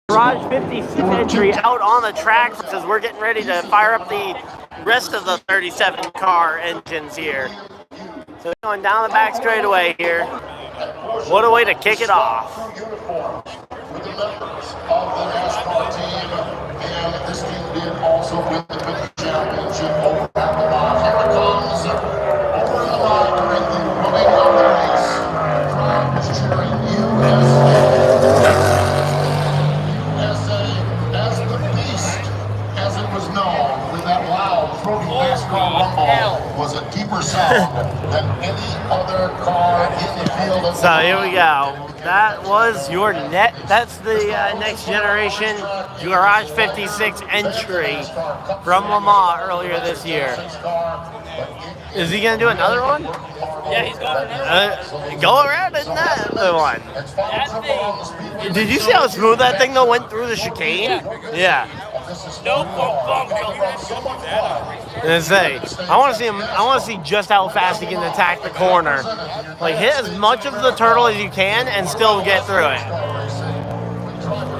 Garage 56 entry out on the track as we're getting ready to fire up the rest of the 37 car engines here. So going down the back straightaway here. What a way to kick it off. With the members of the NASCAR team, and this team did also win the Mini Championship over at Roval. Here it comes over the line during the running of the race. The crowd was cheering USA as the Beast, as it was known, with that loud, throaty NASCAR rumble, was a deeper sound than any other car in the field. So here we go. That was your that's the next generation Garage 56 entry from Le Mans earlier this year. Is he going to do another one? Yeah, he's going for another one. Go around in that one. That thing. Did you see how smooth that thing though went through the chicane? Yeah. No bump. And say, I want to see him. I want to see just how fast he can attack the corner. Like hit as much of the turtle as you can and still get through it.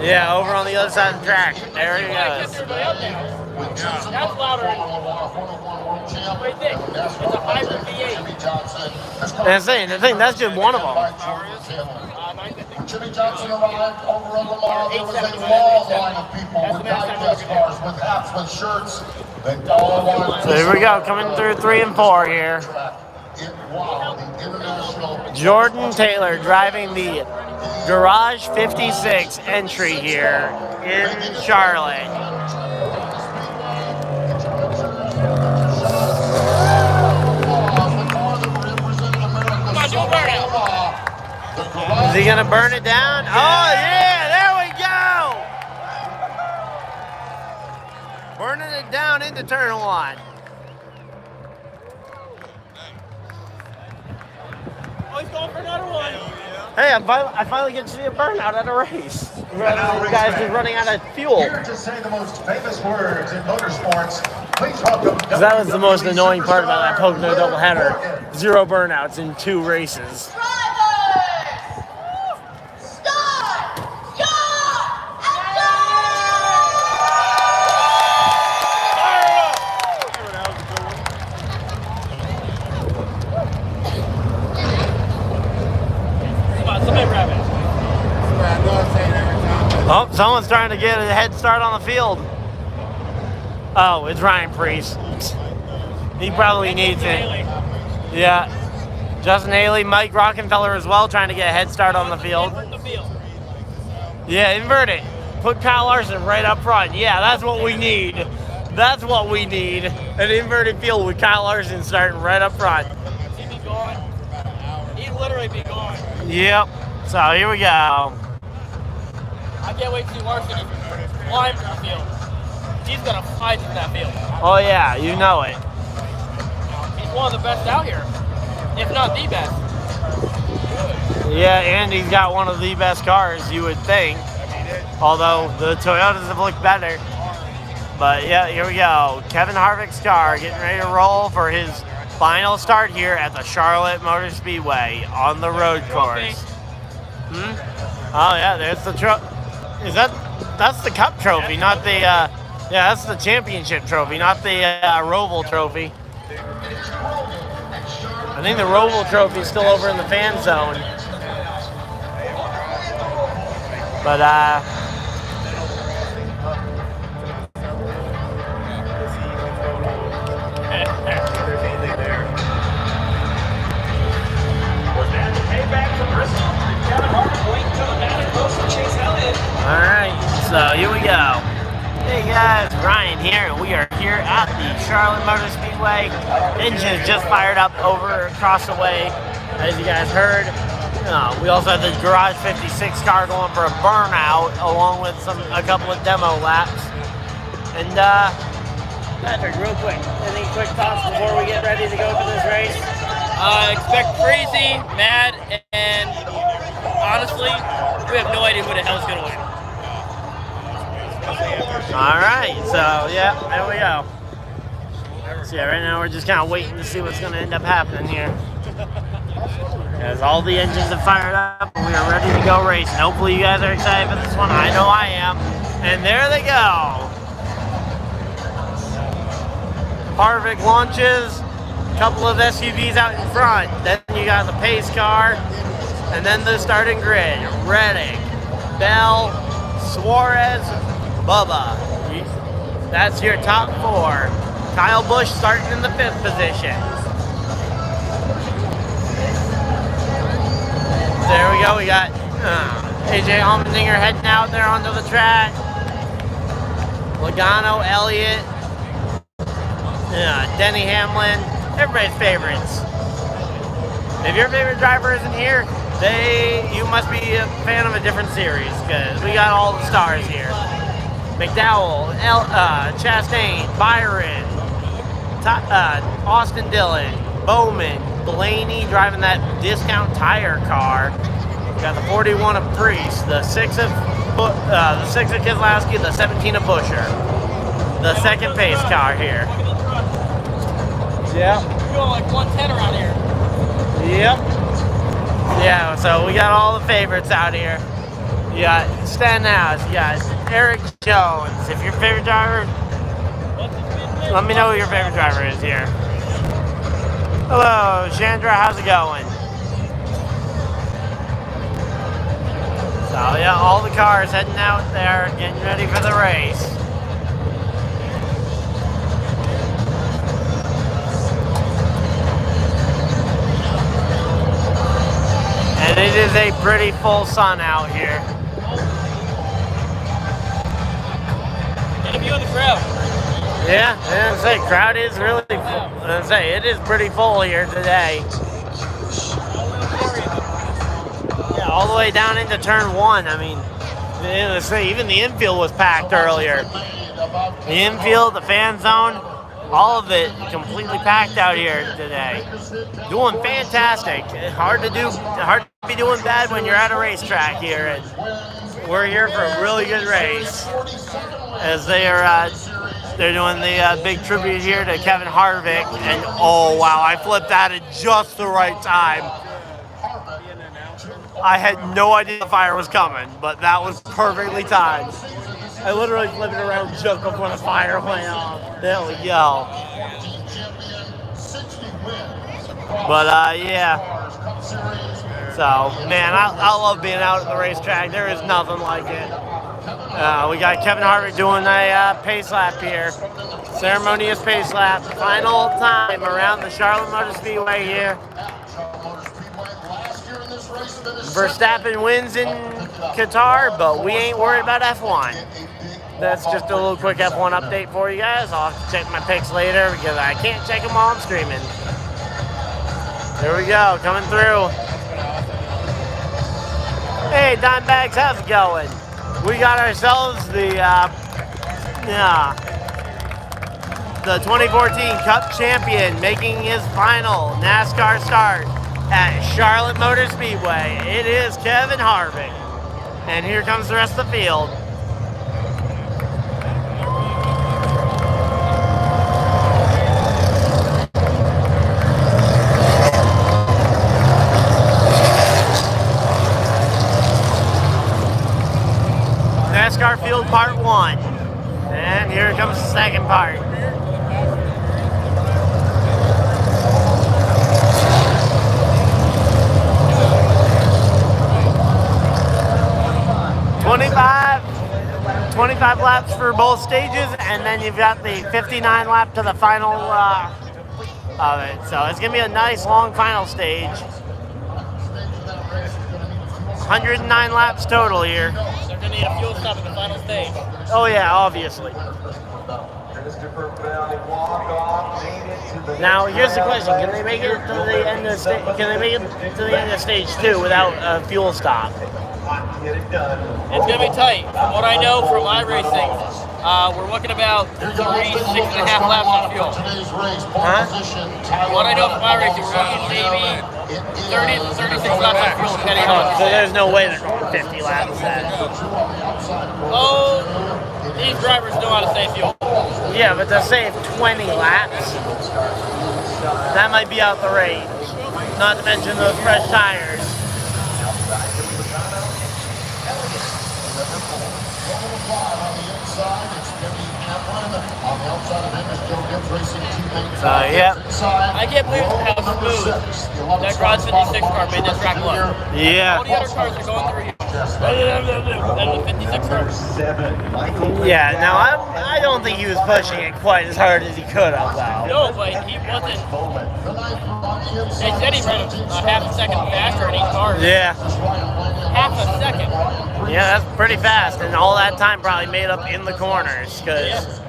Yeah, over on the other side of the track. There he goes. That's louder. Right there. It's a hybrid V8. And I'm saying, the thing, that's just one of them. Jimmy Johnson arrived over in Le Mans. There was a long line of people with digest cars, with hats, with shirts. They all wanted So here we go, coming through 3 and 4 here. Jordan Taylor driving the Garage 56 entry here in Charlotte. Is he gonna burn it down? Oh yeah, there we go! Burning it down into turn 1. Oh, he's going for another one. Hey, I finally get to see a burnout at a race. You guys just running out of fuel. Here to say the most famous words in motorsports, please welcome. That was the most annoying part about that Pocono doubleheader. 0 burnouts in 2 races. Oh, someone's trying to get a head start on the field. Oh, it's Ryan Priest. He probably needs it. Yeah. Justin Haley, Mike Rockenfeller as well, trying to get a head start on the field. Yeah, invert it. Put Kyle Larson right up front. Yeah, that's what we need. That's what we need. An inverted field with Kyle Larson starting right up front. He'd be gone. He'd literally be gone. Yep. So here we go. I can't wait to see Larson climb through the field. He's gonna fly through that field. Oh yeah, you know it. He's one of the best out here, if not the best. Yeah, and he's got one of the best cars, you would think. Although the Toyotas have looked better. But yeah, here we go. Kevin Harvick's car getting ready to roll for his final start here at the Charlotte Motor Speedway on the road course. Oh yeah, there's the that's the Cup trophy, not the yeah, that's the championship trophy, not the Roval trophy. I think the Roval trophy is still over in the fan zone. But alright, so here we go. Hey guys, Ryan here, and we are here at the Charlotte Motor Speedway. Engine just fired up over across the way, as you guys heard. We also have the Garage 56 car going for a burnout, along with a couple of demo laps. And Patrick, real quick, any quick thoughts before we get ready to go for this race? Expect crazy, mad, and honestly, we have no idea who the hell's gonna win. Alright, so yeah, there we go. So yeah, right now we're just kind of waiting to see what's going to end up happening here. As all the engines have fired up, we are ready to go racing. Hopefully you guys are excited for this one. I know I am. And there they go. Harvick launches, a couple of SUVs out in front. Then you got the pace car, and then the starting grid. Reddick, Bell, Suarez, Bubba. That's your top four. Kyle Busch starting in the 5th position. There we go. We got AJ Allmendinger heading out there onto the track. Logano, Elliott, Denny Hamlin, everybody's favorites. If your favorite driver isn't here, you must be a fan of a different series, because we got all the stars here. McDowell, Chastain, Byron, Austin Dillon, Bowman, Blaney driving that discount tire car. We got the 41 of Priest, the 6 of Keselowski, the 17 of Buescher. The second pace car here. Yeah. We're going like 110 around here. Yep. Yeah, so we got all the favorites out here. You got Stenhouse, you got Eric Jones. If your favorite driver, let me know who your favorite driver is here. Hello, Chandra, how's it going? So yeah, all the cars heading out there, getting ready for the race. And it is a pretty full sun out here. Get a view of the crowd. Yeah, the crowd is really full. It is pretty full here today. Yeah, all the way down into turn 1. I mean, even the infield was packed earlier. The infield, the fan zone, all of it completely packed out here today. Doing fantastic. Hard to be doing bad when you're at a racetrack here, and we're here for a really good race. As they're doing the big tribute here to Kevin Harvick, and oh wow, I flipped that at just the right time. I had no idea the fire was coming, but that was perfectly timed. I literally flipped it around just before the fire went off. There we go. But yeah. So, man, I love being out at the racetrack. There is nothing like it. We got Kevin Harvick doing a pace lap here. Ceremonious pace lap. Final time around the Charlotte Motor Speedway here. Verstappen wins in Qatar, but we ain't worried about F1. That's just a little quick F1 update for you guys. I'll have to check my picks later because I can't check them while I'm streaming. There we go, coming through. Hey, Dimebags, how's it going? We got ourselves the 2014 Cup champion making his final NASCAR start at Charlotte Motor Speedway. It is Kevin Harvick. And here comes the rest of the field. NASCAR Field Part 1. And here comes the second part. $25 laps for both stages, and then you've got the 59 lap to the final of it. So it's going to be a nice long final stage. 109 laps total here. They're going to need a fuel stop at the final stage. Oh yeah, obviously. Now here's the question: can they make it to the end of stage 2 without a fuel stop? It's going to be tight. From what I know from iRacing, we're looking about 6.5 laps on fuel. Huh? From what I know from iRacing, we're looking maybe 30 to 36 laps on fuel, depending on. So there's no way they're going 50 laps then. Oh, these drivers know how to save fuel. Yeah, but to save 20 laps, that might be out the range. Not to mention those fresh tires. Yeah. I can't believe how smooth that Cross 56 car made this track look. Yeah. All the other cars are going through here. And the 56 car. Yeah, now I don't think he was pushing it quite as hard as he could have, though. No, but he wasn't. They said he ran a half a second faster in each car. Yeah. Half a second. Yeah, that's pretty fast, and all that time probably made up in the corners, because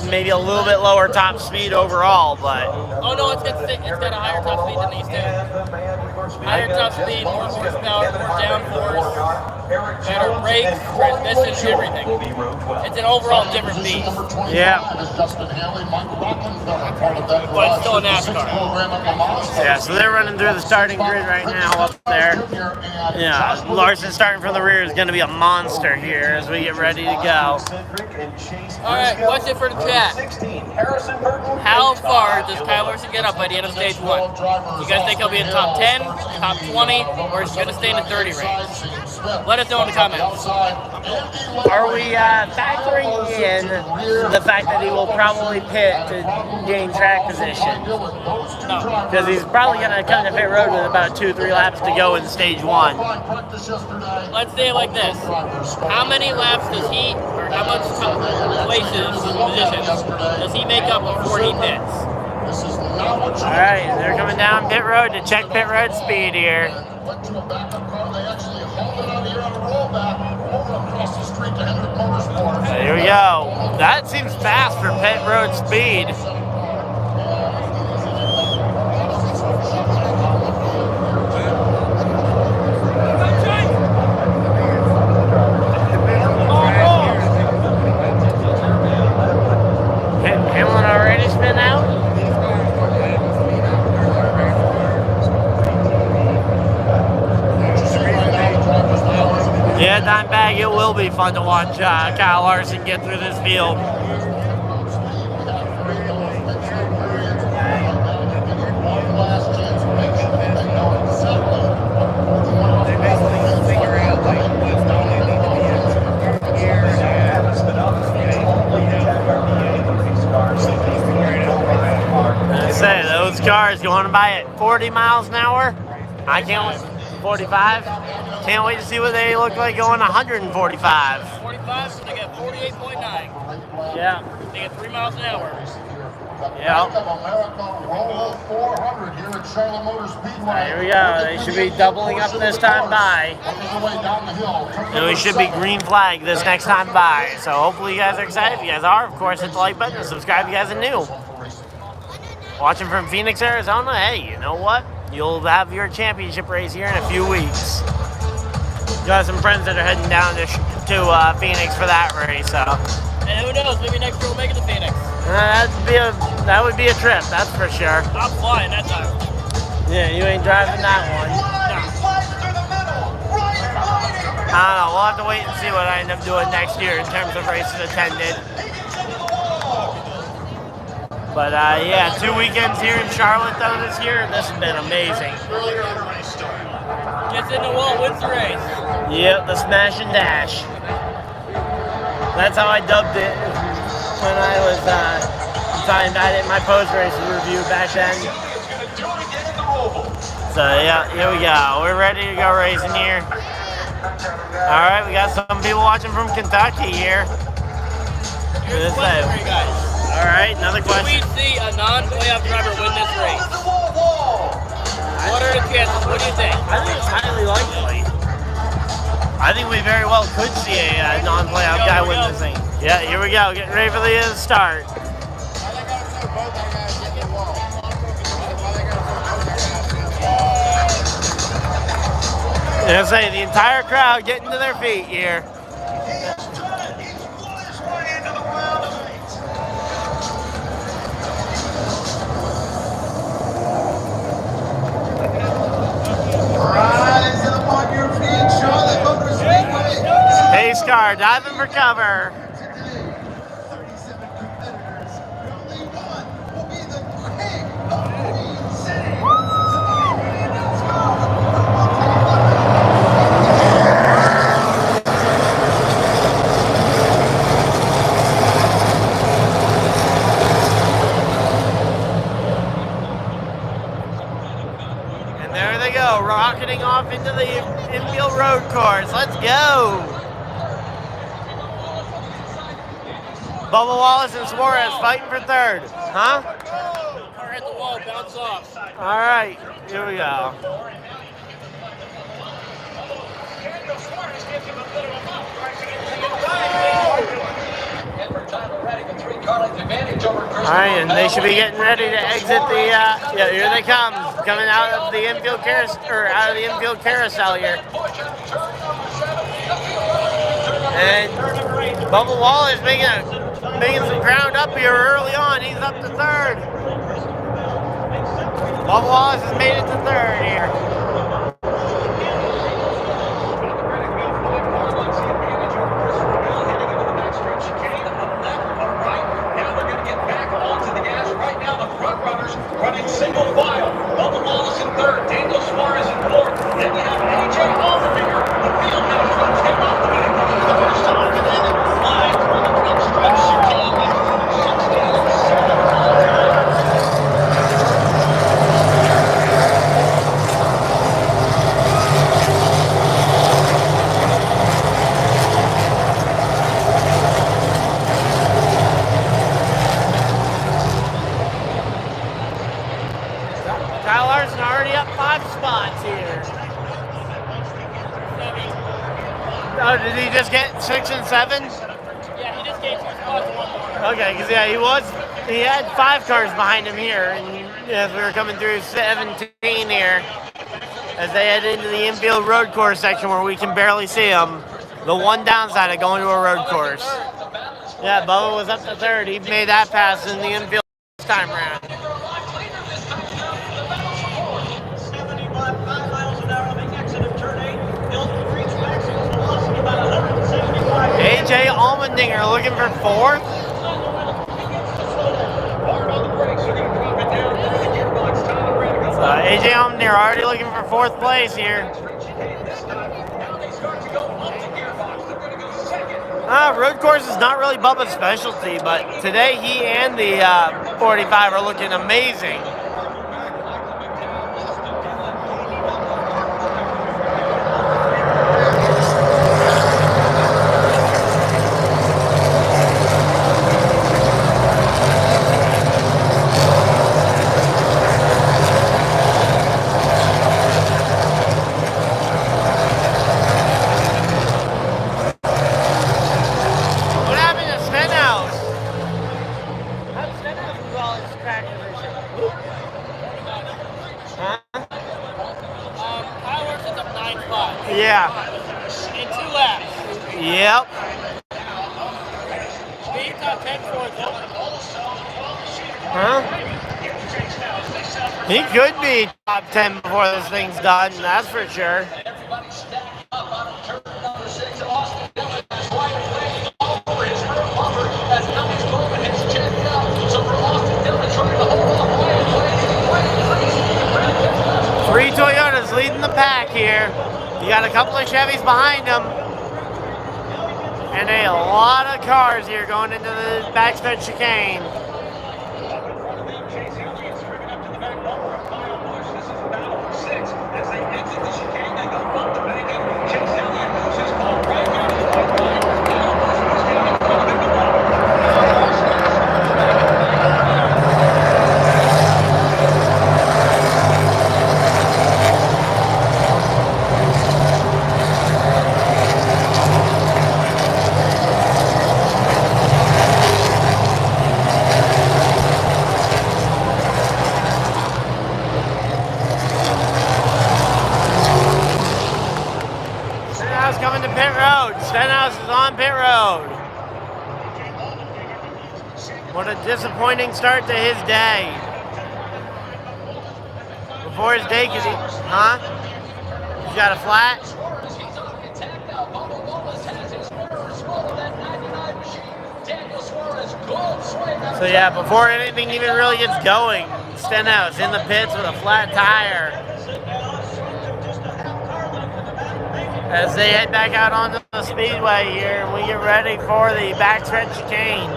maybe a little bit lower top speed overall, but... Oh no, it's got a higher top speed than these two. Higher top speed, more horsepower, more downforce, better brakes, transmission, everything. It's an overall different beast. Yeah. But it's still a NASCAR. Yeah, so they're running through the starting grid right now up there. Yeah, Larson starting from the rear is going to be a monster here as we get ready to go. Alright, question for the chat. How far does Kyle Larson get up by the end of stage 1? You guys think he'll be in top 10, top 20, or is he going to stay in the 30 range? Let us know in the comments. Are we factoring in the fact that he will probably pit to gain track position? No. Because he's probably going to come to pit road with about 2-3 laps to go in stage 1. Let's say it like this. How many laps does he, or how much positions does he make up before he pits? Alright, they're coming down pit road to check pit road speed here. Here we go. That seems fast for pit road speed. Hamlin already spin out? Yeah, Dimebag, it will be fun to watch Kyle Larson get through this field. I say, those cars going by at 40 miles an hour. I can't wait. 45. Can't wait to see what they look like going 145. 45, so they get 48.9. Yeah. They get 3 miles an hour. Yeah. Here we go. They should be doubling up this time by. And we should be green flag this next time by. So hopefully you guys are excited. If you guys are, of course, hit the like button and subscribe if you guys are new. Watching from Phoenix, Arizona, hey, you know what? You'll have your championship race here in a few weeks. Got some friends that are heading down to Phoenix for that race, so. And who knows, maybe next year we'll make it to Phoenix. That would be a trip, that's for sure. I'm flying that time. Yeah, you ain't driving that one. No. I don't know, we'll have to wait and see what I end up doing next year in terms of races attended. But yeah, 2 weekends here in Charlotte though this year, and this has been amazing. Gets in the wall, wins the race. Yep, the smash and dash. That's how I dubbed it when I was talking about it in my post-race review back then. So yeah, here we go. We're ready to go racing here. All right, we got some people watching from Kentucky here. Here's a question for you guys. All right, another question. Will we see a non-playoff driver win this race? What are the chances? What do you think? I think it's highly likely. I think we very well could see a non-playoff guy win this thing. Yeah, here we go. Getting ready for the start. And I say the entire crowd getting to their feet here. Pace car diving for cover. off into the infield road course. Let's go. Bubba Wallace and Suarez fighting for third. Huh? Car hit the wall, bounce off. All right, here we go. All right, and they should be getting ready to exit the. Yeah, here they come, coming out of the infield carousel here. And Bubba Wallace making some ground up here early on. He's up to third. Bubba Wallace has made it to third here. Running single file. Bubba Wallace in third. Daniel Suarez in fourth. Then we have AJ Allmendinger. The field now flips him off the back. The first time today that we're flying through the front stretch chicane. 5 spots here. Oh, did he just get 6 and 7? Yeah, he just gained 2 spots, 1 more. Okay, because yeah, he had 5 cars behind him here, and as we were coming through 17 here, as they head into the infield road course section where we can barely see them. The one downside of going to a road course. Yeah, Bubba was up to third. He made that pass in the infield this time around. AJ Allmendinger looking for 4th. AJ Allmendinger already looking for 4th place here. Road course is not really Bubba's specialty, but today he and the 45 are looking amazing. Yeah. In 2 laps. Yep. Being top 10 for Huh? He could be top 10 before this thing's done, that's for sure. Three Toyotas leading the pack here. You got a couple of Chevys behind them. And a lot of cars here going into the backstretch chicane. Coming to pit road. Stenhouse is on pit road. What a disappointing start to his day. Before his day, cause he's got a flat. So yeah, before anything even really gets going, Stenhouse in the pits with a flat tire. As they head back out onto the speedway here, and we get ready for the backstretch chicane.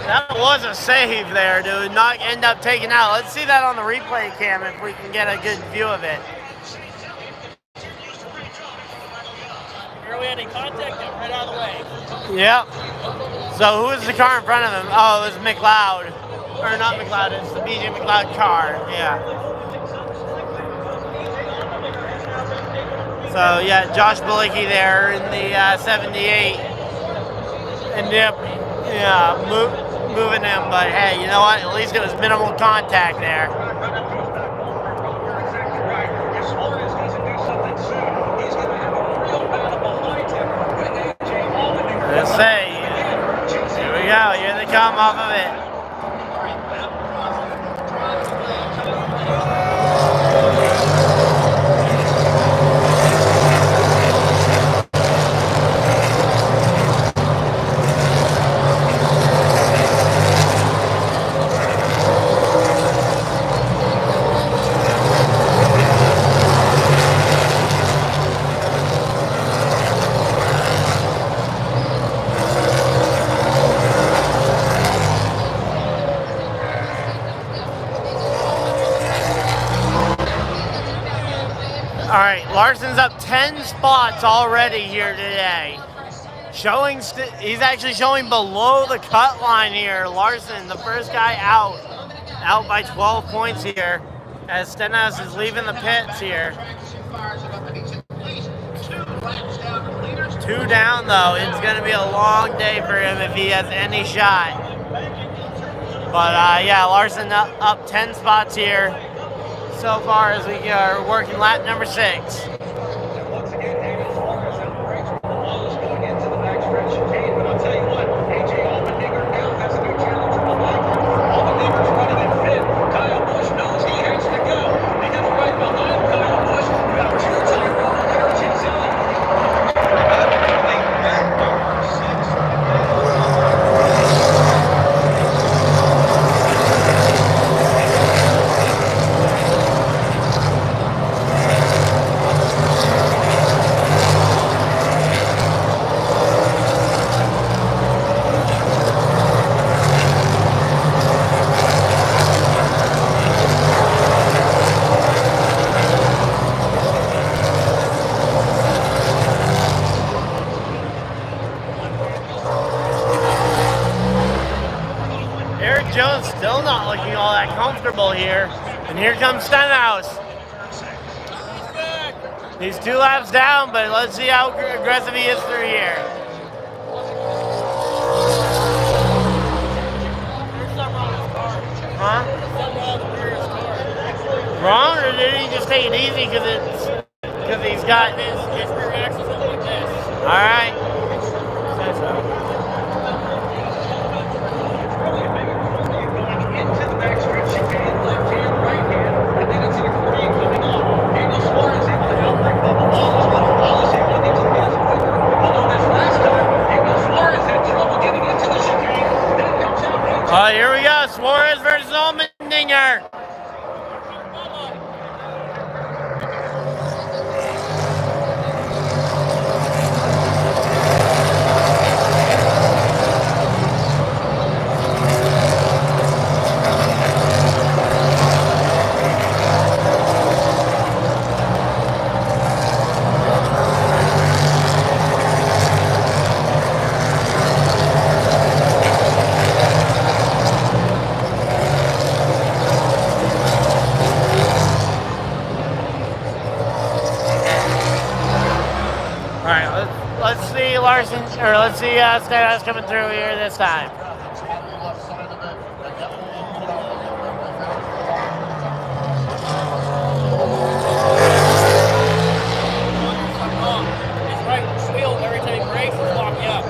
That was a save there, dude. Not end up taking out. Let's see that on the replay cam if we can get a good view of it. Early had a contact and right out of the way. Yep. So who was the car in front of him? Oh, it was McLeod. Or not McLeod, it's the BJ McLeod car. Yeah. So yeah, Josh Bilicki there in the 78. And yep, yeah, moving him, but hey, you know what? At least it was minimal contact there. Let's say, here we go. Here they come off of it. All right, Larson's up 10 spots already here today. He's actually showing below the cut line here. Larson, the first guy out by 12 points here, as Stenhouse is leaving the pits here. 2 down though. It's going to be a long day for him if he has any shot. But yeah, Larson up 10 spots here so far as we are working lap number 6. Jones still not looking all that comfortable here. And here comes Stenhouse. He's 2 laps down, but let's see how aggressive he is through here. Huh? Wrong, or did he just take it easy because he's got his rear axle something like this? All right. Say so. Here we go, Suarez versus Allmendinger. Larson, or let's see Stenhouse coming through here this time. His right wheel, every time he brakes, is locking up.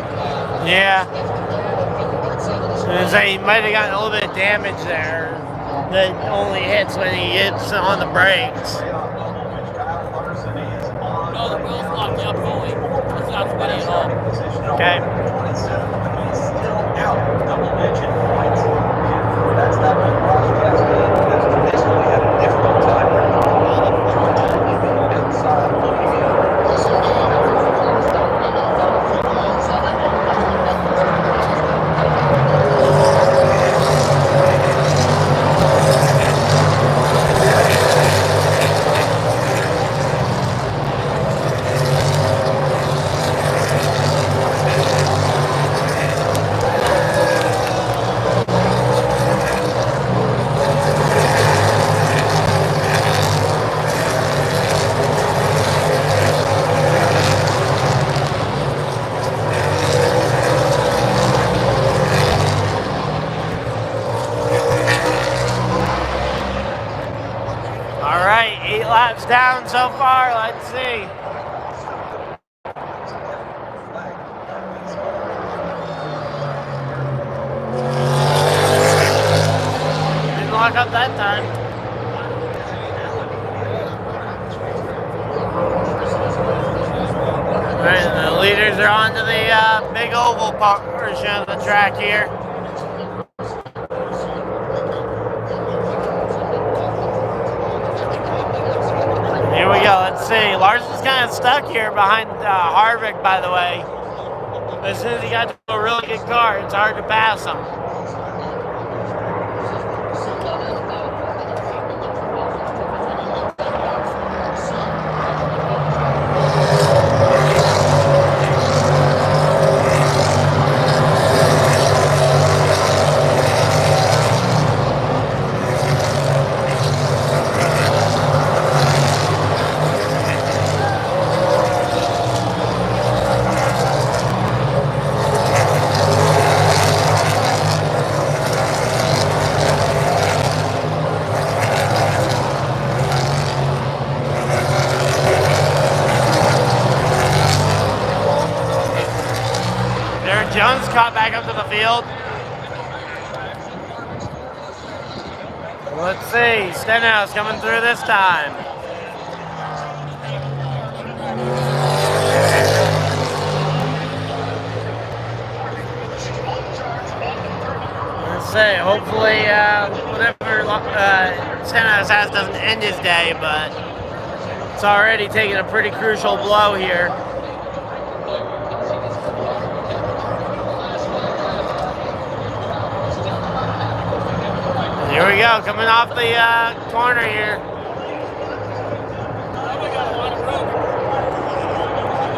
Yeah. So he might have gotten a little bit of damage there that only hits when he hits on the brakes. No, the wheel's locked up fully. It's not spinning at all. Okay. Double digit points. That's that one. This one we had a difficult time. Inside. laps down so far. Let's see. Didn't lock up that time. All right, the leaders are onto the big oval portion of the track here. Here we go. Let's see. Larson's kind of stuck here behind Harvick, by the way. But as soon as he got to a really good car, it's hard to pass him. Jones caught back up to the field. Let's see, Stenhouse coming through this time. Let's see, hopefully whatever Stenhouse has doesn't end his day, but it's already taking a pretty crucial blow here. Here we go, coming off the corner here.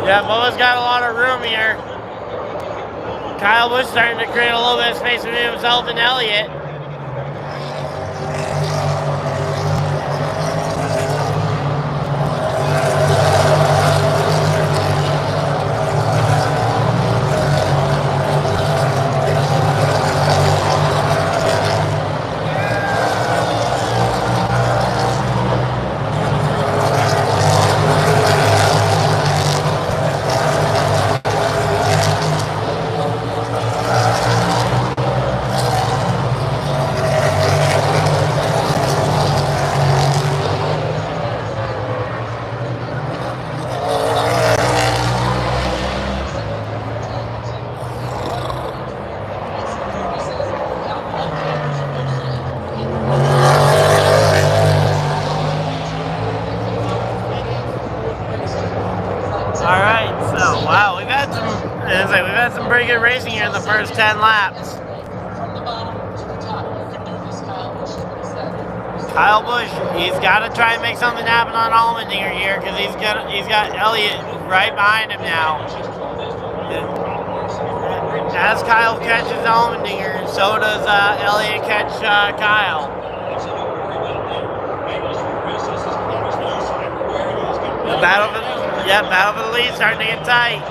Yeah, Bubba's got a lot of room here. Kyle Busch starting to create a little bit of space between himself and Elliott. Pretty good racing here in the first 10 laps. Kyle Busch, he's got to try and make something happen on Allmendinger here because he's got Elliott right behind him now. As Kyle catches Allmendinger, so does Elliott catch Kyle. The battle for the lead starting to get tight.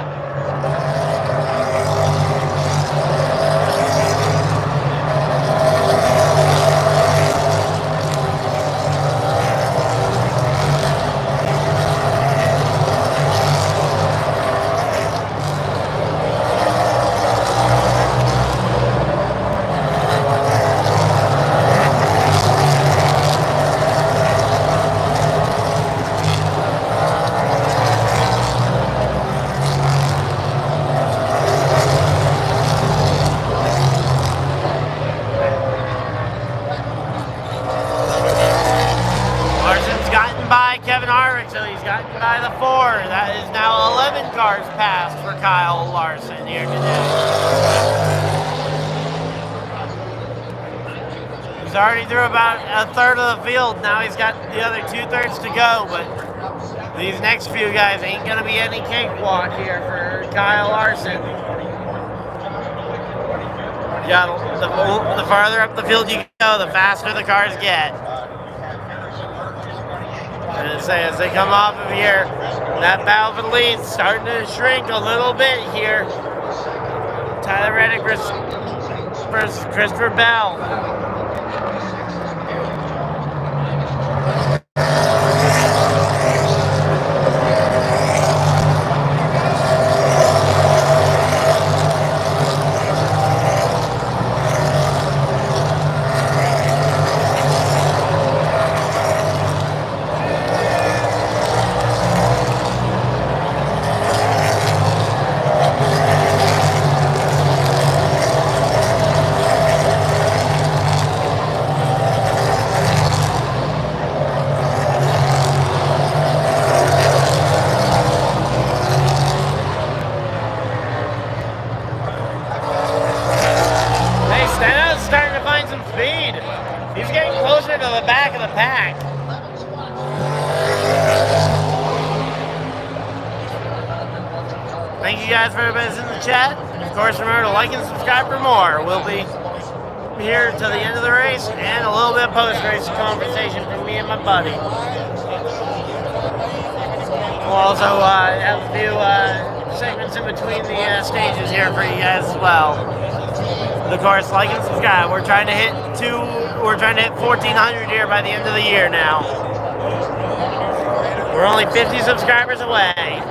By the 4. That is now 11 cars passed for Kyle Larson here today. He's already through about a third of the field. Now he's got the other 2/3 to go, but these next few guys ain't gonna be any cakewalk here for Kyle Larson. Yeah, the farther up the field you go, the faster the cars get. And as they come off of here, that battle for the lead's starting to shrink a little bit here. Tyler Reddick versus Christopher Bell. to the back of the pack. Thank you guys for everybody in the chat. Of course, remember to like and subscribe for more. We'll be here till the end of the race and a little bit post-race conversation from me and my buddy. We'll also have a few segments in between the stages here for you guys as well. Of course, like and subscribe. We're trying to hit 1,400 here by the end of the year now. We're only 50 subscribers away.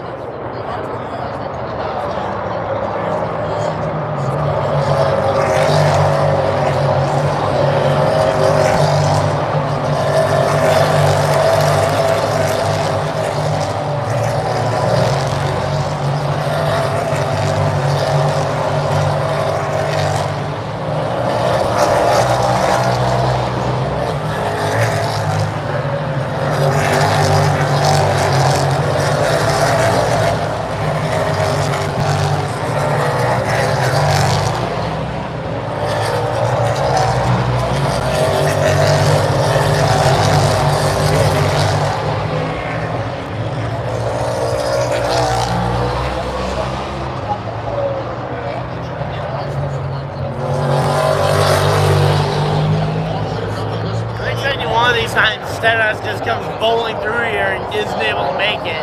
Instead of us just comes bowling through here and isn't able to make it.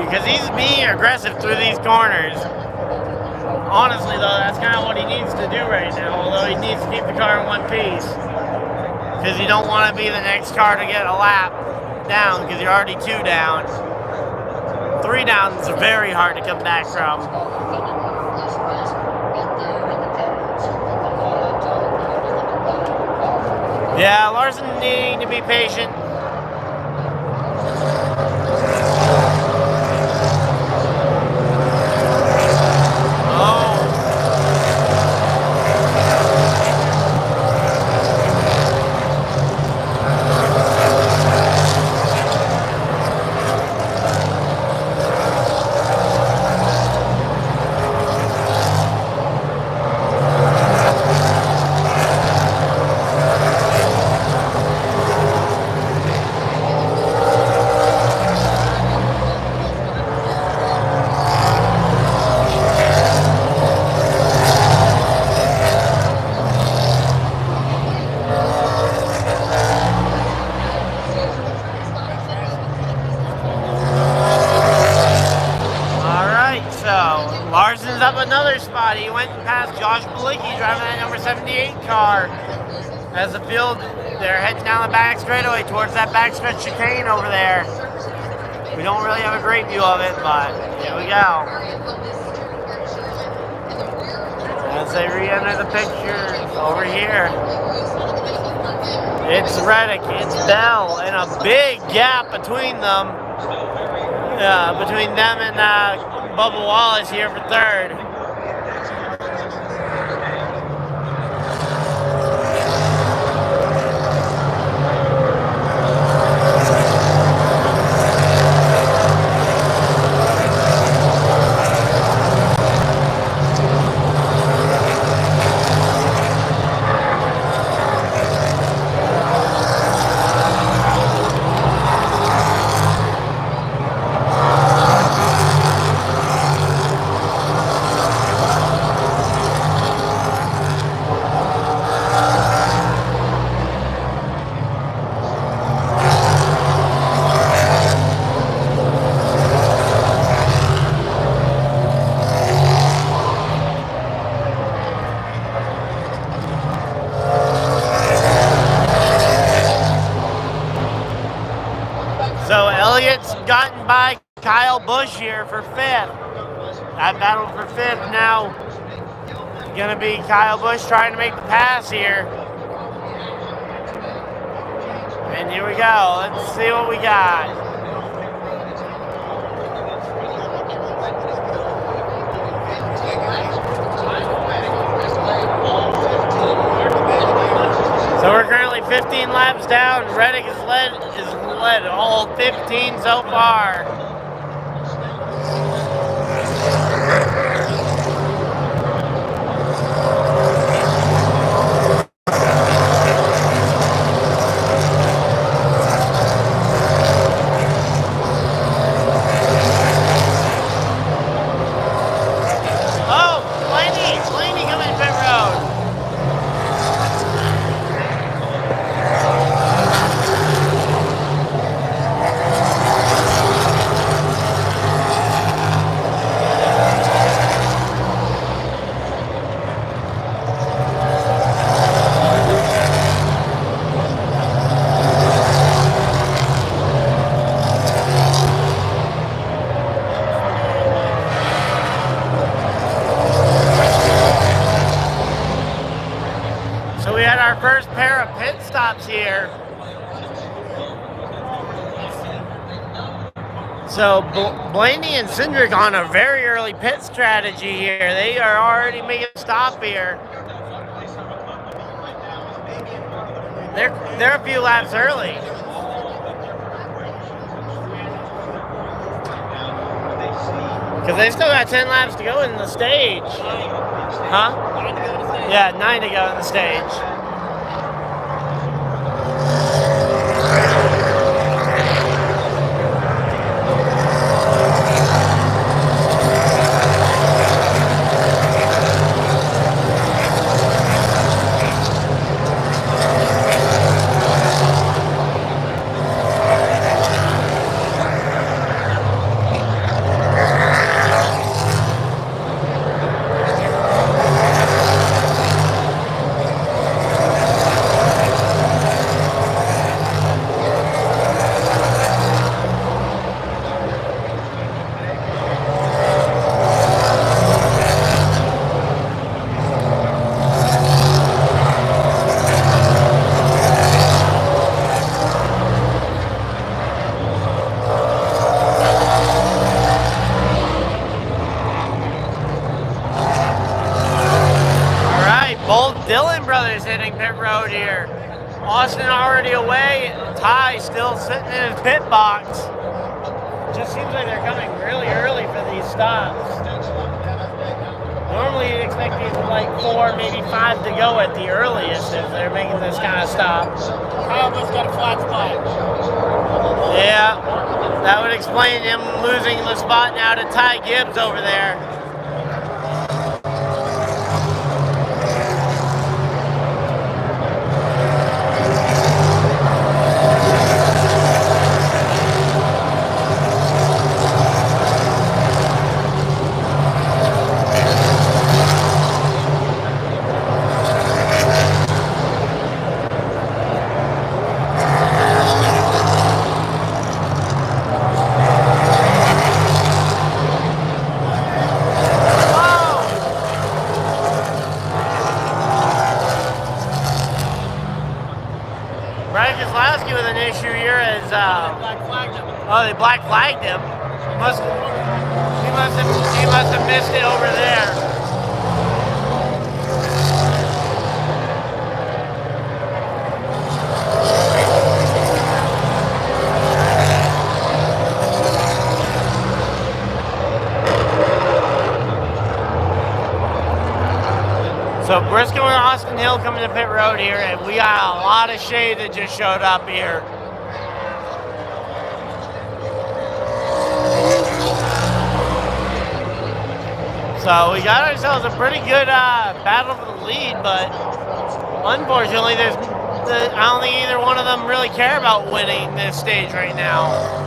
Because he's being aggressive through these corners. Honestly though, that's kind of what he needs to do right now, although he needs to keep the car in one piece. Because you don't want to be the next car to get a lap down, because you're already 2 down. 3 down is very hard to come back from. Yeah, Larson needing to be patient. Larson's up another spot. He went past Josh Balicki driving that number 78 car. As the field, they're heading down the back straightaway towards that backstretch chicane over there. We don't really have a great view of it, but here we go. As they re-enter the picture over here, it's Reddick, it's Bell, and a big gap between them. Between them and Bubba Wallace here for third. So Elliott's gotten by Kyle Busch here for 5th. That battle for 5th now gonna be Kyle Busch trying to make the pass here. And here we go. Let's see what we got. So we're currently 15 laps down. Reddick is led all 15 so far. So we had our first pair of pit stops here. So Blaney and Cindric on a very early pit strategy here. They are already making a stop here. They're a few laps early. Because they still got 10 laps to go in the stage. Huh? 9 to go in the stage. Yeah, 9 to go in the stage. Hitting pit road here. Austin already away. Ty still sitting in his pit box. Just seems like they're coming really early for these stops. Normally you'd expect these with like 4, maybe 5 to go at the earliest if they're making this kind of stop. Kyle's got a flat spot. Yeah, that would explain him losing the spot now to Ty Gibbs over there. With an issue here is oh, they black flagged him. He must have missed it over there. So Briscoe and Austin Hill coming to pit road here, and we got a lot of shade that just showed up here. So we got ourselves a pretty good battle for the lead, but unfortunately, I don't think either one of them really care about winning this stage right now.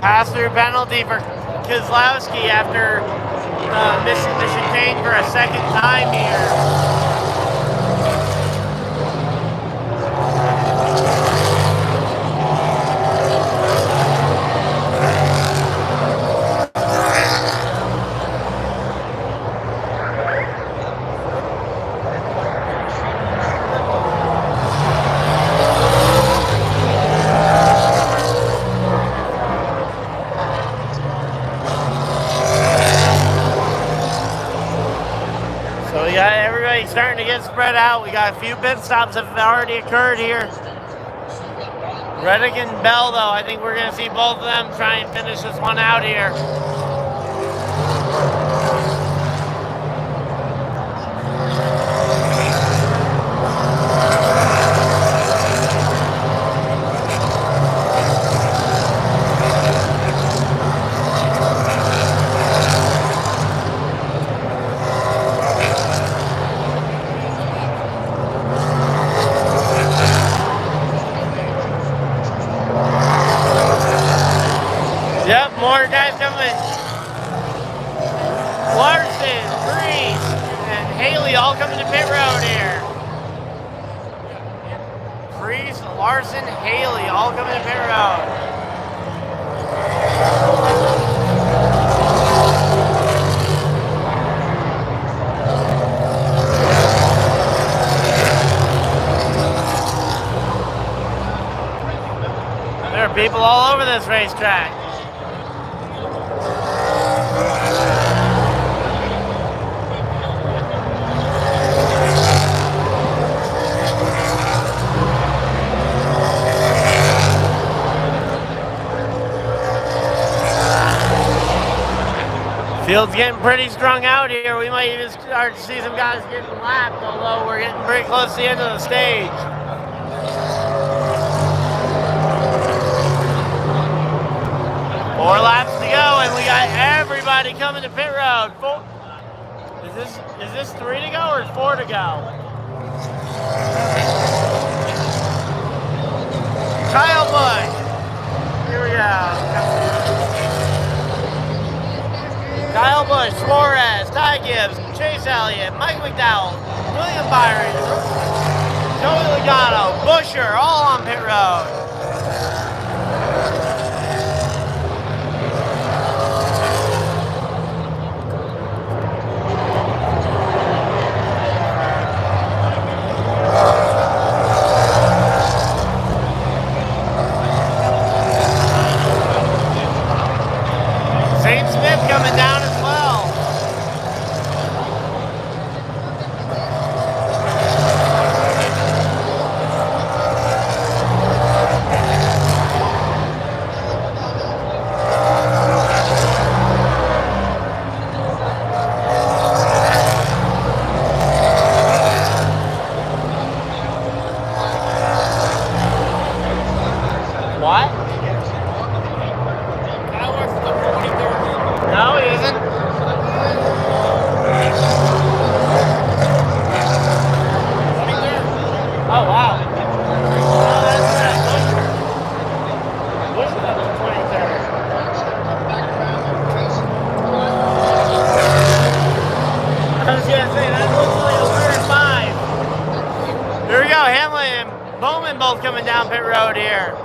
Pass-through penalty for Kozlowski after missing the chicane for a second time here. Starting to get spread out. We got a few pit stops that have already occurred here. Reddick and Bell, though, I think we're going to see both of them try and finish this one out here. guys coming. Larson, Breeze, and Haley all coming to pit road here. Breeze, Larson, Haley all coming to pit road. There are people all over this racetrack. Field's getting pretty strung out here. We might even start to see some guys getting lapped, although we're getting pretty close to the end of the stage. Four laps to go, and we got everybody coming to pit road. Is this 3 to go or 4 to go? Kyle Busch. Here we go. Kyle Busch, Suarez, Ty Gibbs, Chase Elliott, Mike McDowell, William Byron, Joey Logano, Busher, all on pit road. St. Smith coming down as well. What? Kyle Larson is up 23rd. No, he isn't. Oh, wow. No, that's Busher. Busher's up to 23rd. I was going to say, that looks like a weird 5. Here we go, Hamlin and Bowman both coming down pit road here.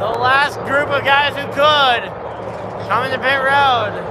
The last group of guys who could coming to pit road.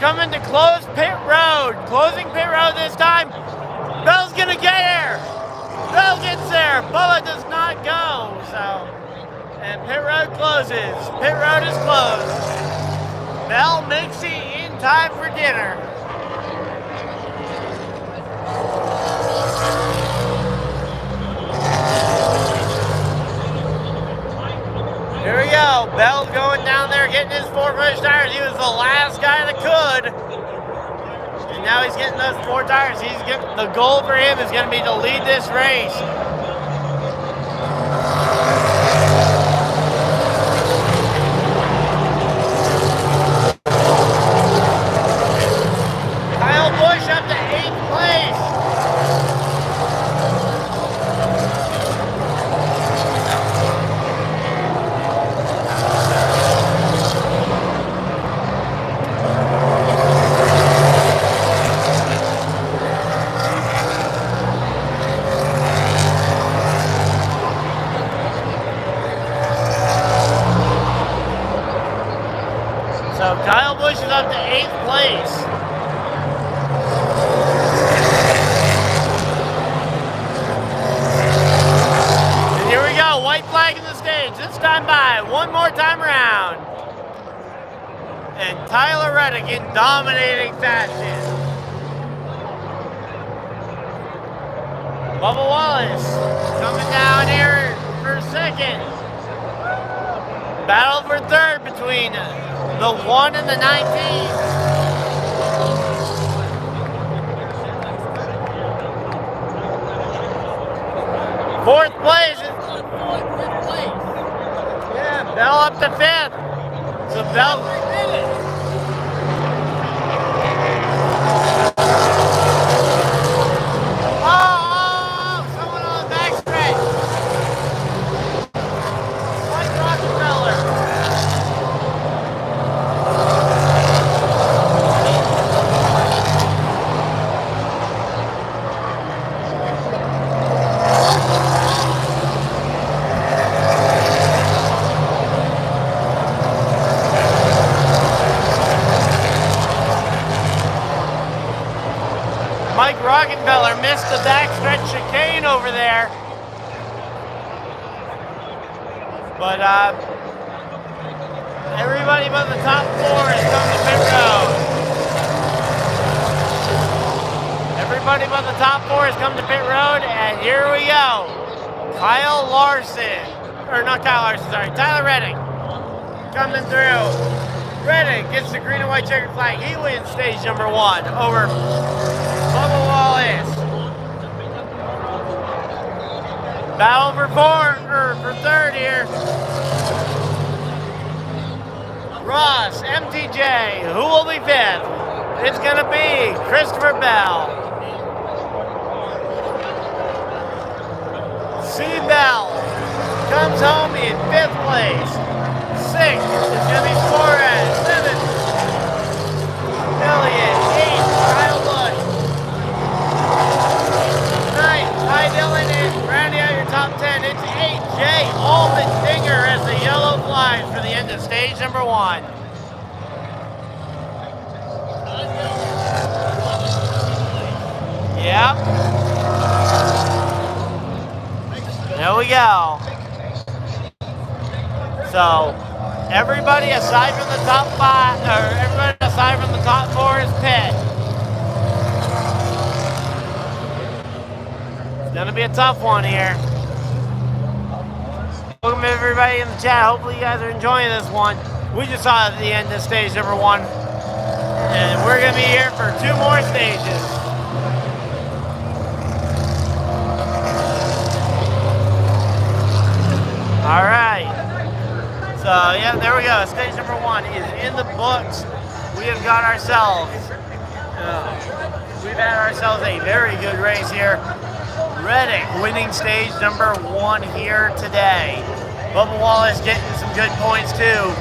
Coming to close pit road. Closing pit road this time. Bell's gonna get here. Bell gets there. Bubba does not go. So, and pit road closes. Pit road is closed. Bell makes it in time for dinner. Here we go. Bell going down there getting his 4-push tires. He was the last guy that could. And now he's getting those 4 tires. The goal for him is going to be to lead this race. Kyle Busch up to 8th place. stage, this time by one more time around. And Tyler Reddick in dominating fashion. Bubba Wallace coming down here for second. Battle for third between the 1 and the 19. Fourth place. Yeah, Bell up to fifth. So Bell. Oh, someone on the back stretch. Mike Rockefeller. Mike Rockefeller missed the backstretch chicane over there. But everybody but the top four has come to pit road. Everybody but the top four has come to pit road, and here we go. Kyle Larson, or not Kyle Larson, sorry, Tyler Reddick coming through. Reddick gets the green and white checkered flag. He wins stage number 1 over Bubba Wallace. Battle for third here. Ross, MTJ, who will be fifth? It's gonna be Christopher Bell. C. Bell comes home in 5th place. 6th is gonna be Suarez. 7th, Elliott. 8th, Kyle Busch. 9th, Ty Dillon, and rounding out your top 10, it's 8J Allmendinger as the yellow flies for the end of stage number 1. Yep. There we go. So, everybody aside from the top 5, or everybody aside from the top 4 is pit. It's gonna be a tough one here. Welcome everybody in the chat. Hopefully you guys are enjoying this one. We just saw the end of stage number 1. And we're gonna be here for 2 more stages. All right. So yeah, there we go. Stage number 1 is in the books. We have got ourselves, we've had ourselves a very good race here. Reddick winning stage number 1 here today. Bubba Wallace getting some good points too.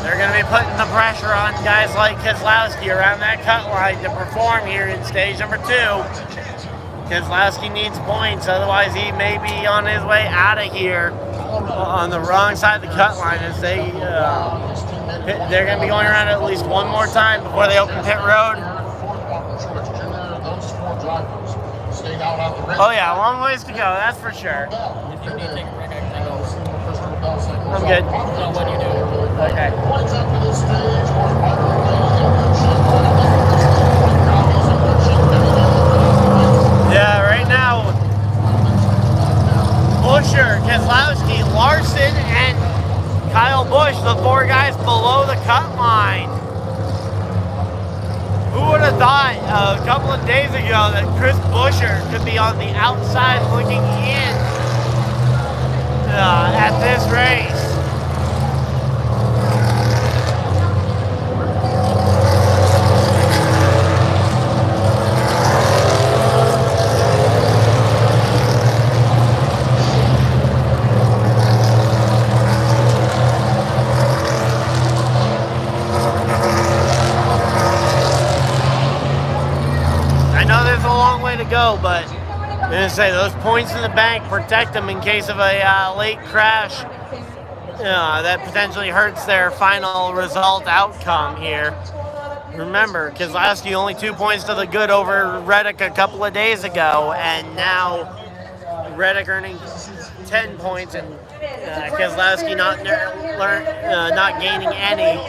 They're going to be putting the pressure on guys like Keselowski around that cut line to perform here in stage number 2. Keselowski needs points, otherwise he may be on his way out of here on the wrong side of the cut line as they're going to be going around at least one more time before they open pit road. Oh yeah, a long ways to go, that's for sure. If you need to take a break, I can take over. I'm good. So what do you do? Okay. Yeah, right now, Buscher, Keselowski, Larson, and Kyle Busch, the 4 guys below the cut line. Who would have thought a couple of days ago that Chris Buscher could be on the outside looking in at this race? To go, but I'm going to say those points in the bank protect them in case of a late crash that potentially hurts their final result outcome here. Remember, Keselowski only 2 points to the good over Reddick a couple of days ago, and now Reddick earning 10 points and Keselowski not gaining any.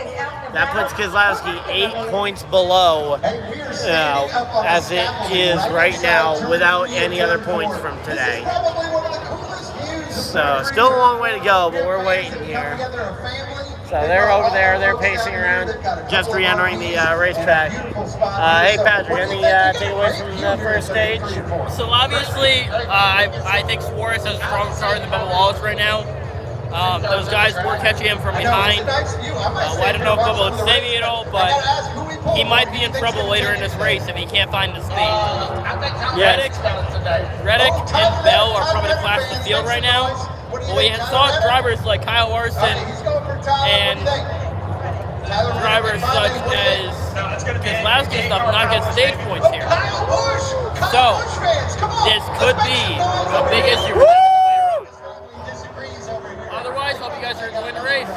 That puts Keselowski 8 points below as it is right now without any other points from today. So still a long way to go, but we're waiting here. So they're over there, they're pacing around, just re-entering the racetrack. Hey Patrick, any takeaways from the first stage? So obviously, I think Suarez has a strong car than Bubba Wallace right now. Those guys were catching him from behind. I don't know if Bubba would save it at all, but he might be in trouble later in this race if he can't find the speed. Yes. Reddick and Bell are probably the class of the field right now. But we saw drivers like Kyle Larson and drivers such as Keselowski and stuff not get stage points here. So this could be a big issue. Otherwise, hope you guys are enjoying the race.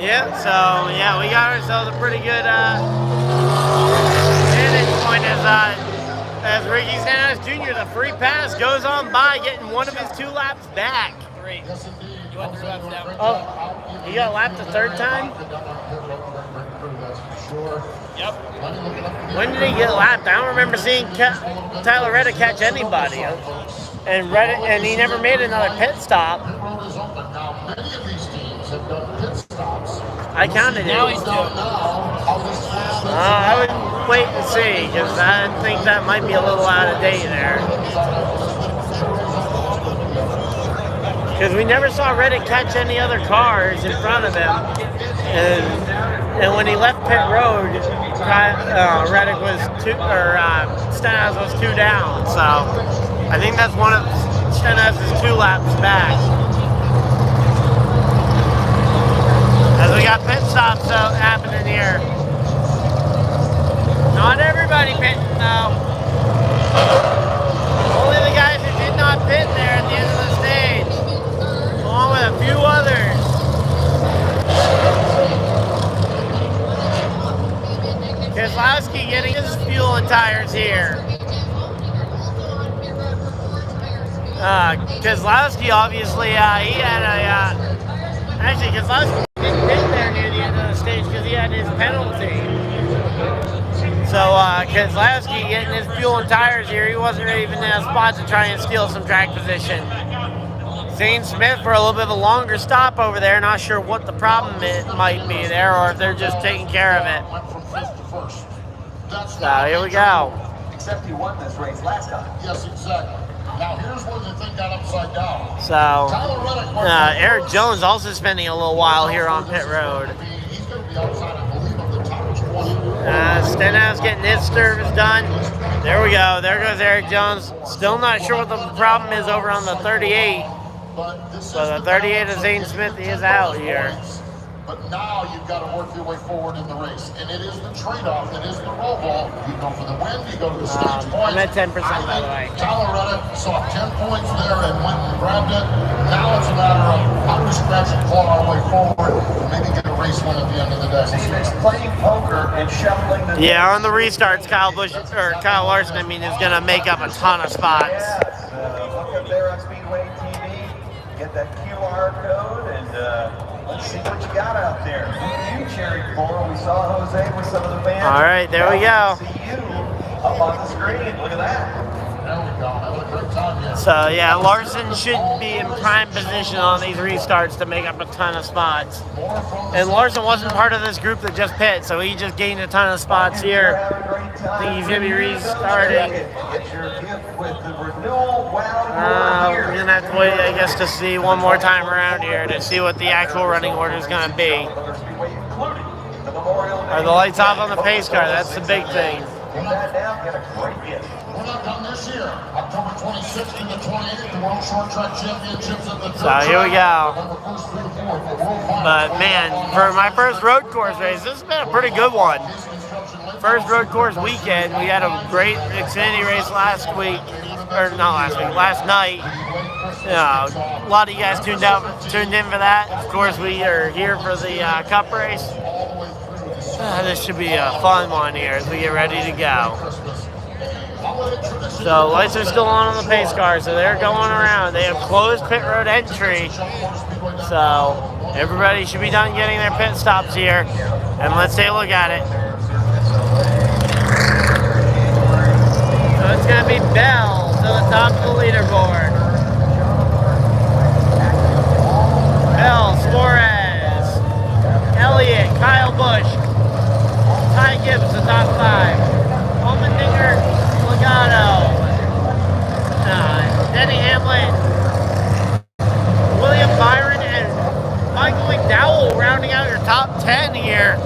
Yeah, so yeah, we got ourselves a pretty good vantage point as Ricky Stenhouse Jr., the free pass, goes on by, getting one of his 2 laps back. Great. You want 3 laps down? Oh, he got lapped the 3rd time? Yep. When did he get lapped? I don't remember seeing Tyler Reddick catch anybody. And he never made another pit stop. I counted it. Now he's 2. I would wait and see, because I think that might be a little out of date there. Because we never saw Reddick catch any other cars in front of him. And when he left pit road, Reddick was Stenhouse was 2 down. So I think that's one of Stenhouse's 2 laps back. As we got pit stops happening here. Not everybody pitting though. Only the guys who did not pit there at the end of the stage, along with a few others. Keselowski getting his fuel and tires here. Keselowski obviously, he had actually Keselowski didn't pit there near the end of the stage because he had his penalty. So Keselowski getting his fuel and tires here. He wasn't even in a spot to try and steal some track position. Zane Smith for a little bit of a longer stop over there. Not sure what the problem it might be there, or if they're just taking care of it. So here we go. Except he won this race last time. Yes, exactly. Now here's where the thing got upside down. So Eric Jones also spending a little while here on pit road. He's going to be outside, I believe, of the top 20. Stenhouse getting his service done. There we go. There goes Eric Jones. Still not sure what the problem is over on the 38. So the 38 of Zane Smith is out here. But now you've got to work your way forward in the race. And it is the trade-off. It is the Roval. You go for the win, you go to the stage points. I'm at 10% by the way. Tyler Reddick saw 10 points there and went and grabbed it. Now it's a matter of how do we scratch and claw our way forward and maybe get a race win at the end of the day. He's playing poker and shuffling the... Yeah, on the restarts, Kyle Larson, is going to make up a ton of spots. Look up there on Speedway TV, get that QR code, and let's see what you got out there. Who are you cheering for? We saw Jose with some of the fans. All right, there we go. See you up on the screen. Look at that. There we go. Having a great time here. So yeah, Larson should be in prime position on these restarts to make up a ton of spots. And Larson wasn't part of this group that just pit, so he just gained a ton of spots here. I think he's going to be restarting. Get your gift with the renewal We're going to have to wait, I guess, to see one more time around here to see what the actual running order is going to be. Are the lights off on the pace car? That's the big thing. We're not done this year. October 26th and the 28th, the World Short Track Championships at the So here we go. But man, for my first road course race, this has been a pretty good one. First road course weekend. We had a great Xfinity race last night. A lot of you guys tuned in for that. Of course, we are here for the Cup race. This should be a fun one here as we get ready to go. So lights are still on the pace car, so they're going around. They have closed pit road entry. So everybody should be done getting their pit stops here. And let's take a look at it. So it's going to be Bell to the top of the leaderboard. Bell, Suarez, Elliott, Kyle Busch, Ty Gibbs, the top 5. Allmendinger, Legato, Denny Hamlin, William Byron, and Michael McDowell rounding out your top 10 here.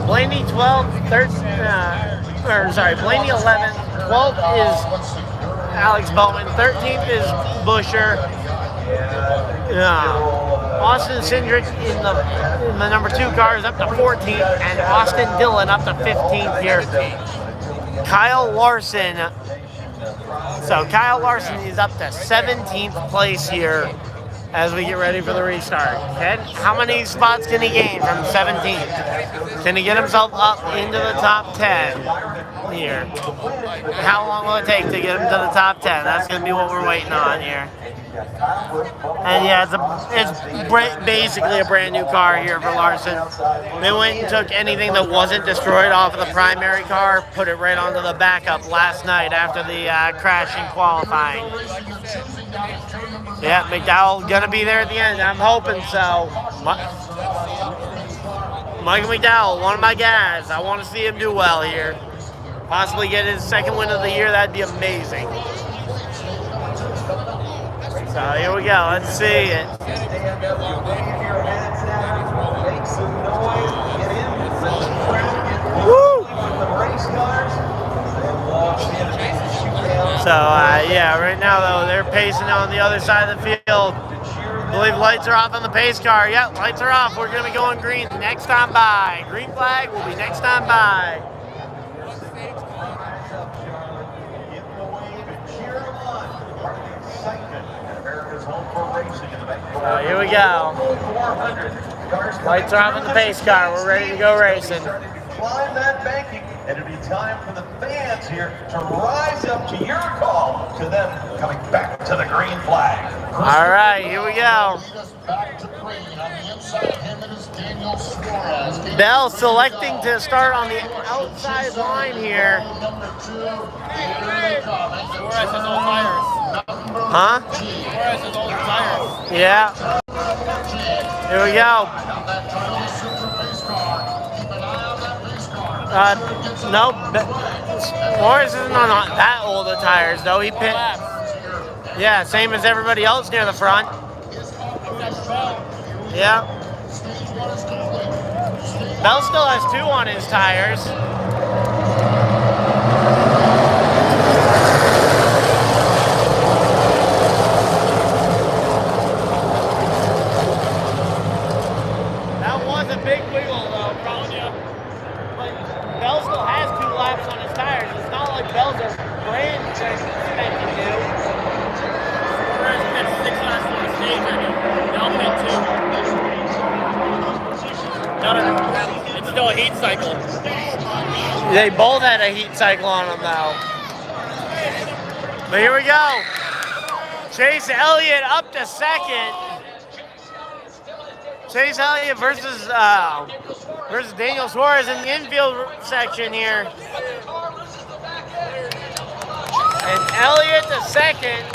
Blaney 12, 13, Blaney 11, 12th is Alex Bowman, 13th is Buescher. Austin Cindric in the number 2 car is up to 14th, and Austin Dillon up to 15th here. Kyle Larson. So Kyle Larson is up to 17th place here as we get ready for the restart. Ken, how many spots can he gain from 17th? Can he get himself up into the top 10 here? How long will it take to get him to the top 10? That's going to be what we're waiting on here. And yeah, it's basically a brand new car here for Larson. They went and took anything that wasn't destroyed off of the primary car, put it right onto the backup last night after the crash in qualifying. Yeah, McDowell gonna be there at the end. I'm hoping so. Michael McDowell, one of my guys. I want to see him do well here. Possibly get his second win of the year. That'd be amazing. So here we go. Let's see it. Woo! So yeah, right now though they're pacing on the other side of the field. I believe lights are off on the pace car. Yep, lights are off. We're gonna be going green next time by. Green flag will be next time by. So here we go. Lights are off on the pace car. We're ready to go racing. Climb that banking, and it'll be time for the fans here to rise up to your call, to them coming back to the green flag. All right, here we go. Bell selecting to start on the outside line here. Suarez has old tires. Huh? Suarez has old tires. Yeah. Here we go. No, Suarez isn't on that old of tires though. He pit. Yeah, same as everybody else near the front. Yeah. Bell still has 2 on his tires. That was a big wiggle though, probably. But Bell still has 2 laps on his tires. It's not like Bell's a brand spanking new. Suarez pit 6 laps on the stage, I mean. Bell pit 2. It's still a heat cycle. They both had a heat cycle on them though. But here we go. Chase Elliott up to 2nd. Chase Elliott versus Daniel Suarez in the infield section here. And Elliott to 2nd.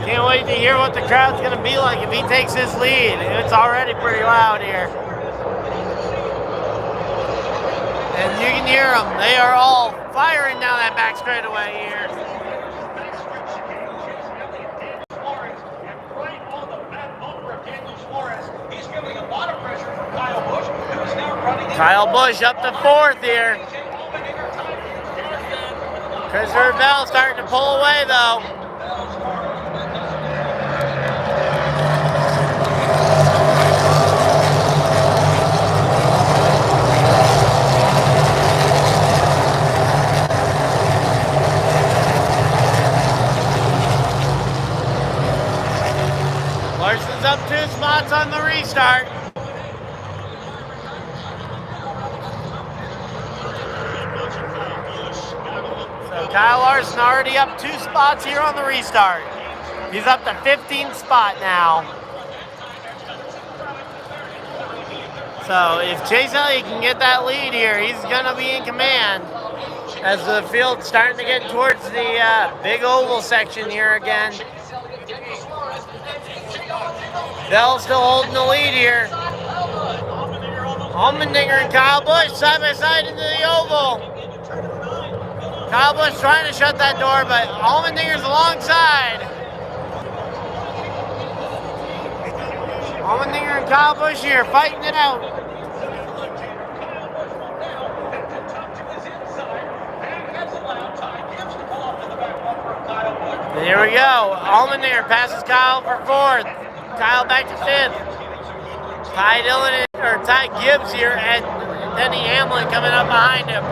Can't wait to hear what the crowd's going to be like if he takes his lead. It's already pretty loud here. And you can hear them. They are all firing down that back straightaway here. Kyle Busch up to 4th here. Christopher Bell starting to pull away though. Larson's up restart. So Kyle Larson already up 2 spots here on the restart. He's up to 15th spot now. So if Chase Elliott can get that lead here, he's going to be in command as the field's starting to get towards the big oval section here again. Bell still holding the lead here. Allmendinger and Kyle Busch side by side into the oval. Kyle Busch trying to shut that door, but Allmendinger's alongside. Allmendinger and Kyle Busch here fighting it out. And here we go. Allmendinger passes Kyle for 4th. Kyle back to 5th. Ty Gibbs here and Denny Hamlin coming up behind him.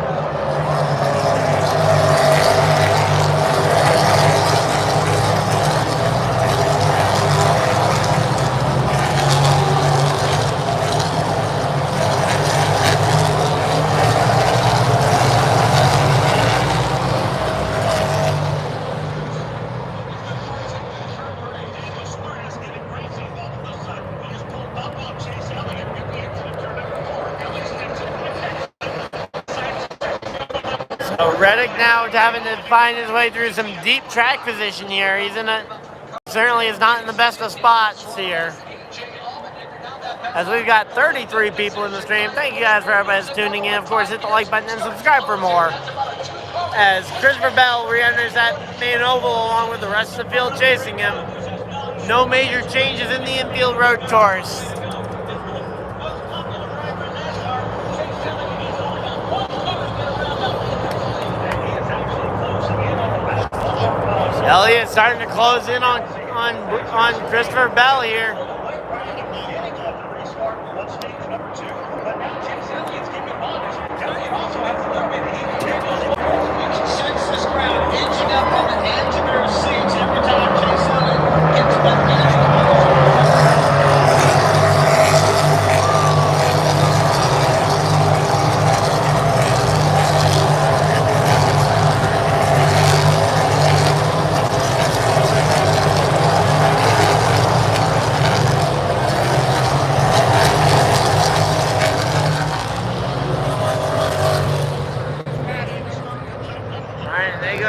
Reddick now having to find his way through some deep track position here. He's certainly is not in the best of spots here. As we've got 33 people in the stream. Thank you guys for everybody that's tuning in. Of course, hit the like button and subscribe for more. As Christopher Bell re-enters that main oval along with the rest of the field chasing him. No major changes in the infield road course. Elliott starting to close in on Christopher Bell here. Senses crowd inching up on the edge of their seats every time Chase Elliott gets that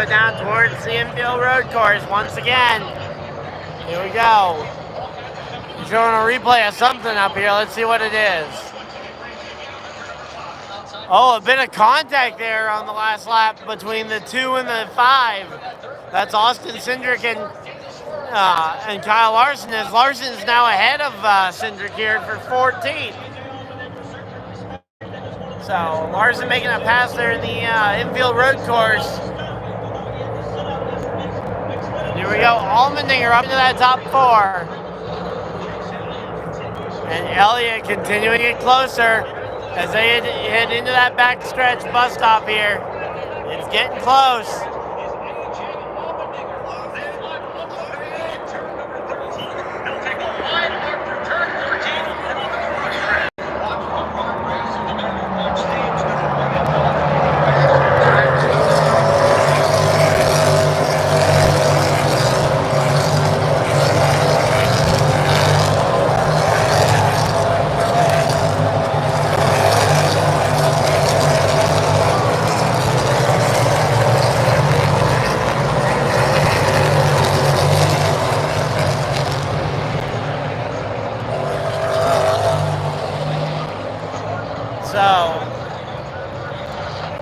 down towards the infield road course once again. Here we go. Showing a replay of something up here. Let's see what it is. Oh, a bit of contact there on the last lap between the 2 and the 5. That's Austin Cindric and Kyle Larson. As Larson is now ahead of Cindric here for 14th. So Larson making a pass there in the infield road course. Here we go, Allmendinger up to that top 4. And Elliott continuing it closer as they head into that backstretch bus stop here. It's getting close.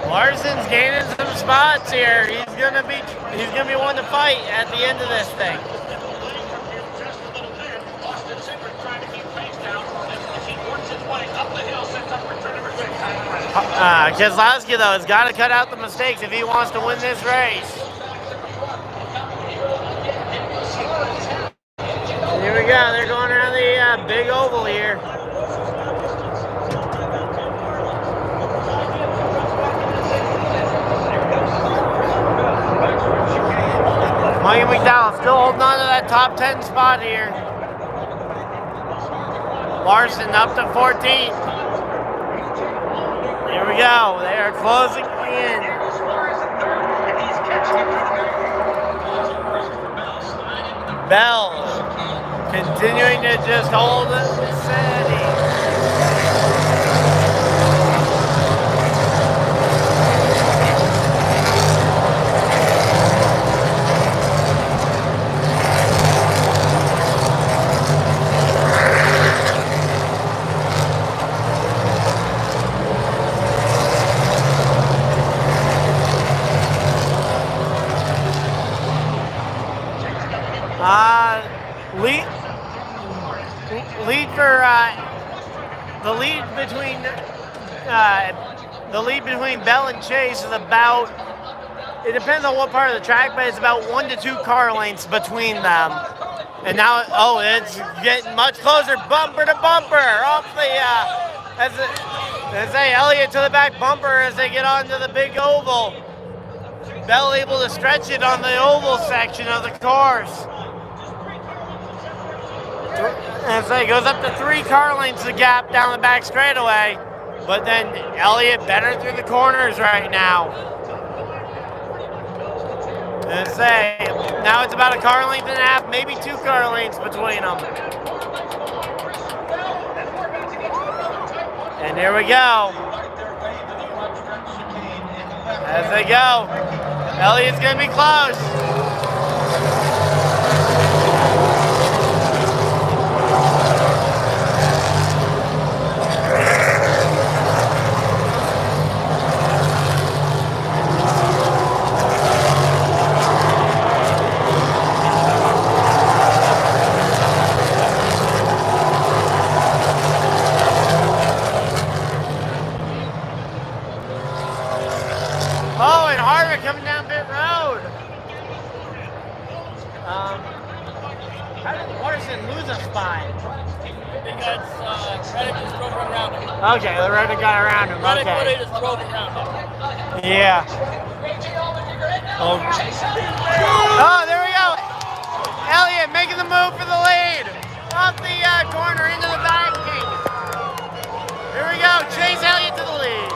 Larson's gaining some spots here. He's gonna be one to fight at the end of this thing. Keselowski though has got to cut out the mistakes if he wants to win this race. Here we go. They're going around the big oval here. Mikey McDowell still holding on to that top 10 spot here. Larson up to 14th. Here we go. They are closing in. Bell continuing to just hold it steady. The lead between Bell and Chase is about, it depends on what part of the track, but it's about 1 to 2 car lengths between them. And now, oh, it's getting much closer, bumper to bumper, off the, as they Elliott to the back bumper as they get onto the big oval. Bell able to stretch it on the oval section of the course. And so it goes up to 3 car lengths the gap down the back straightaway. But then Elliott better through the corners right now. And say, now it's about a car length and a half, maybe 2 car lengths between them. And here we go. As they go, Elliott's gonna be close. Coming down pit road. How did Larson lose a spot? Because Reddick just drove around him. Okay, the Reddick got around him. Reddick Okay. really just drove around him. Yeah. Oh, there we go. Elliott making the move for the lead. Off the corner into the banking. Here we go. Chase Elliott to the lead.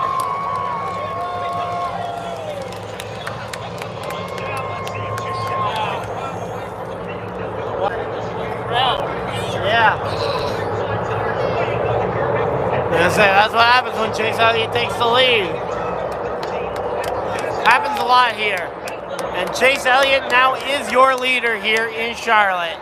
Yeah. That's what happens when Chase Elliott takes the lead. Happens a lot here. And Chase Elliott now is your leader here in Charlotte.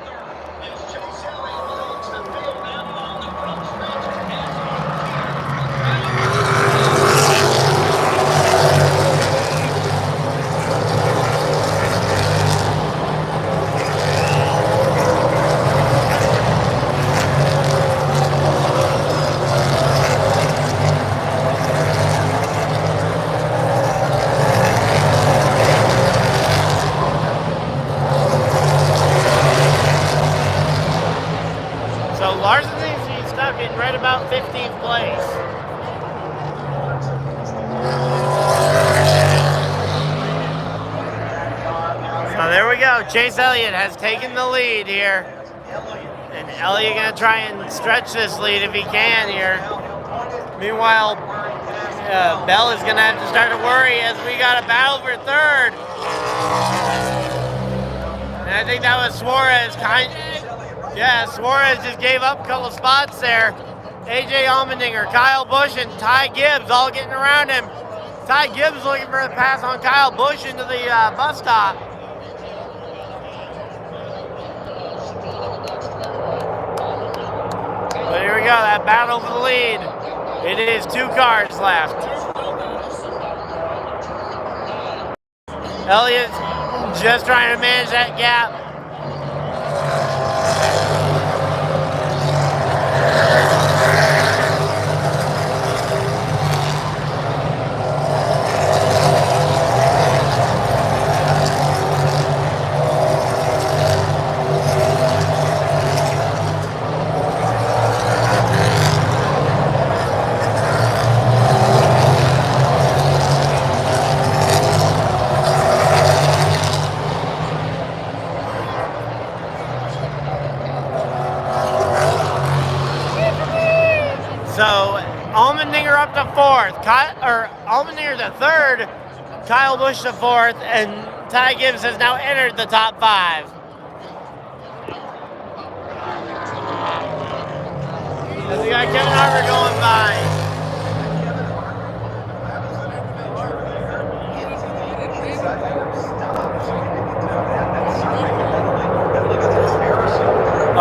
Larson seems to be stuck in right about 15th place. So there we go. Chase Elliott has taken the lead here. And Elliott gonna try and stretch this lead if he can here. Meanwhile, Bell is gonna have to start to worry as we got a battle for third. And I think that was Suarez Yeah, Suarez just gave up a couple of spots there. AJ Allmendinger, Kyle Busch, and Ty Gibbs all getting around him. Ty Gibbs looking for a pass on Kyle Busch into the bus stop. But here we go, that battle for the lead. It is 2 cars left. Elliott's just trying to manage that gap. fourth. Allmendinger to third. Kyle Busch to fourth, and Ty Gibbs has now entered the top 5. And we got Kevin Harvick going by.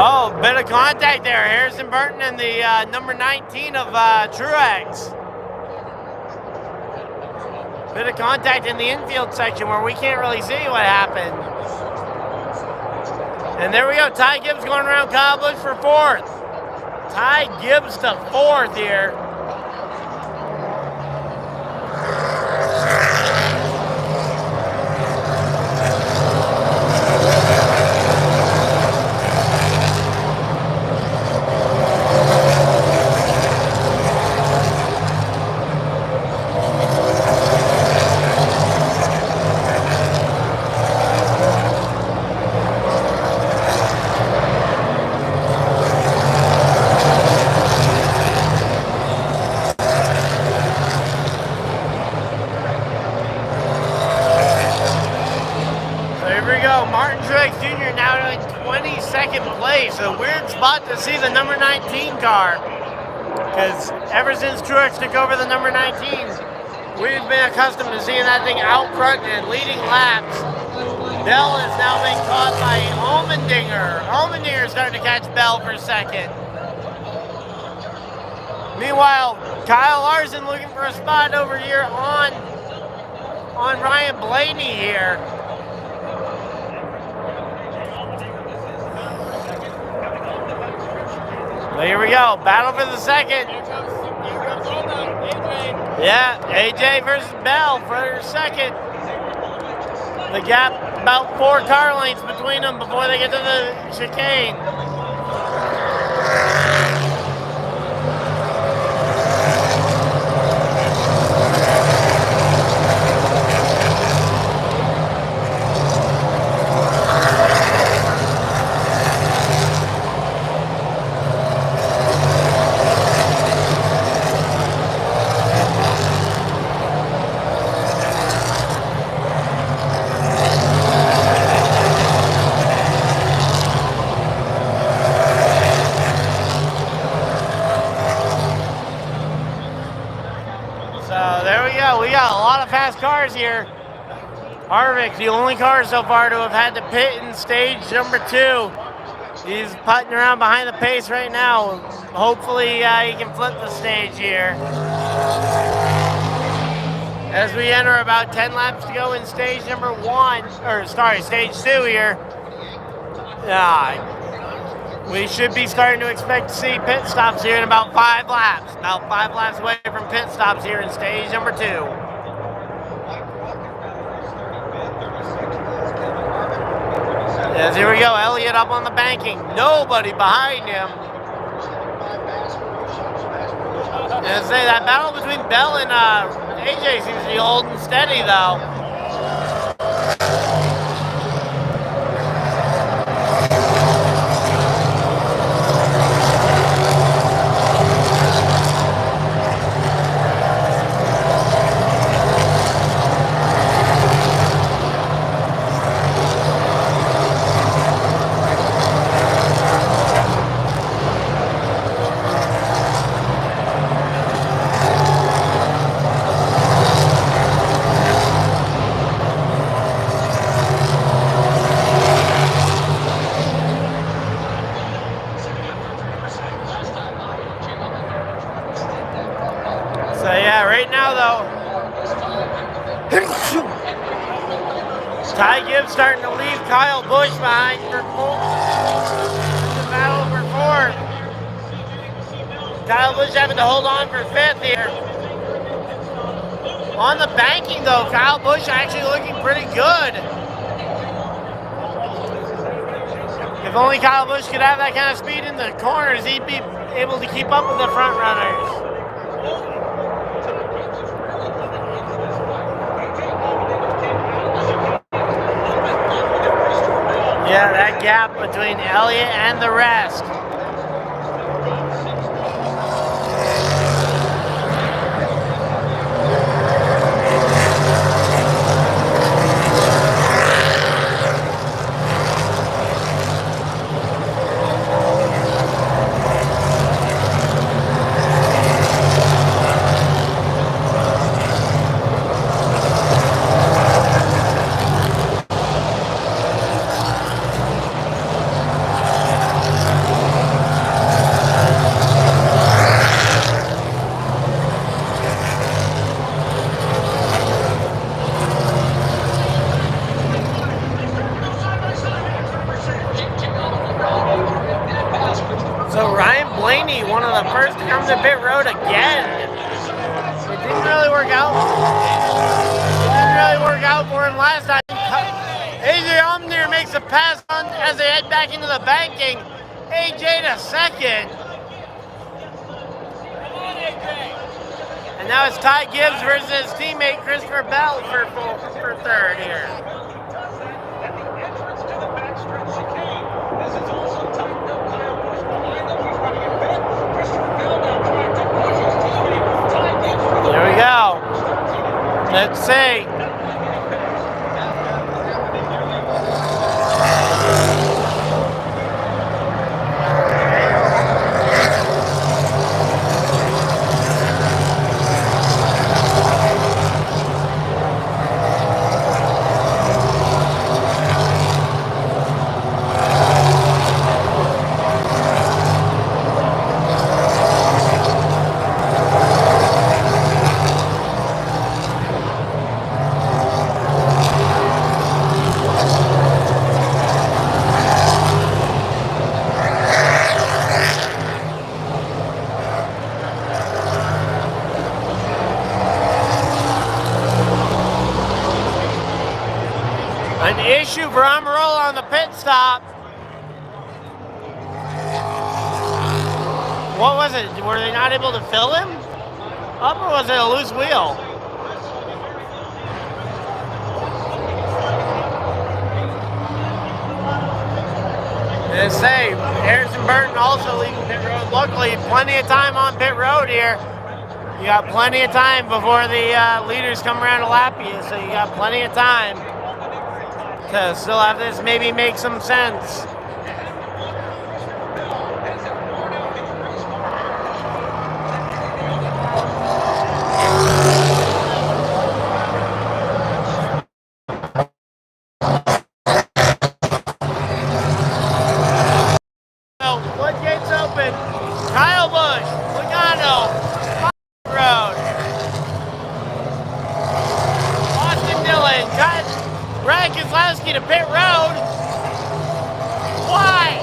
Oh, bit of contact there. Harrison Burton and the number 19 of Truex. Bit of contact in the infield section where we can't really see what happened. And there we go. Ty Gibbs going around Kyle Busch for fourth. Ty Gibbs to fourth here. A weird spot to see the number 19 car, because ever since Truex took over the number 19, we've been accustomed to seeing that thing out front and leading laps. Bell is now being caught by Allmendinger. Allmendinger is starting to catch Bell for second. Meanwhile, Kyle Larson looking for a spot over here on Ryan Blaney here. So here we go, battle for the second. Here comes AJ. Yeah, AJ versus Bell for second. The gap about 4 car lengths between them before they get to the chicane. We got a lot of fast cars here. Harvick, the only car so far to have had to pit in stage number 2. He's putting around behind the pace right now. Hopefully he can flip the stage here. As we enter about 10 laps to go in stage number 1, or sorry, stage 2 here. We should be starting to expect to see pit stops here in about 5 laps. About 5 laps away from pit stops here in stage number 2. Yes, here we go. Elliott up on the banking. Nobody behind him. And I say that battle between Bell and AJ seems to be holding steady though. Ty Gibbs starting to leave Kyle Busch behind for the battle for 4th. Kyle Busch having to hold on for 5th here. On the banking though, Kyle Busch actually looking pretty good. If only Kyle Busch could have that kind of speed in the corners, he'd be able to keep up with the front runners. Yeah, that gap between Elliott and the rest. out for him last time. AJ Allmendinger makes a pass on as they head back into the banking. AJ to second. And now it's Ty Gibbs versus his teammate Christopher Bell for third here. At the entrance to the backstretch chicane, as it's also tightened up Kyle Busch behind them. He's running a bit. Christopher Bell now trying to push his teammate. Ty Gibbs for the Here we go. Let's see. An issue for Amarola on the pit stop. What was it? Were they not able to fill him up, or was it a loose wheel? And say, Harrison Burton also leaving pit road. Luckily, plenty of time on pit road here. You got plenty of time before the leaders come around to lap you, so you got plenty of time to still have this maybe make some sense. Floodgates open. Kyle Busch, Logano, Road. Austin Dillon, Brad Keselowski to pit road. Why?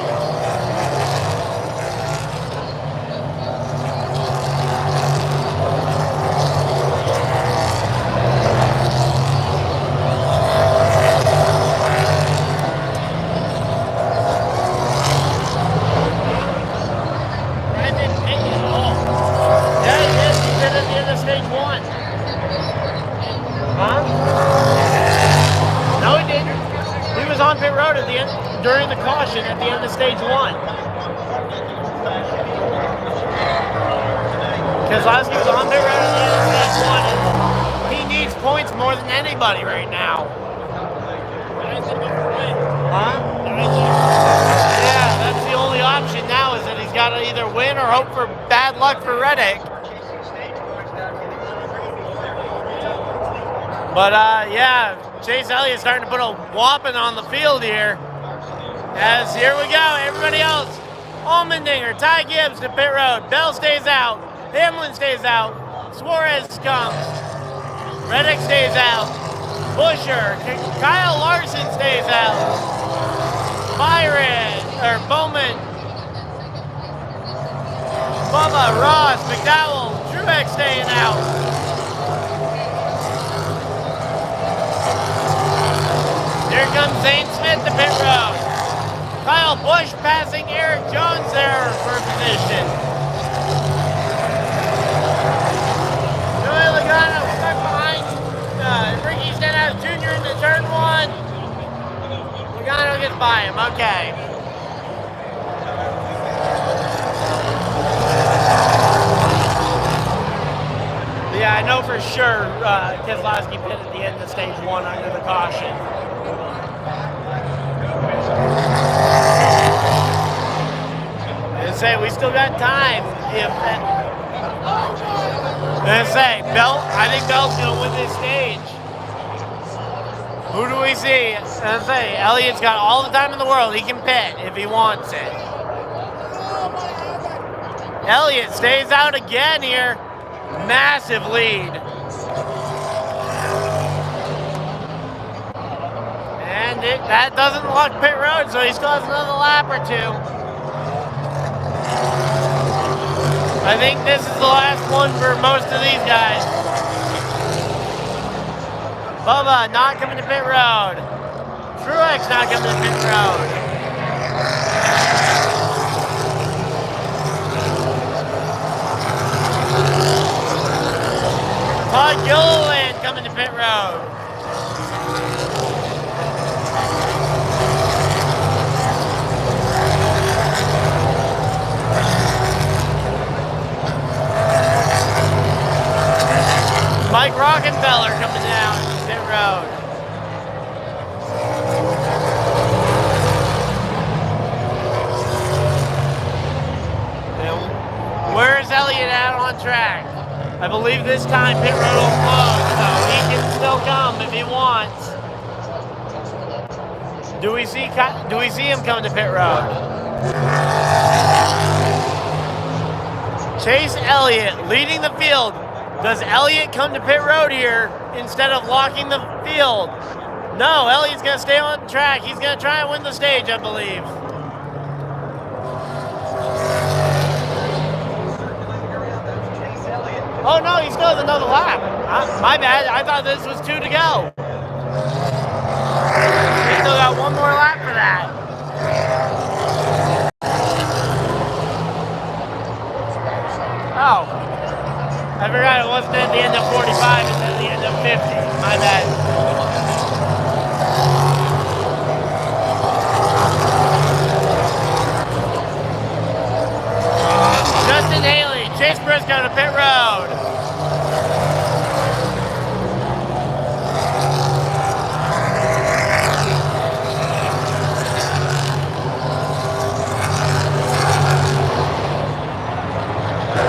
On pit road at the end during the caution at the end of stage one. Keselowski was on pit road at the end of stage one, and he needs points more than anybody right now. Huh? Yeah, that's the only option now, is that he's got to either win or hope for bad luck for Reddick. But yeah, Chase Elliott's starting to put a whopping on the field here. As here we go, everybody else. Allmendinger, Ty Gibbs to pit road. Bell stays out. Hamlin stays out. Suarez comes. Reddick stays out. Busher, Kyle Larson stays out. Bowman. Bubba, Ross, McDowell, Truex staying out. Here comes Zane Smith to pit road. Kyle Busch passing Eric Jones there for position. Joey Logano stuck behind Ricky Stenhouse Jr. into turn one. Logano gets by him, okay. Yeah, I know for sure Keselowski pit at the end of stage one under the caution. Say we still got time. Bell. I think Bell's gonna win this stage. Who do we see? Elliott's got all the time in the world. He can pit if he wants it. Elliott stays out again here. Massive lead. And that doesn't lock pit road, so he still has another lap or two. I think this is the last one for most of these guys. Bubba not coming to pit road. Truex not coming to pit road. Todd Gilliland coming to pit road. Mike Rockenfeller coming down pit road. And where's Elliott at on track? I believe this time pit road will close, so he can still come if he wants. Do we see him coming to pit road? Chase Elliott leading the field. Does Elliott come to pit road here instead of locking the field? No, Elliott's going to stay on track. He's going to try and win the stage, I believe. Oh no, he still has another lap. My bad, I thought this was 2 to go. He still got one more lap for that. Oh, I forgot it wasn't at the end of 45, it's at the end of 50. My bad. Justin Haley, Chase Briscoe to pit road.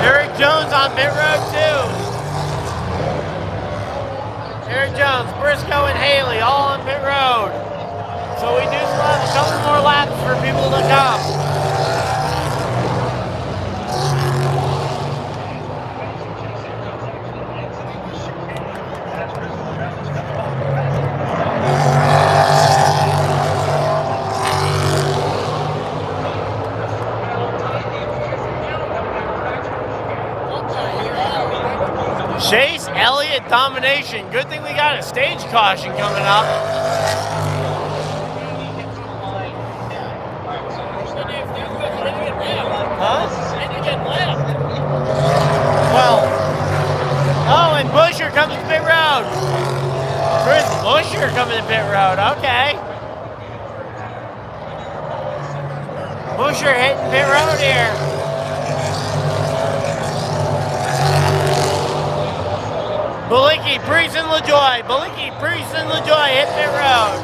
Eric Jones on pit road too. Eric Jones, Briscoe, and Haley all on pit road. So we do still have a couple more laps for people to come. Chase Elliott domination. Good thing we got a stage caution coming up. Huh? Well, oh, and Busher comes to pit road. Chris Busher coming to pit road. Okay. Busher hitting pit road here. Balicki, Priest, and LaJoy. Balicki, Priest, and LaJoy hit pit road.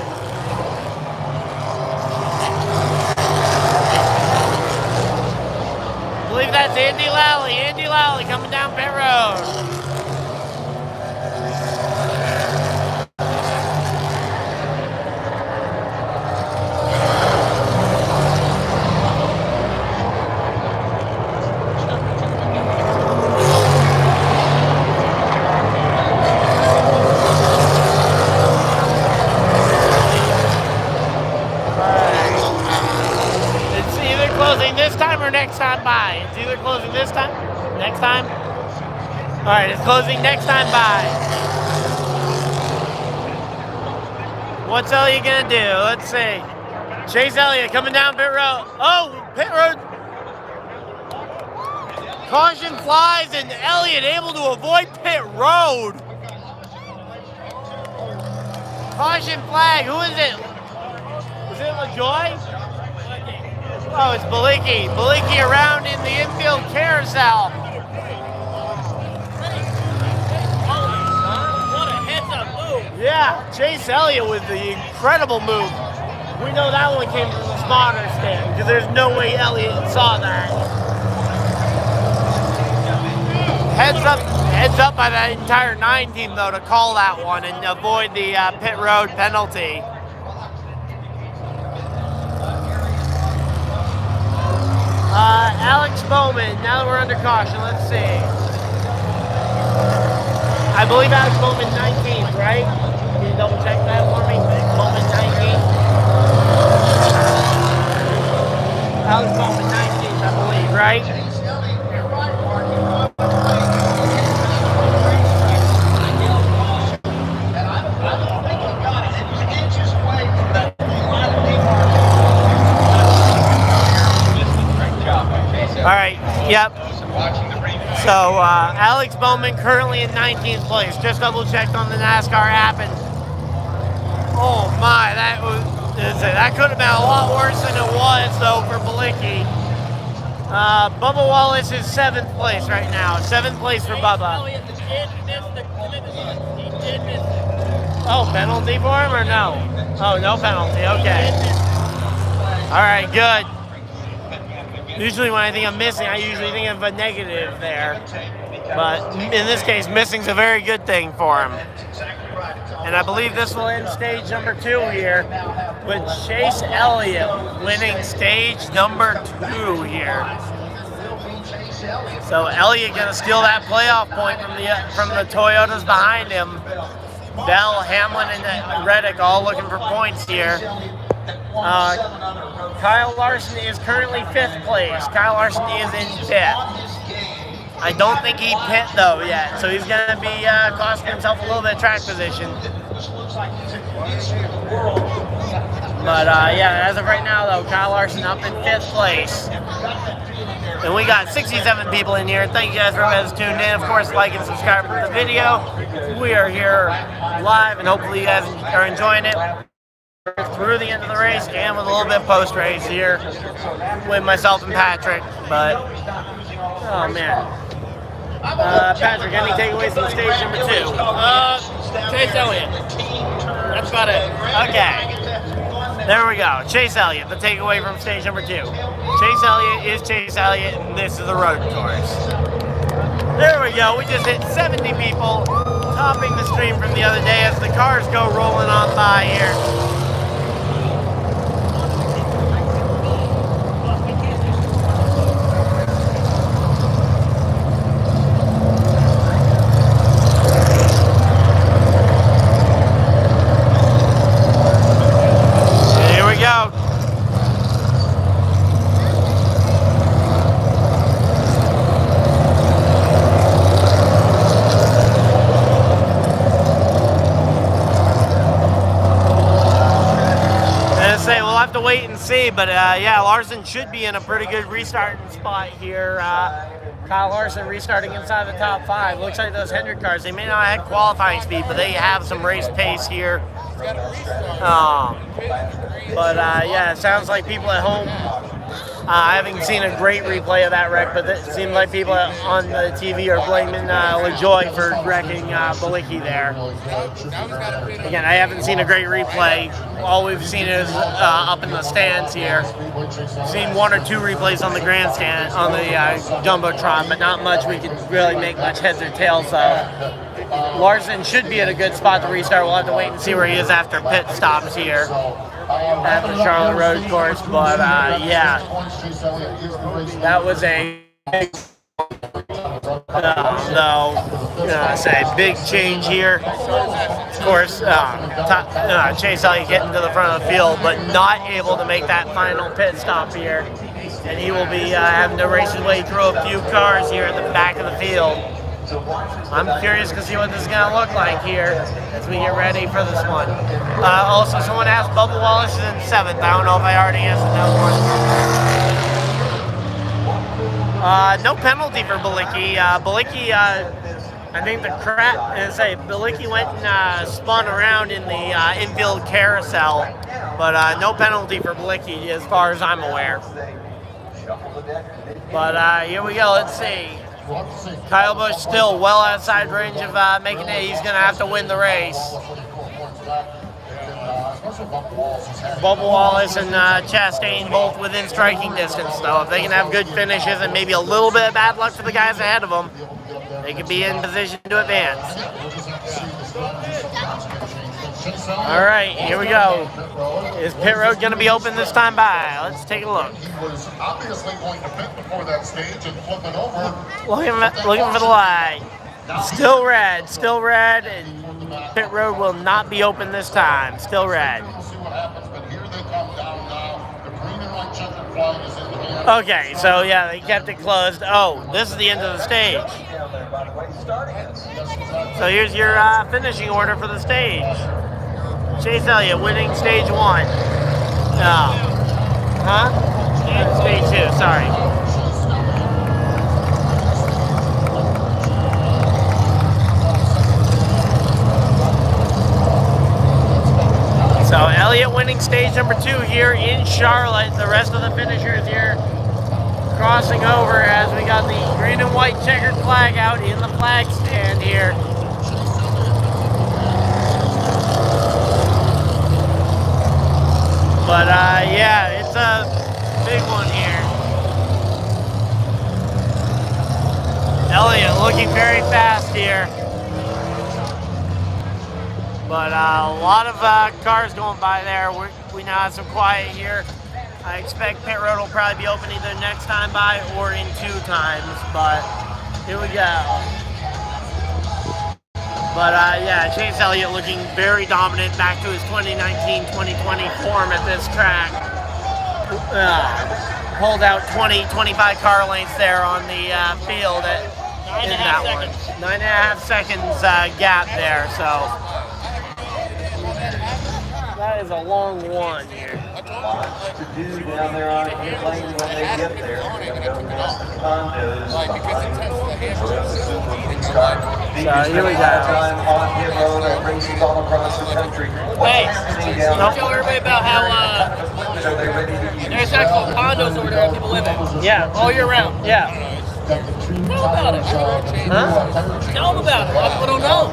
I believe that's Andy Lally. Andy Lally coming down pit road. This time or next time by? It's either closing this time, next time. All right, it's closing next time by. What's Elliott gonna do? Let's see. Chase Elliott coming down pit road. Oh, pit road. Caution flies and Elliott able to avoid pit road. Caution flag. Who is it? Was it LaJoy? Oh, it's Balicki. Balicki around in the infield carousel. What a heads-up move. Yeah, Chase Elliott with the incredible move. We know that one came from the spotter stand because there's no way Elliott saw that. Heads up by that entire 9 team though to call that one and avoid the pit road penalty. Alex Bowman, now that we're under caution, let's see. I believe Alex Bowman 19th, right? Can you double check that for me? Bowman 19th. Alex Bowman 19th, I believe, right? Yep. So Alex Bowman currently in 19th place. Just double checked on the NASCAR app, and oh my, that could have been a lot worse than it was though for Balicki. Bubba Wallace is 7th place right now. 7th place for Bubba. Oh, penalty for him or no? Oh, no penalty. Okay. All right, good. Usually when I think of missing, I usually think of a negative there. But in this case, missing's a very good thing for him. And I believe this will end stage number 2 here with Chase Elliott winning stage number 2 here. So Elliott gonna steal that playoff point from the Toyotas behind him. Bell, Hamlin, and Reddick all looking for points here. Kyle Larson is currently 5th place. Kyle Larson is in 5th. I don't think he pit though yet, so he's gonna be costing himself a little bit of track position. But yeah, as of right now though, Kyle Larson up in 5th place. And we got 67 people in here. Thank you guys for everybody that's tuned in. Of course, like and subscribe to the video. We are here live, and hopefully you guys are enjoying it through the end of the race and with a little bit post-race here with myself and Patrick. But, oh man. Patrick, any takeaways from stage number 2? Chase Elliott. That's about it. Okay. There we go. Chase Elliott, the takeaway from stage number 2. Chase Elliott is Chase Elliott, and this is the road course. There we go. We just hit 70 people, topping the stream from the other day as the cars go rolling on by here. To wait and see, but yeah, Larson should be in a pretty good restarting spot here. Kyle Larson restarting inside the top 5. Looks like those Hendrick cars, they may not have qualifying speed, but they have some race pace here. But yeah, it sounds like people at home, I haven't seen a great replay of that wreck, but it seemed like people on the TV are blaming LaJoy for wrecking Balicki there. Again, I haven't seen a great replay. All we've seen is up in the stands here. Seen 1 or 2 replays on the grandstand, on the Jumbotron, but not much we could really make much heads or tails of. Larson should be at a good spot to restart. We'll have to wait and see where he is after pit stops here at the Charlotte Road Course, but yeah, that was a big, big change here. Of course, Chase Elliott getting to the front of the field, but not able to make that final pit stop here, and he will be having to race his way through a few cars here at the back of the field. I'm curious to see what this is going to look like here as we get ready for this one. Also, someone asked Bubba Wallace is in 7th. I don't know if I already answered that one. No penalty for Balicki. Balicki, I think Balicki went and spun around in the infield carousel, but no penalty for Balicki as far as I'm aware. But here we go. Let's see. Kyle Busch still well outside range of making it. He's going to have to win the race. Bubba Wallace and Chastain both within striking distance, though. If they can have good finishes and maybe a little bit of bad luck for the guys ahead of them, they could be in position to advance. All right, here we go. Is pit road going to be open this time by? Let's take a look. Looking for the light. Still red, and pit road will not be open this time. Still red. Okay, so yeah, they kept it closed. Oh, this is the end of the stage. So here's your finishing order for the stage. Chase Elliott winning stage 1. Stage 2, sorry. Elliott winning stage number 2 here in Charlotte. The rest of the finishers here crossing over as we got the green and white checkered flag out in the flag stand here. But yeah, it's a big one here. Elliott looking very fast here. But a lot of cars going by there. We now have some quiet here. I expect pit road will probably be open either next time by or in 2 times. But here we go. But yeah, Chase Elliott looking very dominant, back to his 2019-2020 form at this track. Pulled out 20-25 car lengths there on the field in that one. 9.5 seconds gap there, so that is a long one here. Lots to do down there on pit lane when they get there. They're going to go past the condos behind the supercar. Here we go. Time on pit road and races all across the country. Hey, don't tell everybody about how there's actual condos over there people live in. Yeah. All year round. Yeah. Tell them about it. Huh? Tell them about it. A lot of people don't know.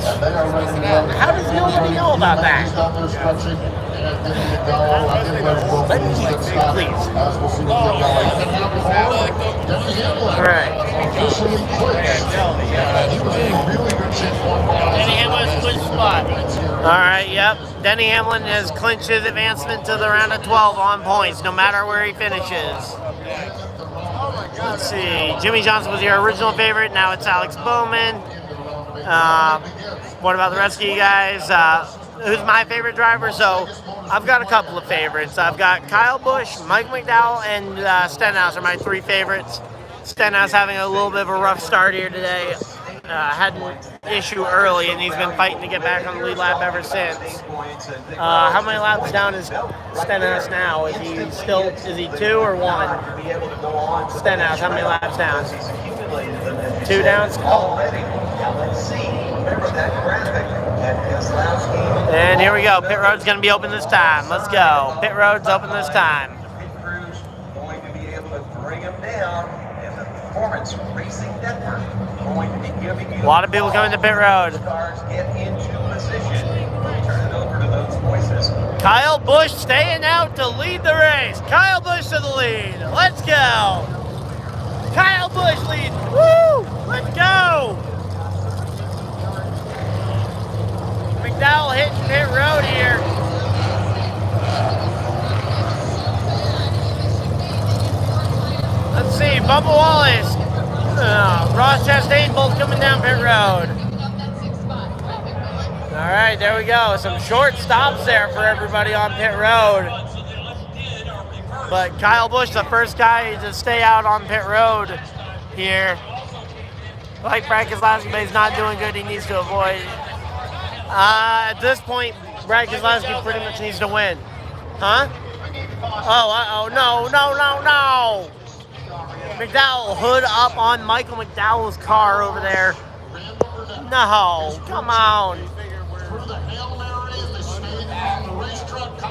How does nobody know about that? Please. Right. Denny Hamlin's clinch spot. All right, yep. Denny Hamlin has clinched his advancement to the round of 12 on points, no matter where he finishes. Let's see. Jimmy Johnson was your original favorite. Now it's Alex Bowman. What about the rest of you guys? Who's my favorite driver? So I've got a couple of favorites. I've got Kyle Busch, Mike McDowell, and Stenhouse are my 3 favorites. Stenhouse having a little bit of a rough start here today. Had an issue early, and he's been fighting to get back on the lead lap ever since. How many laps down is Stenhouse now? Is he 2 or 1? Stenhouse, how many laps down? 2 down? And here we go. Pit road's going to be open this time. Let's go. Pit road's open this time. Pit crew's going to be able to bring him down, and the Performance Racing Network going to be giving you A lot of people coming to pit road. cars get into position. We'll turn it over to those voices. Kyle Busch staying out to lead the race. Kyle Busch to the lead. Let's go. Kyle Busch leads. Woo! Let's go. McDowell hitting pit road here. Let's see, Bubba Wallace, Ross Chastain both coming down pit road. All right, there we go. Some short stops there for everybody on pit road. But Kyle Busch, the first guy to stay out on pit road here. Like Brad Keselowski, but he's not doing good. He needs to avoid. At this point, Brad Keselowski pretty much needs to win. Huh? Oh, no. McDowell hood up on Michael McDowell's car over there. No, come on.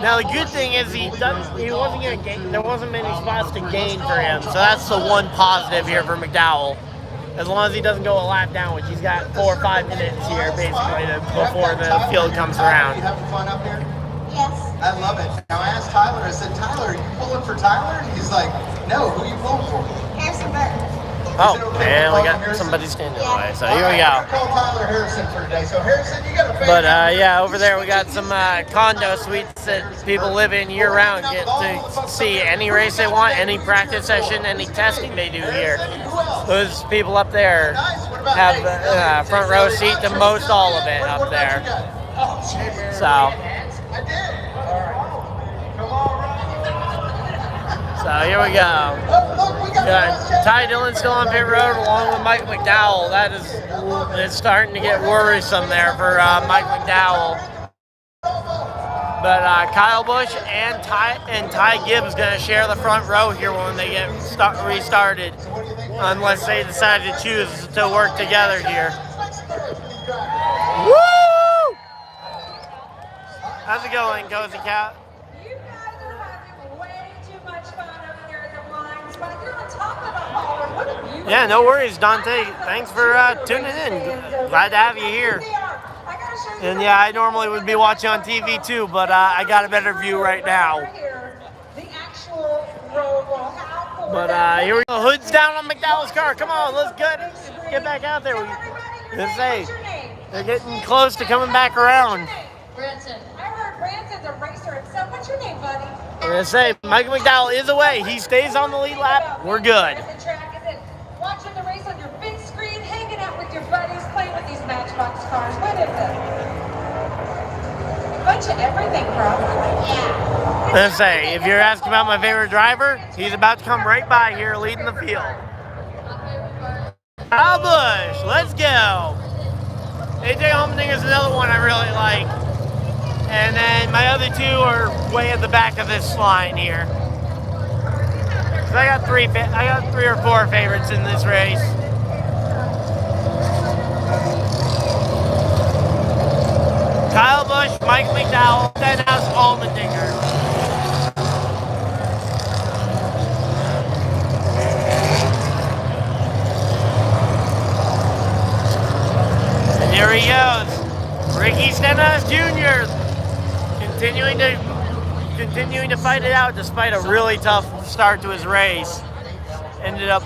Now the good thing is he wasn't gonna gain. There wasn't many spots to gain for him, so that's the one positive here for McDowell. As long as he doesn't go a lap down, which he's got 4 or 5 minutes here basically before the field comes around. You having fun up here? Yes. I love it. Now I asked Tyler, I said, Tyler, are you pulling for Tyler? And he's like, no, who are you pulling for? Harrison Burton. Oh, man, we got somebody standing in the way, so here we go. We're call Tyler Harrison for today. So Harrison, you got a But yeah, over there we got some condo suites that people live in year round. Get to see any race they want, any practice session, any testing they do here. Those people up there have front row seat to most all of it up there. So here we go. Ty Dillon still on pit road along with Mike McDowell. That is, it's starting to get worrisome there for Mike McDowell. But Kyle Busch and Ty Gibbs going to share the front row here when they get restarted, unless they decide to choose to work together here. Woo! How's it it going, Cozy Cat? You guys are having way too much fun over here at the blinds, but you're on top of the hall. What a beautiful. Yeah, no worries, Dante. Thanks for tuning in. Glad to have you here. And yeah, I normally would be watching on TV too, but I got a better view right now. The actual Roval. But here we go. Hood's down on McDowell's car. Come on, let's get back out there. Let's say they're getting close to coming back around. Branson. I heard Branson's a racer himself. What's your name, buddy? I'm gonna say Michael McDowell is away. He stays on the lead lap. We're good. Watching the race on your big screen, hanging out with your buddies, playing with these Matchbox cars. What is it? A bunch of everything, probably. Yeah. I'm gonna say, if you're asking about my favorite driver, he's about to come right by here, leading the field. Kyle Busch, let's go. AJ Allmendinger is another one I really like. And then my other two are way at the back of this line here. So I got three or four favorites in this race. Kyle Busch, Mike McDowell, Stenhouse, Allmendinger. And here he goes. Ricky Stenhouse Jr. continuing to fight it out despite a really tough start to his race. Ended up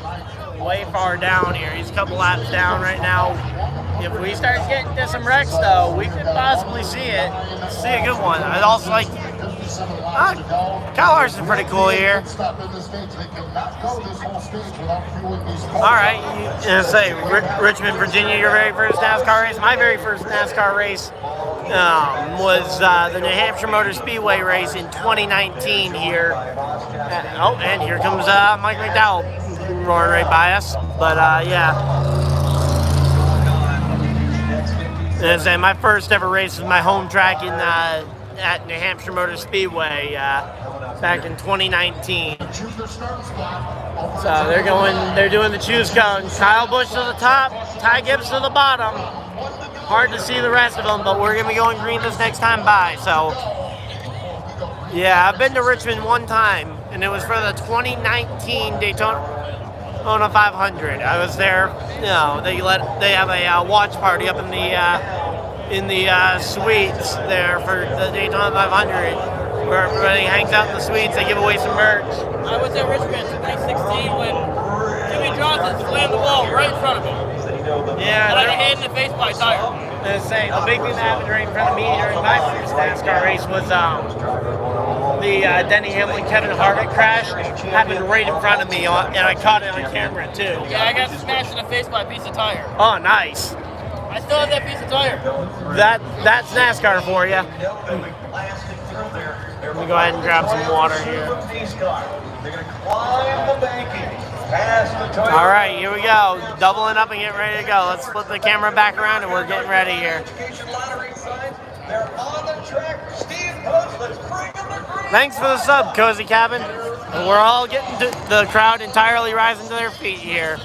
way far down here. He's a couple laps down right now. If we start getting to some wrecks though, we could possibly see a good one. I'd also like Kyle Larson's pretty cool here. Alright, Richmond, Virginia, your very first NASCAR race. My very first NASCAR race was the New Hampshire Motor Speedway race in 2019 here. And here comes Mike McDowell roaring right by us. But yeah. And my first ever race was my home track at New Hampshire Motor Speedway back in 2019. So they're doing the choose cone. Kyle Busch to the top, Ty Gibbs to the bottom. Hard to see the rest of them, but we're gonna be going green this next time by. So yeah, I've been to Richmond one time, and it was for the 2019 Daytona 500. I was there. You know, they have a watch party up in the suites there for the Daytona 500, where everybody hangs out in the suites. They give away some merch. I was at Richmond in 2016 when Jimmy Johnson slammed the wall right in front of me. Yeah, and I got hit in the face by a tire. The big thing that happened right in front of me during my first NASCAR race was the Denny Hamlin Kevin Harvick crash happened right in front of me, and I caught it on camera too. Yeah, I got smashed in the face by a piece of tire. Oh, nice. I still have that piece of tire. That's NASCAR for you. Let me go ahead and grab some water here. They're going to climb the banking. All right, here we go. Doubling up and getting ready to go. Let's flip the camera back around and we're getting ready here. They're on the track. Steve Post, let's bring them to green. Thanks for the sub, Cozy Cabin. And we're all getting the crowd entirely rising to their feet here.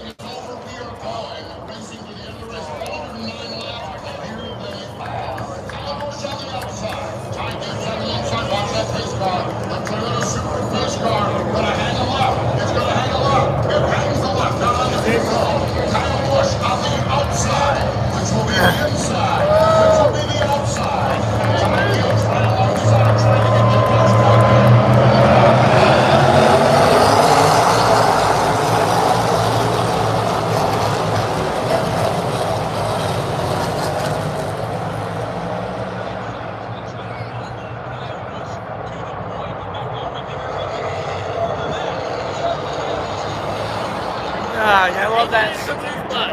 I love that.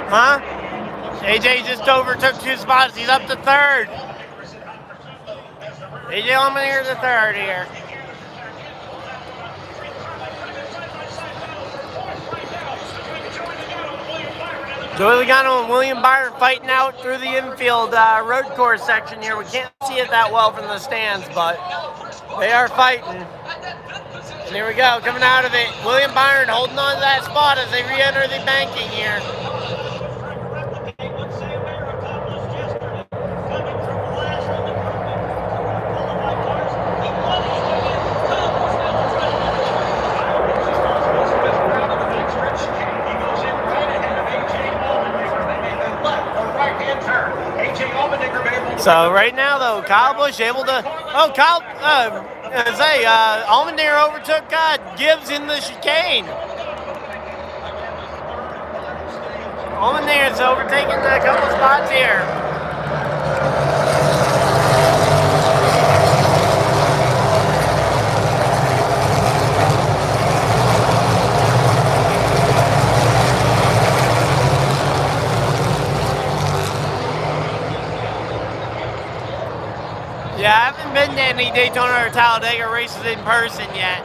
Huh? AJ just overtook 2 spots. He's up to 3rd. AJ Allmendinger to 3rd here. Joey Logano and William Byron fighting out through the infield road course section here. We can't see it that well from the stands, but they are fighting. And here we go, coming out of it. William Byron holding on to that spot as they re-enter the banking here. So right now, though, Kyle Busch able to. Oh, Allmendinger overtook Gibbs in the chicane. Allmendinger's overtaking a couple spots here. Yeah, I haven't been to any Daytona or Talladega races in person yet.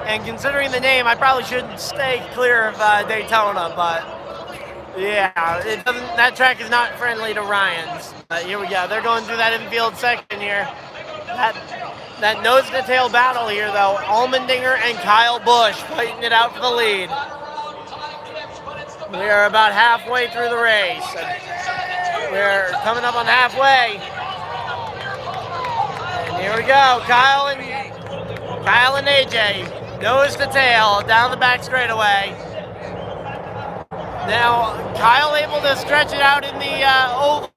And considering the name, I probably should stay clear of Daytona, but yeah, that track is not friendly to Ryan's. Here we go. They're going through that infield section here. That nose-to-tail battle here, though. Allmendinger and Kyle Busch fighting it out for the lead. We are about halfway through the race. We're coming up on halfway. And here we go. Kyle and AJ, nose to tail, down the back straightaway. Now, Kyle able to stretch it out in the oval,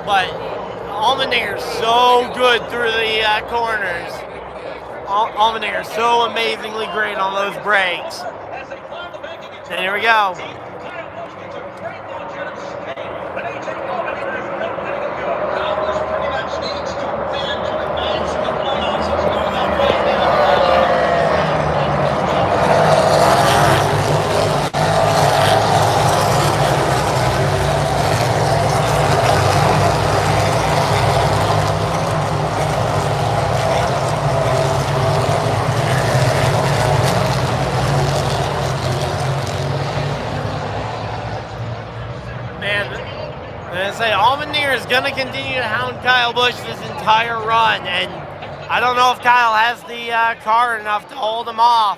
but Allmendinger's so good through the corners. Allmendinger's so amazingly great on those brakes. And here we go. Allmendinger is going to continue to hound Kyle Busch this entire run, and I don't know if Kyle has the car enough to hold him off.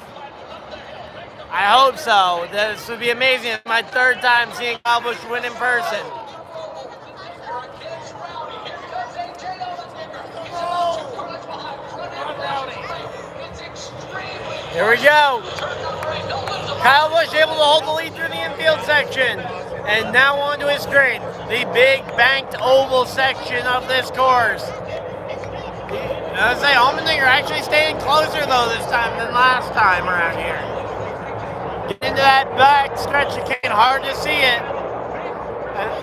I hope so. This would be amazing. It's my third time seeing Kyle Busch win in person. Here we go. Kyle Busch able to hold the lead through the infield section. And now on to his straight, the big banked oval section of this course. I would say Allmendinger actually staying closer though this time than last time around here. Getting into that back stretch chicane, hard to see it,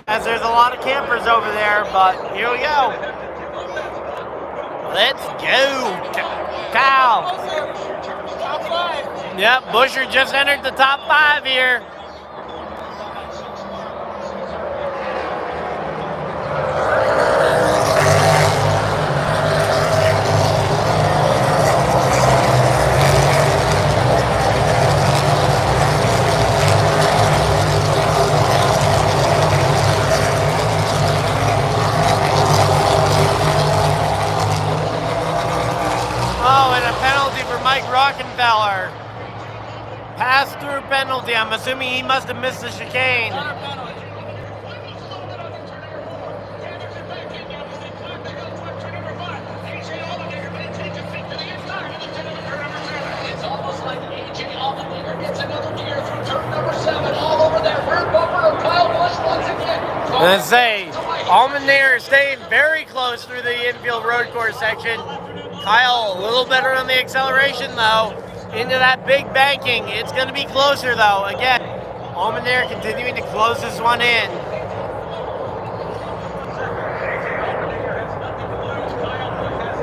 as there's a lot of campers over there, but here we go. Let's go, Kyle. Top 5. Yep, Busher just entered the top 5 here. Rockenfeller. Pass-through penalty. I'm assuming he must have missed the chicane. It's almost like AJ Allmendinger gets another gear through turn number 7, all over that rear bumper of Kyle Busch once again. Let's say Allmendinger staying very close through the infield road course section. Kyle a little better on the acceleration though. Into that big banking. It's going to be closer though. Again, Allmendinger continuing to close this one in.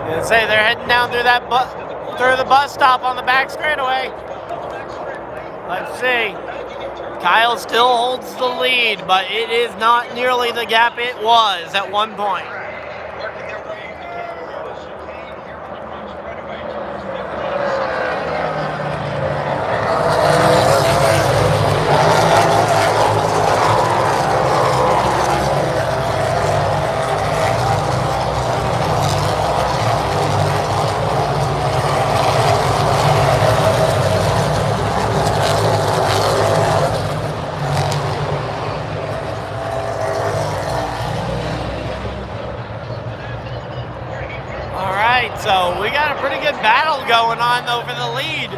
Let's say they're heading down through that through the bus stop on the back straightaway. Let's see. Kyle still holds the lead, but it is not nearly the gap it was at one point. So we got a pretty good battle going on though for the lead.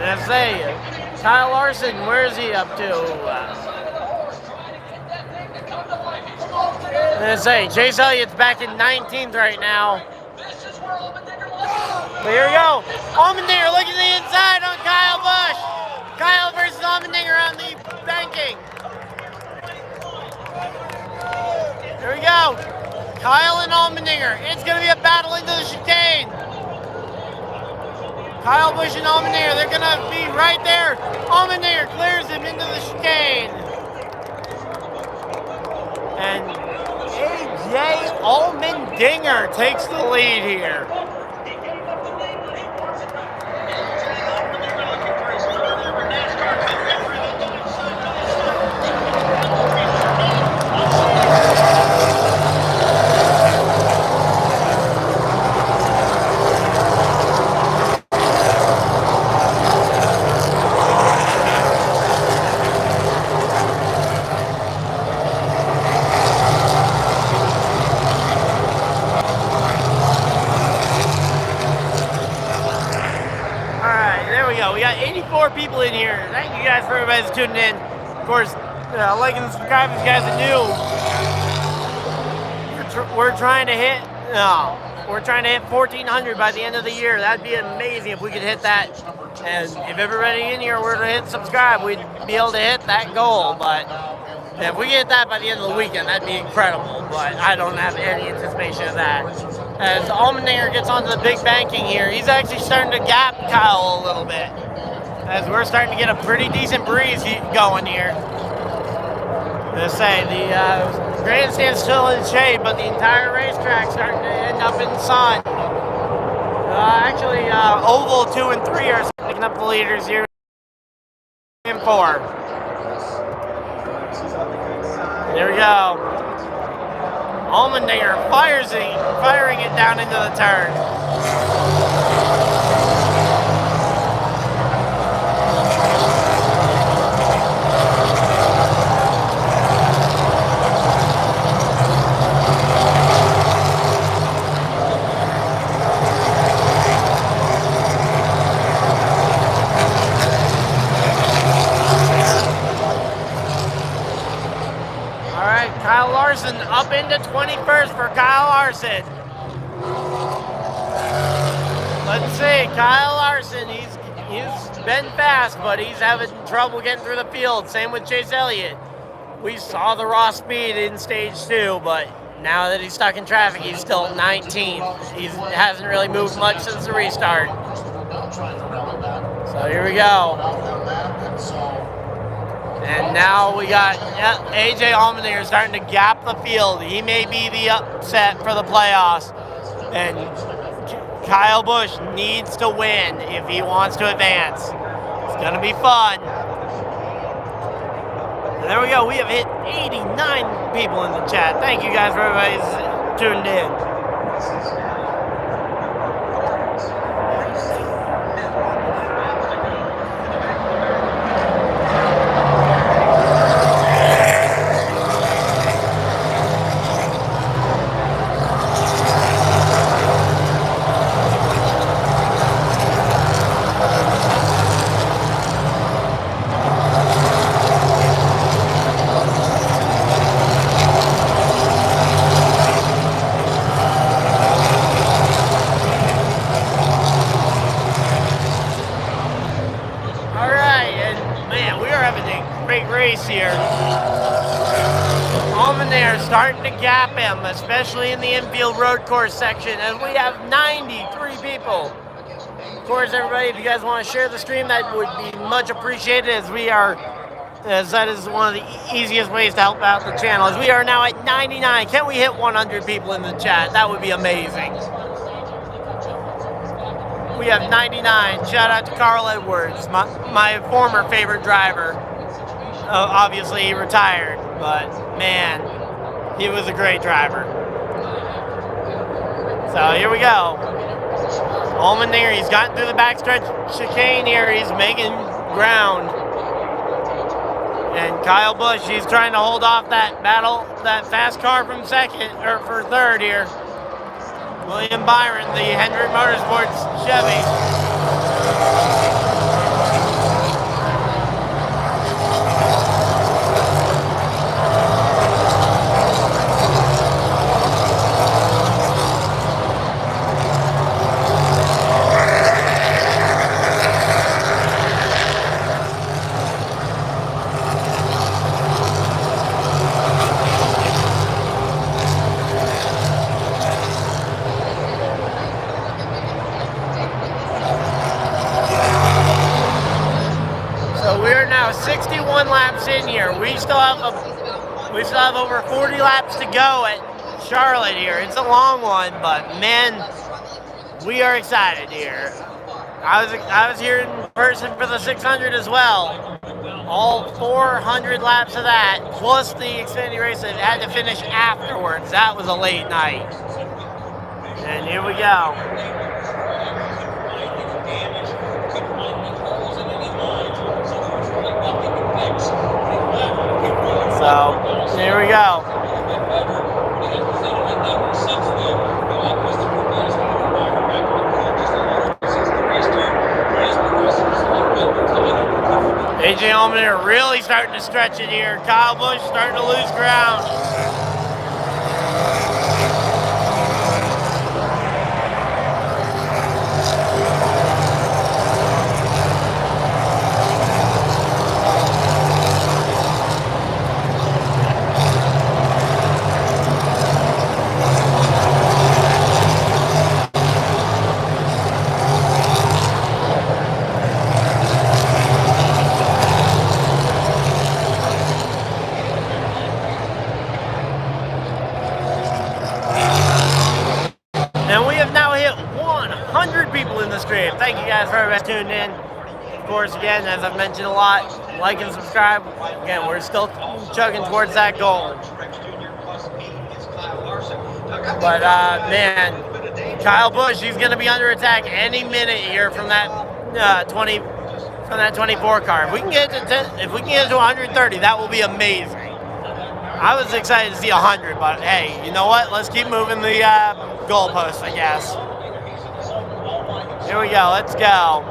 Let's say Kyle Larson, where is he up to? gonna say, Chase Elliott's back in 19th right now. But here we go. Allmendinger looking to the inside on Kyle Busch. Kyle versus Allmendinger on the banking. Here we go. Kyle and Allmendinger. It's going to be a battle into the chicane. Kyle Busch and Allmendinger, they're going to be right there. Allmendinger clears him into the chicane. And A.J. Allmendinger takes the lead here. We got 84 people in here. Thank you guys for everybody that's tuning in. Of course, like and subscribe if you guys are new. We're trying to hit 1,400 by the end of the year. That'd be amazing if we could hit that. And if everybody in here were to hit subscribe, we'd be able to hit that goal. But if we get that by the end of the weekend, that'd be incredible. But I don't have any anticipation of that. As Allmendinger gets onto the big banking here, he's actually starting to gap Kyle a little bit. As we're starting to get a pretty decent breeze going here. Let's say the grandstand's still in shade, but the entire racetrack's starting to end up in sun. Actually, Oval 2 and 3 are picking up the leaders here. And 4. There we go. Allmendinger firing it down into the turn. Kyle Larson up into 21st for Kyle Larson. Let's see, Kyle Larson, he's been fast, but he's having trouble getting through the field. Same with Chase Elliott. We saw the raw speed in stage 2, but now that he's stuck in traffic, he's still 19th. He hasn't really moved much since the restart. So here we go. And now we got A.J. Allmendinger starting to gap the field. He may be the upset for the playoffs. And Kyle Busch needs to win if he wants to advance. It's going to be fun. And there we go. We have hit 89 people in the chat. Thank you guys for everybody who's tuned in. Starting to gap him, especially in the infield road course section, as we have 93 people. Of course, everybody, if you guys want to share the stream, that would be much appreciated, as that is one of the easiest ways to help out the channel. As we are now at 99. Can we hit 100 people in the chat? That would be amazing. We have 99. Shout out to Carl Edwards, my former favorite driver. Obviously, he retired, but man, he was a great driver. So here we go. Allmendinger, he's gotten through the backstretch chicane here. He's making ground. And Kyle Busch, he's trying to hold off that battle, that fast car from for third here. William Byron, the Hendrick Motorsports Chevy. 61 laps in here. We still have over 40 laps to go at Charlotte here. It's a long one, but man, we are excited here. I was here in person for the 600 as well. All 400 laps of that, plus the Xfinity race that had to finish afterwards. That was a late night. And here we go. So, here we go. AJ Allmendinger really starting to stretch it here. Kyle Busch starting to lose ground. And we have now hit 100 people in the stream. Thank you guys for everybody tuning in. Of course, again, as I've mentioned a lot, like and subscribe. Again, we're still chugging towards that goal. But man, Kyle Busch, he's going to be under attack any minute here from that 24 car. If we can get to 130, that will be amazing. I was excited to see 100, but hey, you know what? Let's keep moving the goalposts, I guess. Here we go. Let's go.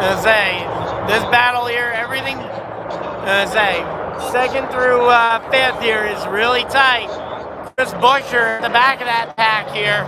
As I say, this battle here, everything. As I say, second through fifth here is really tight. Chris Buescher at the back of that pack here.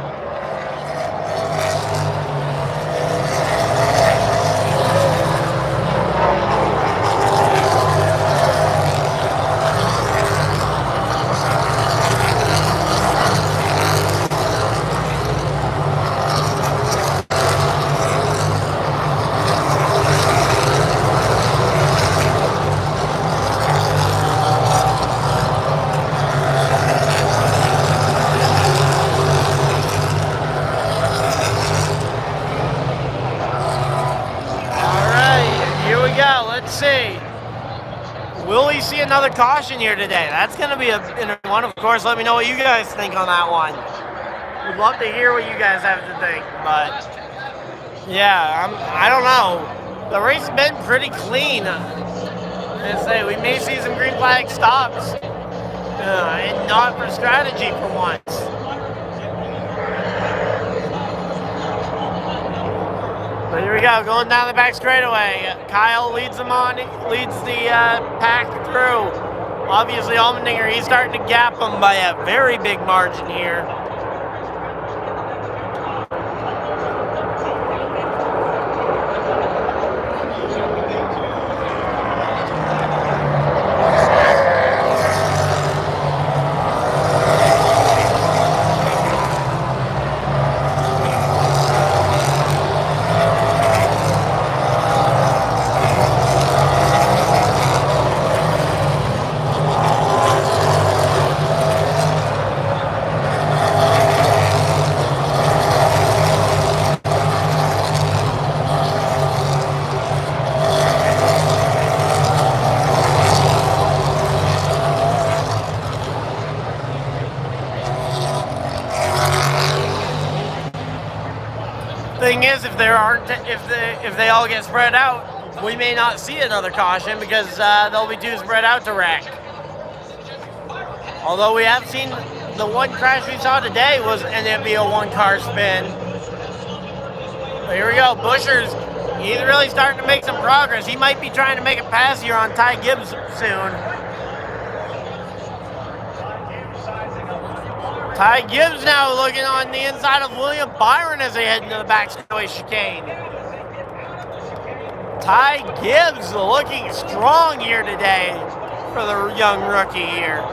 Let's see. Will we see another caution here today? That's going to be a one. Of course, let me know what you guys think on that one. Would love to hear what you guys have to think. But yeah, I don't know. The race has been pretty clean. Let's say we may see some green flag stops, and not for strategy for once. But here we go, going down the back straightaway. Kyle leads the pack through. Obviously, Allmendinger, he's starting to gap him by a very big margin here. Thing is, if they all get spread out, we may not see another caution because they'll be too spread out to wreck. Although we have seen the one crash we saw today ended up being a one-car spin. But here we go, Buescher's, he's really starting to make some progress. He might be trying to make a pass here on Ty Gibbs soon. Ty Gibbs now looking on the inside of William Byron as they head into the back straightaway chicane. Ty Gibbs looking strong here today for the young rookie here.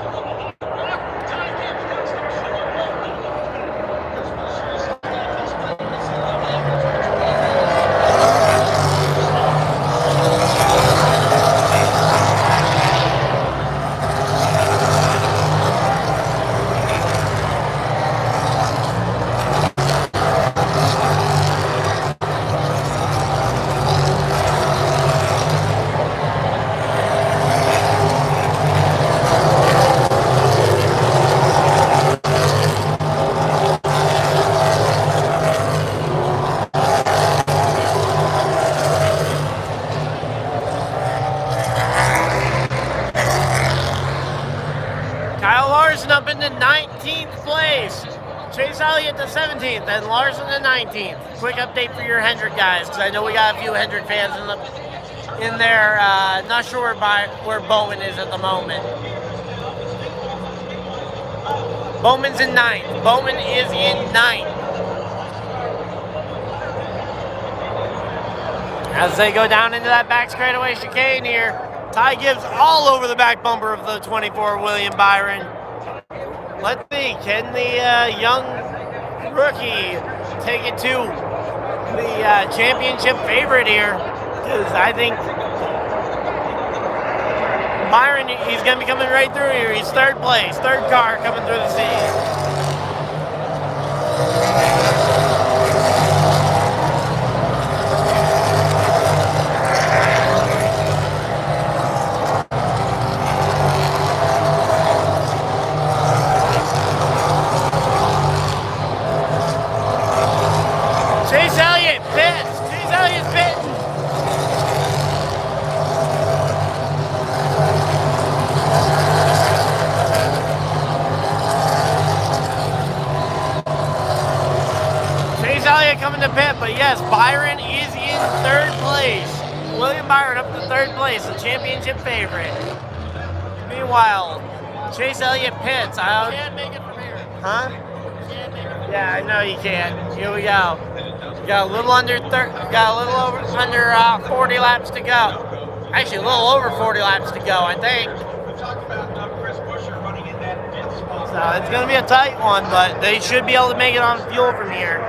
Larson up into 19th place. Chase Elliott to 17th, and Larson to 19th. Quick update for your Hendrick guys, because I know we got a few Hendrick fans in there. Not sure where Bowman is at the moment. Bowman's in 9th. Bowman is in 9th. As they go down into that back straightaway chicane here, Ty Gibbs all over the back bumper of the 24 William Byron. Let's see, can the young rookie take it to the championship favorite here? Because I think Byron, he's going to be coming right through here. He's third place, third car coming through the scene. Chase Elliott pits. Chase Elliott's pitting. Chase Elliott coming to pit, but yes, Byron is in third place. William Byron up to third place, the championship favorite. Meanwhile, Chase Elliott pits. You can't make it from here. Huh? You can't make it from here. Yeah, I know you can't. Here we go. Got a little under 40 laps to go. Actually, a little over 40 laps to go, I think. So it's going to be a tight one, but they should be able to make it on fuel from here.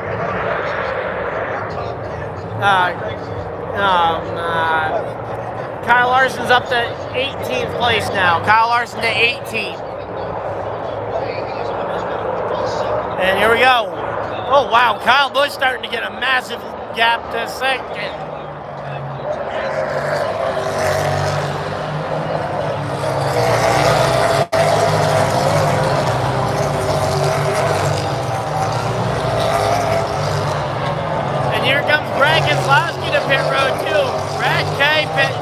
Kyle Larson's up to 18th place now. Kyle Larson to 18th. And here we go. Oh, wow. Kyle Busch starting to get a massive gap to second. And here comes Brad Keselowski to pit road, too. Brad K. pit.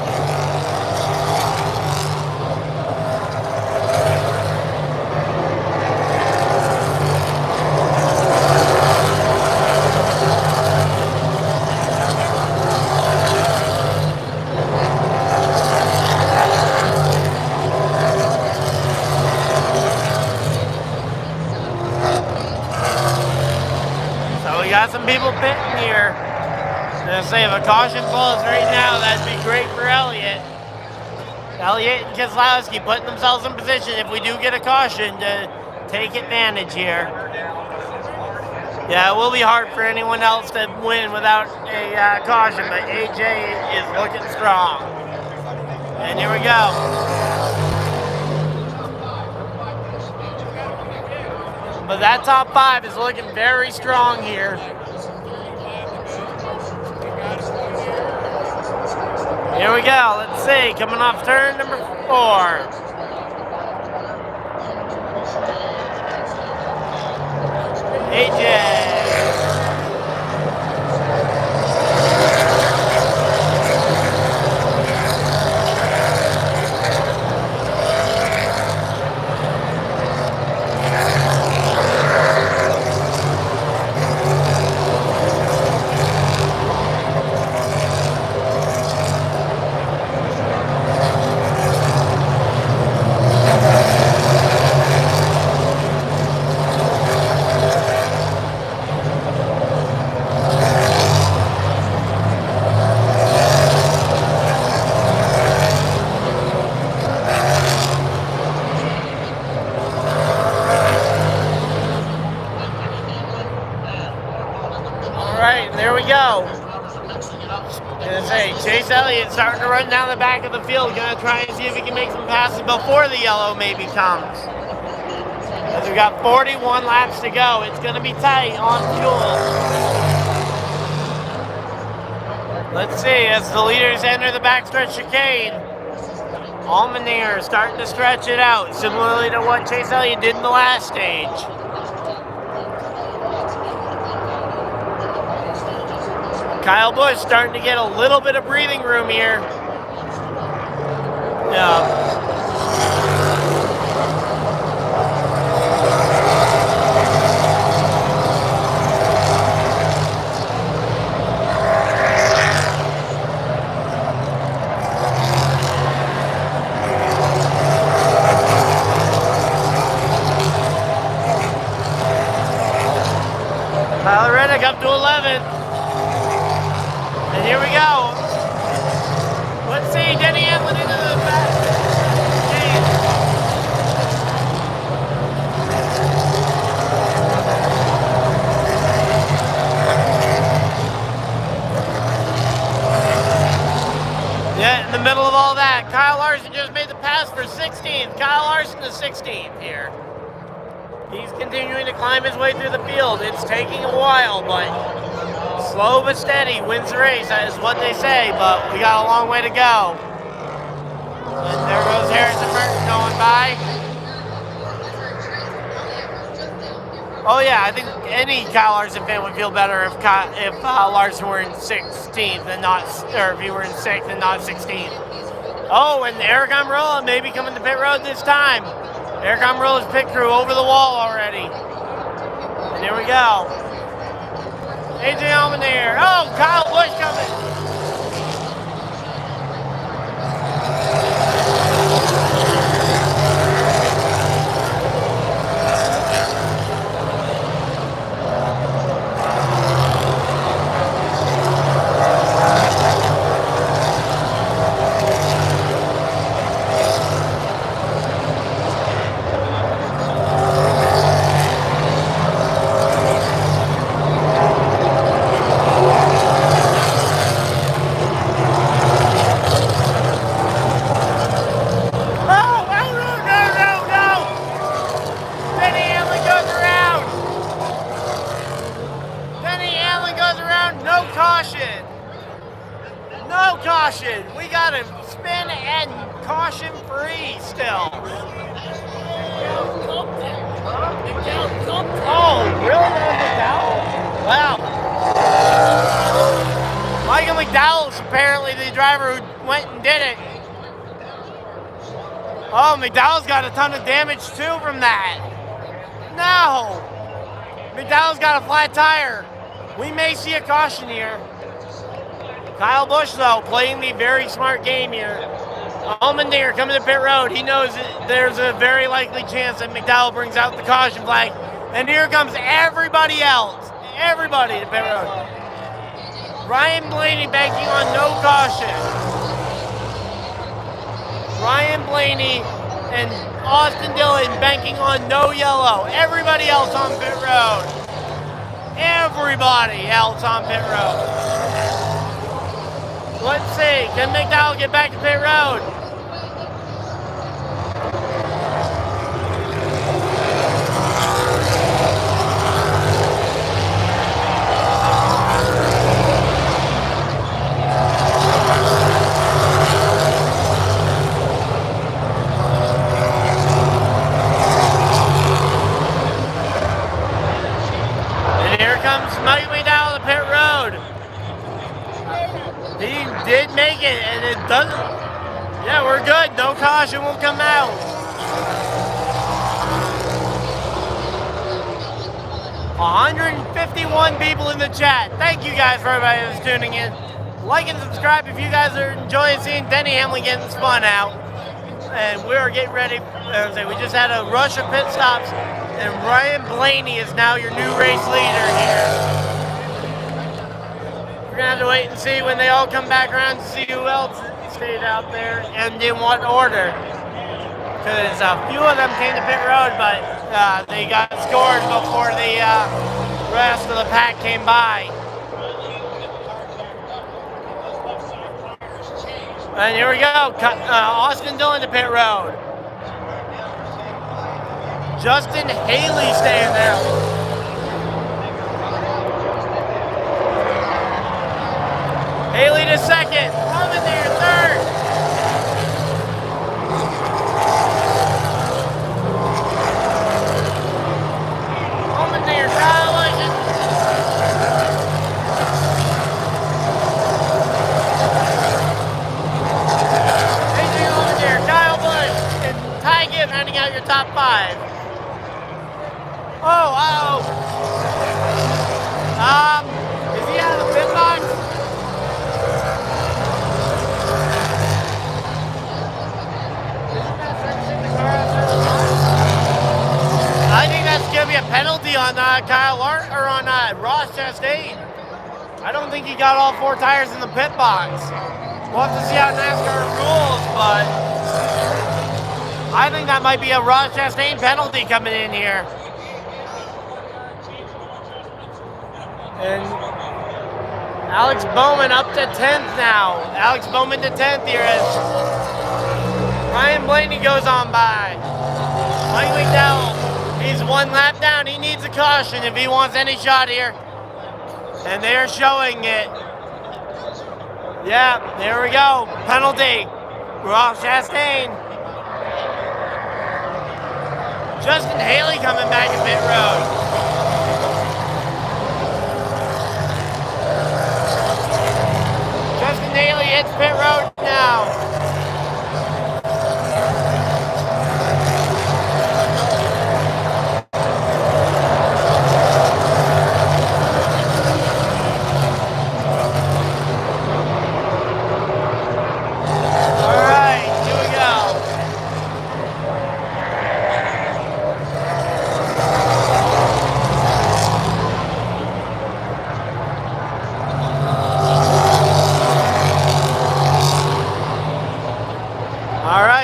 Got some people pitting here. Gonna say if a caution falls right now, that'd be great for Elliott. Elliott and Keselowski putting themselves in position if we do get a caution to take advantage here. Yeah, it will be hard for anyone else to win without a caution, but AJ is looking strong. And here we go. But that top 5 is looking very strong here. Here we go. Let's see. Coming off turn number 4. AJ. There we go. Gonna say Chase Elliott starting to run down the back of the field. Gonna try and see if he can make some passes before the yellow maybe comes. As we got 41 laps to go, it's gonna be tight on fuel. Let's see as the leaders enter the backstretch chicane. Allmendinger starting to stretch it out, similarly to what Chase Elliott did in the last stage. Kyle Busch starting to get a little bit of breathing room here. Yeah. back up to 11th. And here we go. Let's see, Denny Hamlin into the back. Yeah, in the middle of all that, Kyle Larson just made the pass for 16th. Kyle Larson to 16th here. He's continuing to climb his way through the field. It's taking a while, but slow but steady wins the race. That is what they say, but we got a long way to go. And there goes Harrison Burton going by. Oh yeah, I think any Kyle Larson fan would feel better if Larson were in 16th and not, or if he were in 6th and not 16th. Oh, and Eric Almirola may be coming to pit road this time. Eric Almirola's pit crew over the wall already. And here we go. AJ Allmendinger. Oh, Kyle Busch coming. We got him spin and caution free still. Oh, really? McDowell? Wow. Michael McDowell's apparently the driver who went and did it. Oh, McDowell's got a ton of damage too from that. No. McDowell's got a flat tire. We may see a caution here. Kyle Busch, though, playing the very smart game here. Allmendinger coming to pit road. He knows that there's a very likely chance that McDowell brings out the caution flag. And here comes everybody else. Everybody to pit road. Ryan Blaney banking on no caution. Ryan Blaney and Austin Dillon banking on no yellow. Everybody else on pit road. Everybody else on pit road. Let's see, can McDowell get back to pit road? And here comes Mike McDowell to pit road. He did make it, and it doesn't. Yeah, we're good. No caution will come out. $151 people in the chat. Thank you guys for everybody that's tuning in. Like and subscribe if you guys are enjoying seeing Denny Hamlin getting spun out. And we're getting ready. We just had a rush of pit stops, and Ryan Blaney is now your new race leader here. We're gonna have to wait and see when they all come back around to see who else stayed out there and in what order. Because a few of them came to pit road, but they got scored before the rest of the pack came by. And here we go, Austin Dillon to pit road. Justin Haley staying there. Haley to second, Allmendinger third. Allmendinger, Kyle Larson. AJ Allmendinger, Kyle Busch, and Ty Gibb rounding out your top 5. Oh, is he out of the pit box? I think that's going to be a penalty on Ross Chastain. I don't think he got all 4 tires in the pit box. We'll have to see how NASCAR rules, but I think that might be a Ross Chastain penalty coming in here. And Alex Bowman up to 10th now. Alex Bowman to 10th here as Ryan Blaney goes on by. Mike McDowell, he's 1 lap down. He needs a caution if he wants any shot here. And they are showing it. Yeah, there we go. Penalty. Ross Chastain. Justin Haley coming back to pit road. Justin Haley hits pit road now.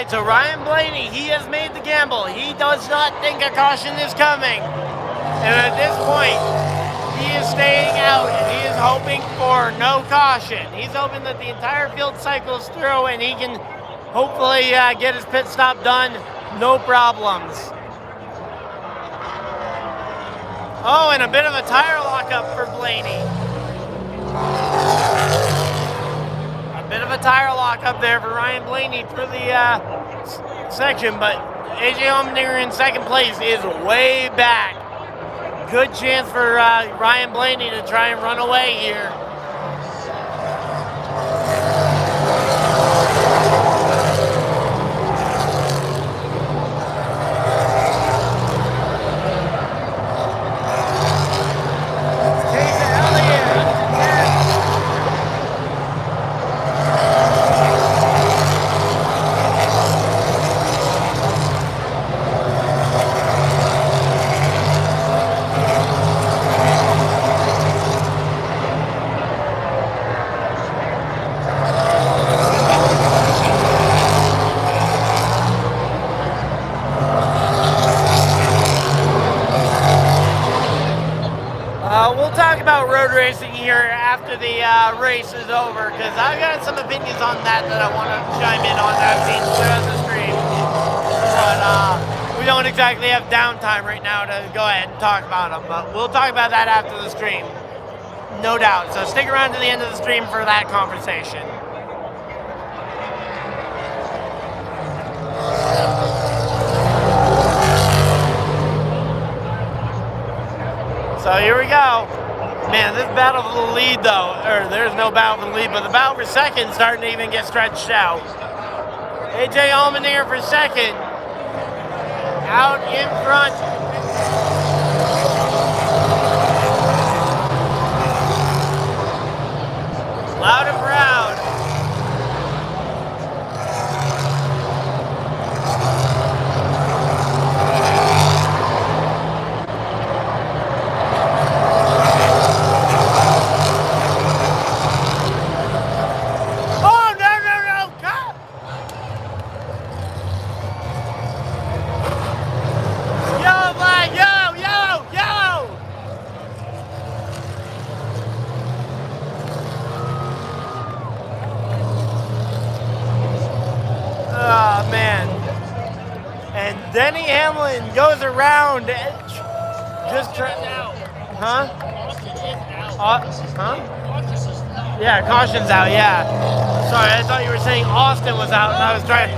So Ryan Blaney, he has made the gamble. He does not think a caution is coming. And at this point, he is staying out and he is hoping for no caution. He's hoping that the entire field cycles through and he can hopefully get his pit stop done, no problems. Oh, and a bit of a tire lockup for Blaney. Bit of a tire lock up there for Ryan Blaney through the section, but AJ Allmendinger in second place is way back. Good chance for Ryan Blaney to try and run away here. We'll talk about road racing here after the race is over, because I've got some opinions on that I want to chime in on that I've seen throughout the stream. But we don't exactly have downtime right now to go ahead and talk about them, but we'll talk about that after the stream, no doubt. So stick around to the end of the stream for that conversation. So here we go. Man, this battle for the lead though, or there's no battle for the lead, but the battle for second starting to even get stretched out. AJ Allmendinger for second. Out in front. Loud and proud. Oh, man. And Denny Hamlin goes around. Just trying out. Huh? Huh? Yeah, caution's out, yeah. Sorry, I thought you were saying Austin was out and I was trying.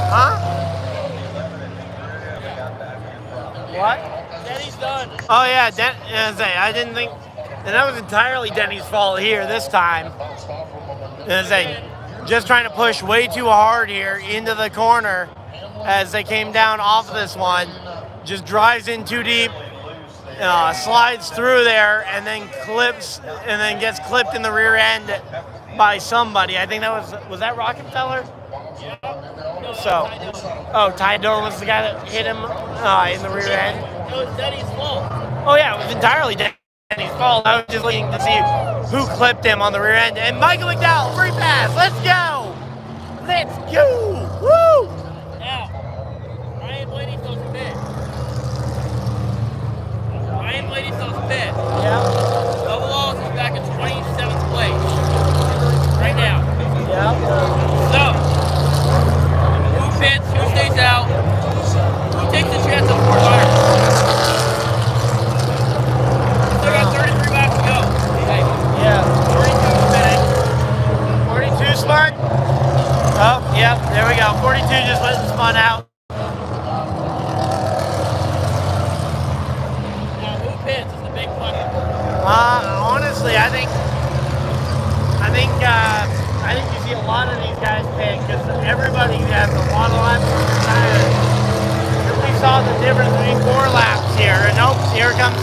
Huh? What? Denny's done. Oh, yeah, I didn't think. And that was entirely Denny's fault here this time. Just trying to push way too hard here into the corner as they came down off this one. Just drives in too deep, slides through there, and then gets clipped in the rear end by somebody. I think that was that Rockefeller? Yeah. No, So, oh, Ty Dillon was the guy that hit him in the rear end. It was Denny's fault. Oh yeah, it was entirely Denny's fault. I was just looking to see who clipped him on the rear end. And Michael McDowell, free pass. Let's go! Let's go! Woo! Now, Ryan Blaney still spit. Ryan Blaney still spit. Yeah. Double Walls is back in 27th place. Right now. Yeah. So, who pits, who stays out, who takes the chance of 400? Still got 33 laps to go. Hey, Yeah. 42 spinning. 42 spun. Oh, yeah, there we go. 42 just went and spun out. Now, who pits is the big question. Honestly, I think you see a lot of these guys pit because everybody has a lot of laps on their tires. And we saw the difference between 4 laps here. And nope, here comes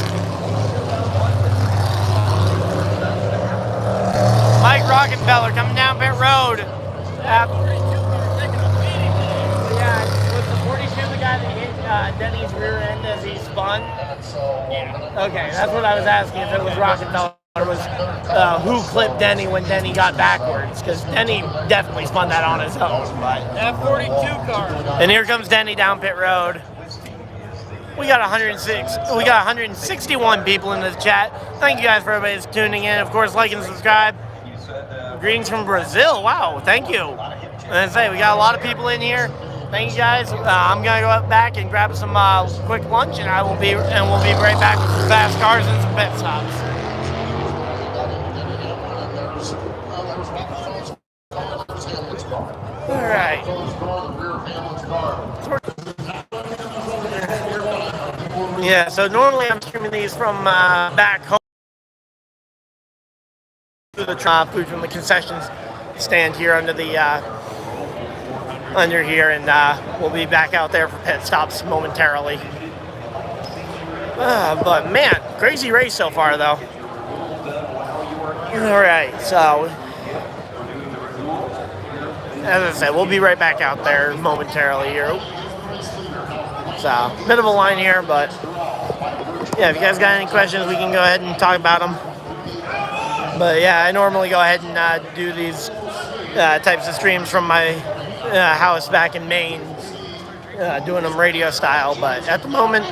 Mike Rockefeller coming down pit road. Yeah, was the 42 the guy that hit Denny's rear end as he spun? Yeah. Okay, that's what I was asking, if it was Rockefeller or was who clipped Denny when Denny got backwards, because Denny definitely spun that on his own. But That 42 car. and here comes Denny down pit road. We got 161 people in the chat. Thank you guys for everybody that's tuning in. Of course, like and subscribe. Greetings from Brazil. Wow, thank you. And I say we got a lot of people in here. Thank you guys. I'm gonna go out back and grab some quick lunch, and we'll be right back with some fast cars and some pit stops. All right. Yeah. So normally I'm streaming these from back home. The food from the concessions stand here under the under here, and we'll be back out there for pit stops momentarily. But man, crazy race so far though. All right, so as I said, we'll be right back out there momentarily here. So bit of a line here, but yeah, if you guys got any questions, we can go ahead and talk about them. But yeah, I normally go ahead and do these types of streams from my house back in Maine, doing them radio style. But at the moment,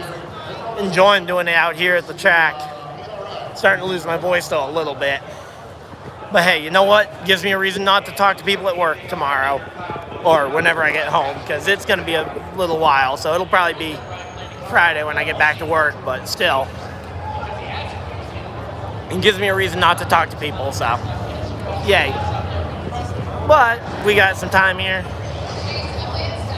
enjoying doing it out here at the track. Starting to lose my voice though a little bit. But hey, you know what? Gives me a reason not to talk to people at work tomorrow or whenever I get home, because it's going to be a little while. So it'll probably be Friday when I get back to work, but still. It gives me a reason not to talk to people, so yay. But we got some time here.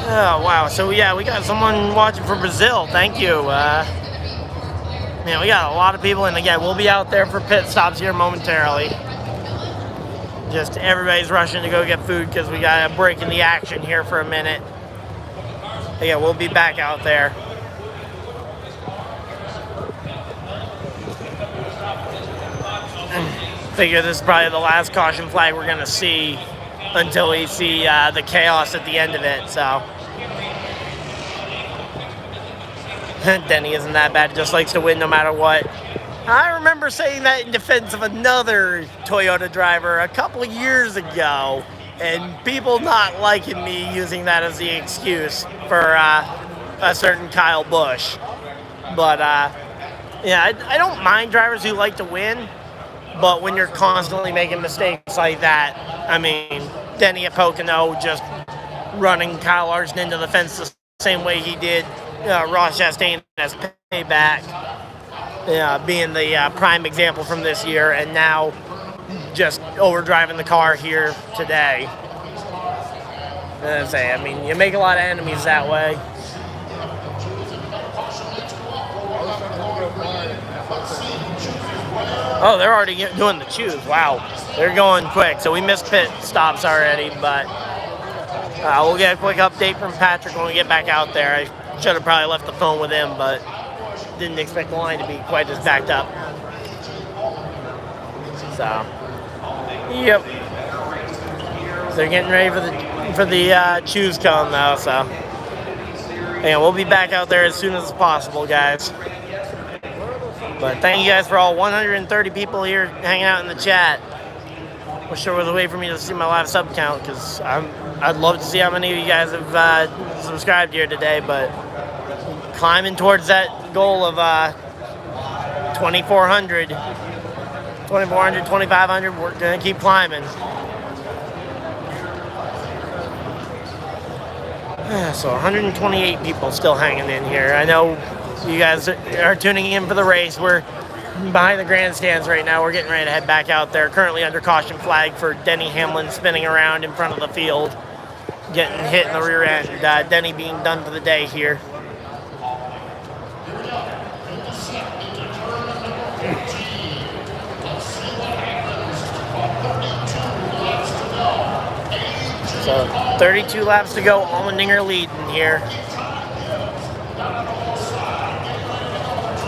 Oh wow, so yeah, we got someone watching from Brazil. Thank you. Man, we got a lot of people, and again, we'll be out there for pit stops here momentarily. Just everybody's rushing to go get food because we got a break in the action here for a minute. But yeah, we'll be back out there. Figure this is probably the last caution flag we're gonna see until we see the chaos at the end of it. So Denny isn't that bad; just likes to win no matter what. I remember saying that in defense of another Toyota driver a couple of years ago, and people not liking me using that as the excuse for a certain Kyle Busch. But yeah, I don't mind drivers who like to win. But when you're constantly making mistakes like that, I mean, Denny at Pocono just running Kyle Larson into the fence the same way he did Ross Chastain as payback, being the prime example from this year, and now just overdriving the car here today. I mean, you make a lot of enemies that way. Oh, they're already doing the chews. Wow. They're going quick. So we missed pit stops already, but we'll get a quick update from Patrick when we get back out there. I should have probably left the phone with him, but didn't expect the line to be quite as backed up. So, yep. They're getting ready for the choose cone though, so yeah, we'll be back out there as soon as possible, guys. But thank you guys for all 130 people here hanging out in the chat. Wish there was a way for me to see my live sub count, because I'd love to see how many of you guys have subscribed here today, but climbing towards that goal of 2,400, 2,500, we're going to keep climbing. So 128 people still hanging in here. I know you guys are tuning in for the race. We're behind the grandstands right now. We're getting ready to head back out there. Currently under caution flag for Denny Hamlin spinning around in front of the field, getting hit in the rear end. Denny being done for the day here. So 32 laps to go. Allmendinger leading here.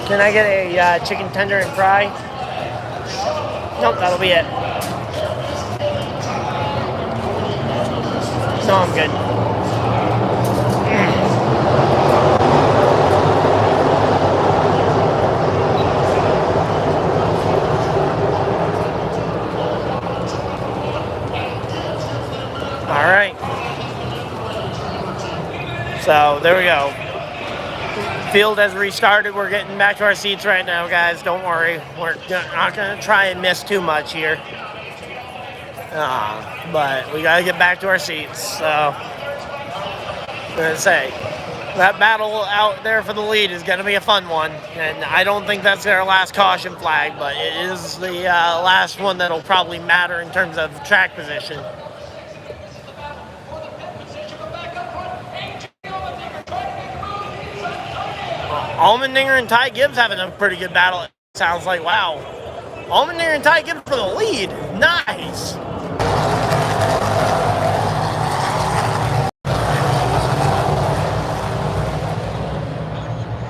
Can I get a chicken tender and fry? Nope, that'll be it. No, I'm good. All right. So there we go. Field has restarted. We're getting back to our seats right now, guys. Don't worry. We're not going to try and miss too much here. But we got to get back to our seats. So, I'm going to say, that battle out there for the lead is going to be a fun one. And I don't think that's our last caution flag, but it is the last one that'll probably matter in terms of track position. Allmendinger and Ty Gibbs having a pretty good battle, it sounds like. Wow. Allmendinger and Ty Gibbs for the lead. Nice.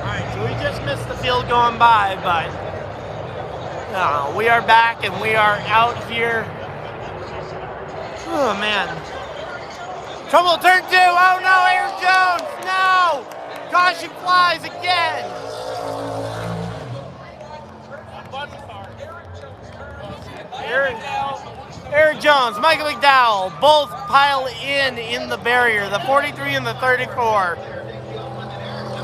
Alright, so we just missed the field going by, but we are back and we are out here. Oh, man. Trouble at turn 2. Oh, no, Aaron Jones. No. Caution flies again. Aaron Jones, Michael McDowell, both pile in the barrier. The 43 and the 34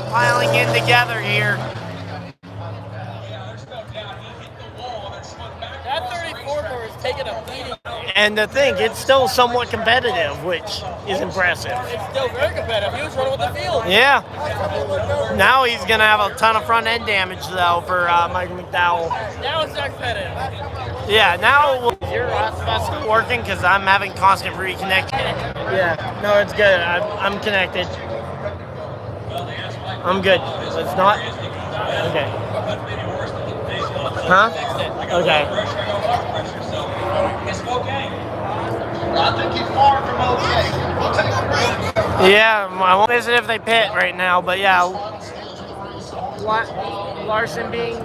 piling in together here. That 34 car is taking a beating. And to think, it's still somewhat competitive, which is impressive. It's still very competitive. He was running with the field. Yeah. Now he's going to have a ton of front end damage, though, for Michael McDowell. Now it's not competitive. Yeah, now your hotspot's still working because I'm having constant reconnection. Yeah, no, it's good. I'm connected. I'm good. It's not? Okay. Huh? Okay. I think he's far from okay. We'll take a break. Yeah, I won't miss it if they pit right now, but yeah. Larson being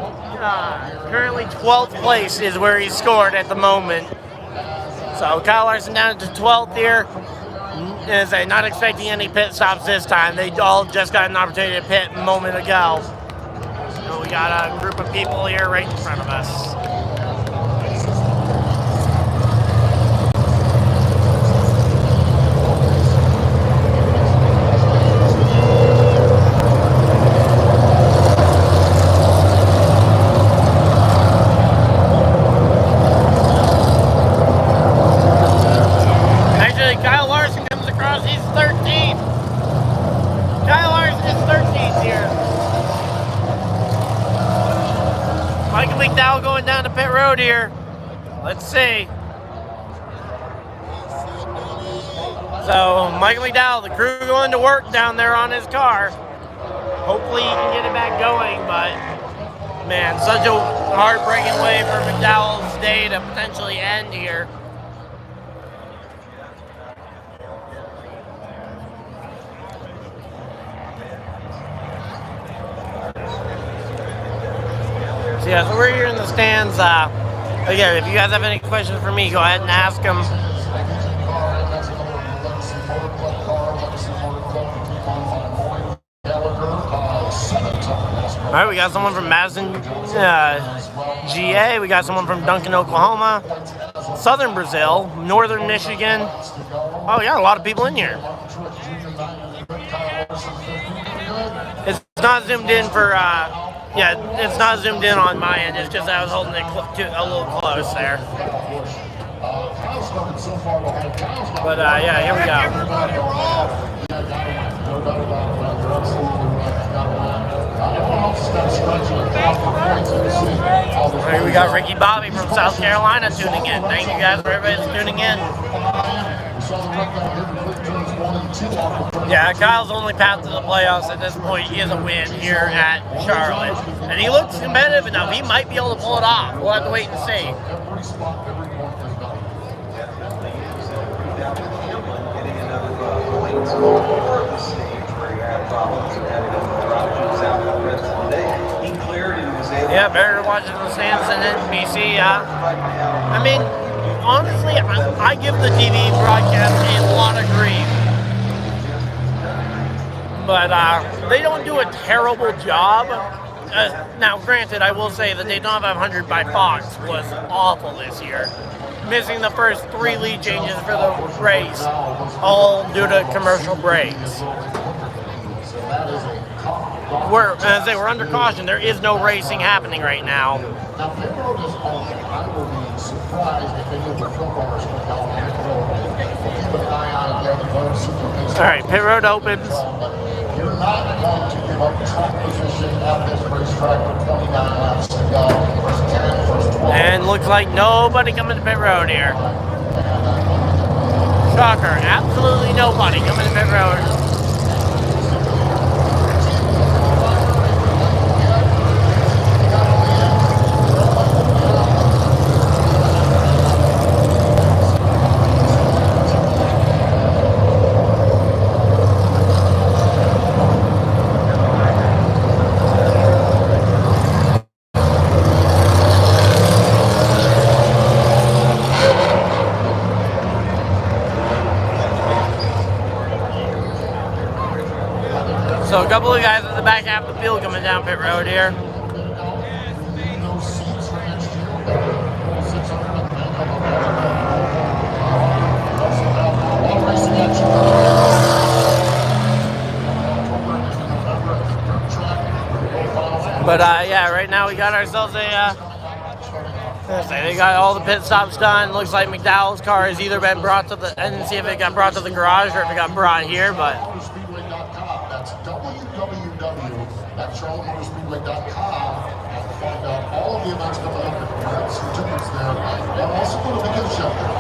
currently 12th place is where he's scored at the moment. So Kyle Larson down to 12th here. As I'm not expecting any pit stops this time. They all just got an opportunity to pit a moment ago. So we got a group of people here right in front of us. McDowell going down to pit road here. Let's see. So Michael McDowell, the crew going to work down there on his car. Hopefully he can get it back going, but man, such a heartbreaking way for McDowell's day to potentially end here. So yeah, so we're here in the stands. Again, if you guys have any questions for me, go ahead and ask them. All right, we got someone from Madison, GA. We got someone from Duncan, Oklahoma. Southern Brazil, Northern Michigan. Oh, we got a lot of people in here. It's not zoomed in for, it's not zoomed in on my end. It's just I was holding it a little close there. But, yeah, here we go. Right, we got Ricky Bobby from South Carolina tuning in. Thank you guys for everybody that's tuning in. Yeah, Kyle's only path to the playoffs at this point is a win here at Charlotte. And he looks competitive enough. He might be able to pull it off. We'll have to wait and see. Yeah, better watching the stands than NBC. I mean, honestly, I give the TV broadcast a lot of grief. But they don't do a terrible job. Now, granted, I will say the Daytona 500 by Fox was awful this year. Missing the first 3 lead changes for the race, all due to commercial breaks. As they were under caution, there is no racing happening right now. Now, pit road is open. I will be surprised if any of the film owners come down pit road. Keep an eye on it there. The vote super base. All right, pit road opens. You're not going to give up track position at this racetrack with 29 laps to go. First 10, first 12. And looks like nobody coming to pit road here. Shocker, absolutely nobody coming to pit road. So a couple of guys in the back half of the field coming down pit road here. But yeah, right now we got ourselves a, they got all the pit stops done. Looks like McDowell's car has either been brought to the, I didn't see if it got brought to the garage or if it got brought here, but. That's www.charlottemotorspeedway.com to find out all of the events coming up and grab some tickets there. And also go to the gift shop there.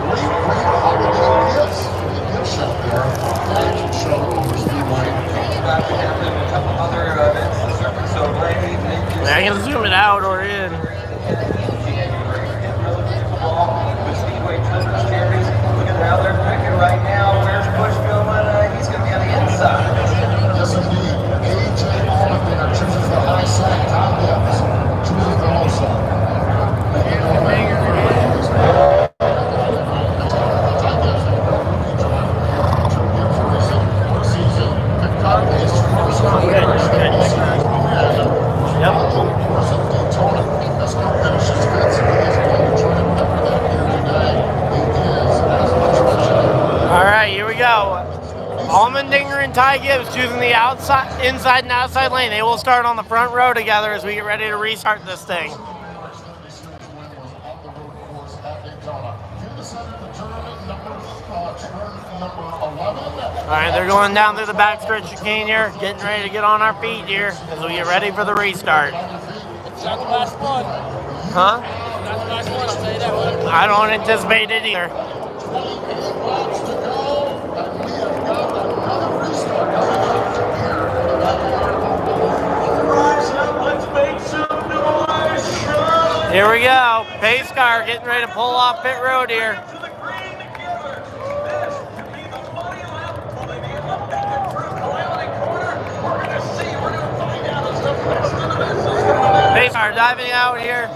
Great holiday gifts for the gift shop there at Charlotte Motor Speedway. About to happen a couple other events this circuit, so ladies and I can zoom it out or in. with Speedway Children's Charities. Look at how they're picking right now. Where's Bush going? He's going to be on the inside. Yes, indeed. AJ Allman chooses the high side. Tom Gibbs chooses the low side. Allmendinger and Ty Gibbs choosing the inside and outside lane. They will start on the front row together as we get ready to restart this thing. All right, they're going down through the backstretch chicane here, getting ready to get on our feet here as we get ready for the restart. It's not the last one. Huh? It's not the last one, I'll tell you that one. I don't anticipate it either. Here we go. Pace car getting ready to pull off pit road here. Pace car diving out here.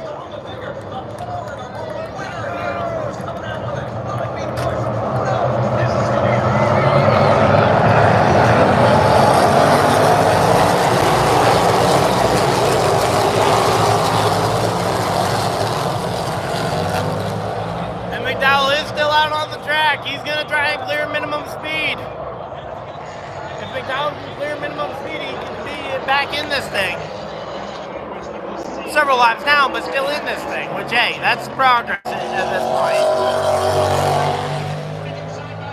back in this thing. Several laps down, but still in this thing, which, hey, that's progress at this point.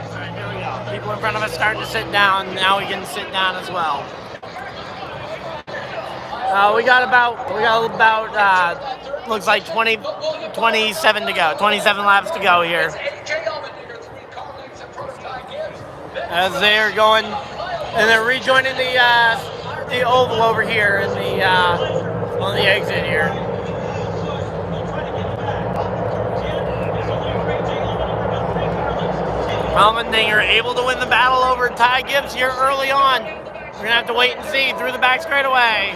All right, here we go. People in front of us starting to sit down. Now we can sit down as well. We got about looks like 27 to go. 27 laps to go here. As they're going, and they're rejoining the oval over here in the on the exit here. Allmendinger able to win the battle over Ty Gibbs here early on. We're gonna have to wait and see through the back straightaway.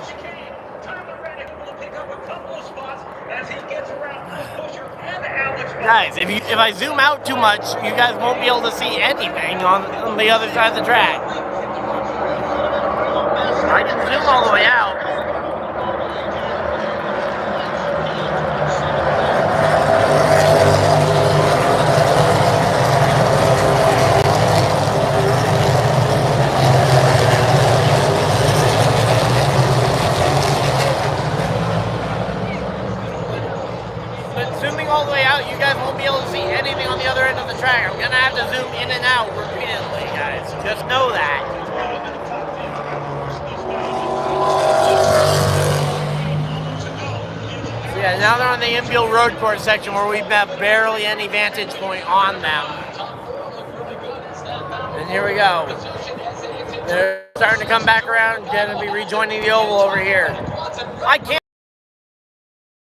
Guys, if I zoom out too much, you guys won't be able to see anything on the other side of the track. I can zoom all the way out. All the way out, you guys won't be able to see anything on the other end of the track. I'm gonna have to zoom in and out repeatedly, guys. Just know that. So yeah, now they're on the infield road course section where we have barely any vantage point on them. And here we go. They're starting to come back around, gonna be rejoining the oval over here. I can't.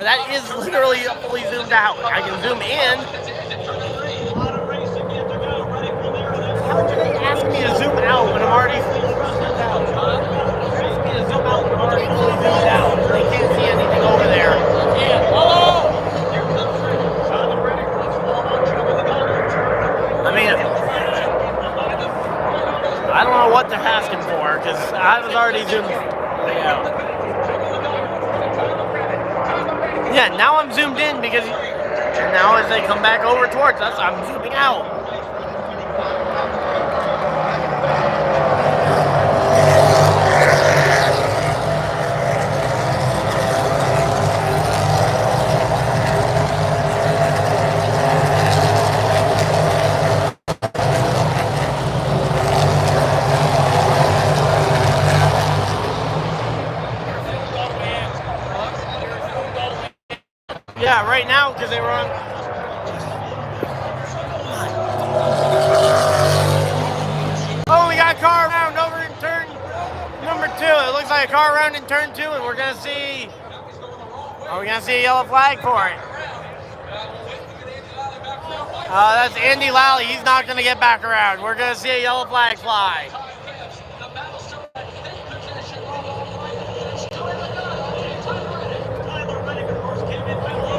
That is literally fully zoomed out. I can zoom in. How do they ask me to zoom out when I'm already fully zoomed out? They're asking me to zoom out when I'm already fully zoomed out. They can't see anything over there. I mean, I don't know what they're asking for because I was already zoomed out. Yeah, now I'm zoomed in because now as they come back over towards us, I'm zooming out. Yeah, right now, because they were on. Oh, we got a car around over in turn number 2. It looks like a car around in turn 2, and we're gonna see. Oh, we're gonna see a yellow flag for it. That's Andy Lally. He's not gonna get back around. We're gonna see a yellow flag fly.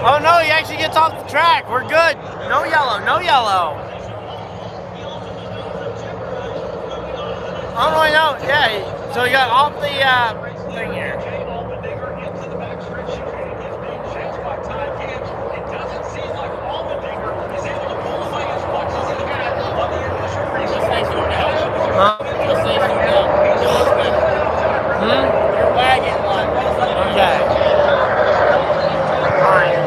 Oh no, he actually gets off the track. We're good. No yellow, no yellow. Oh no, no, yeah. So he got off the thing here. You're wagging one. Okay. Fine.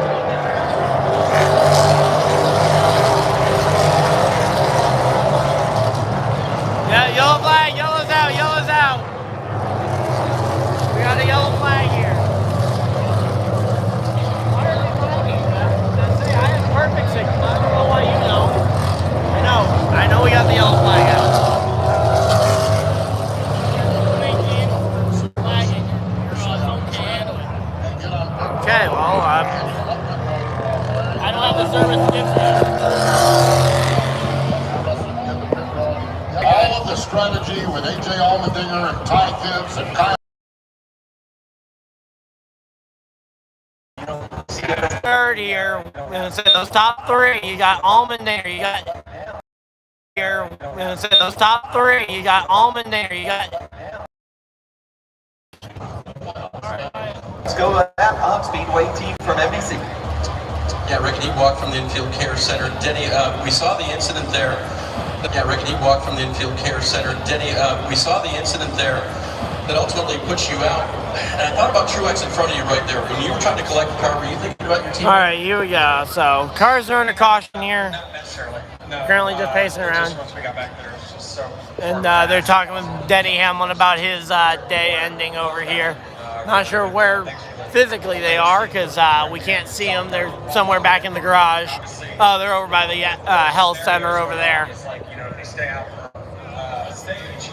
Yeah, yellow flag, yellow's out, yellow's out. We got a yellow flag here. Why are they flagging? I have perfect signal. I don't know why you know. I know we got the yellow flag out. Okay, well, I don't have the service to give to you. All of the strategy with A.J. Allmendinger and Ty Gibbs and Kyle. Third here, we're gonna say those top 3. You got Allmendinger, you got here. We're gonna say those top 3. You got Allmendinger, you got. Let's go with that on Speedway team from NBC. Yeah, Rick, he walked from the infield care center. Denny, we saw the incident there. Yeah, Rick, he walked from the infield care center. Denny, we saw the incident there. that ultimately puts you out. And I thought about Truex in front of you right there. When you were trying to collect the car, were you thinking about your team? All right, here we go. So cars are under caution here. Not necessarily. No, Currently just pacing around. Just once we got back there, it was just so. And they're talking with Denny Hamlin about his day ending over here. Not sure where physically they are because we can't see them. They're somewhere back in the garage. Oh, they're over by the health center over there. It's like, you know, if they stay out for stage,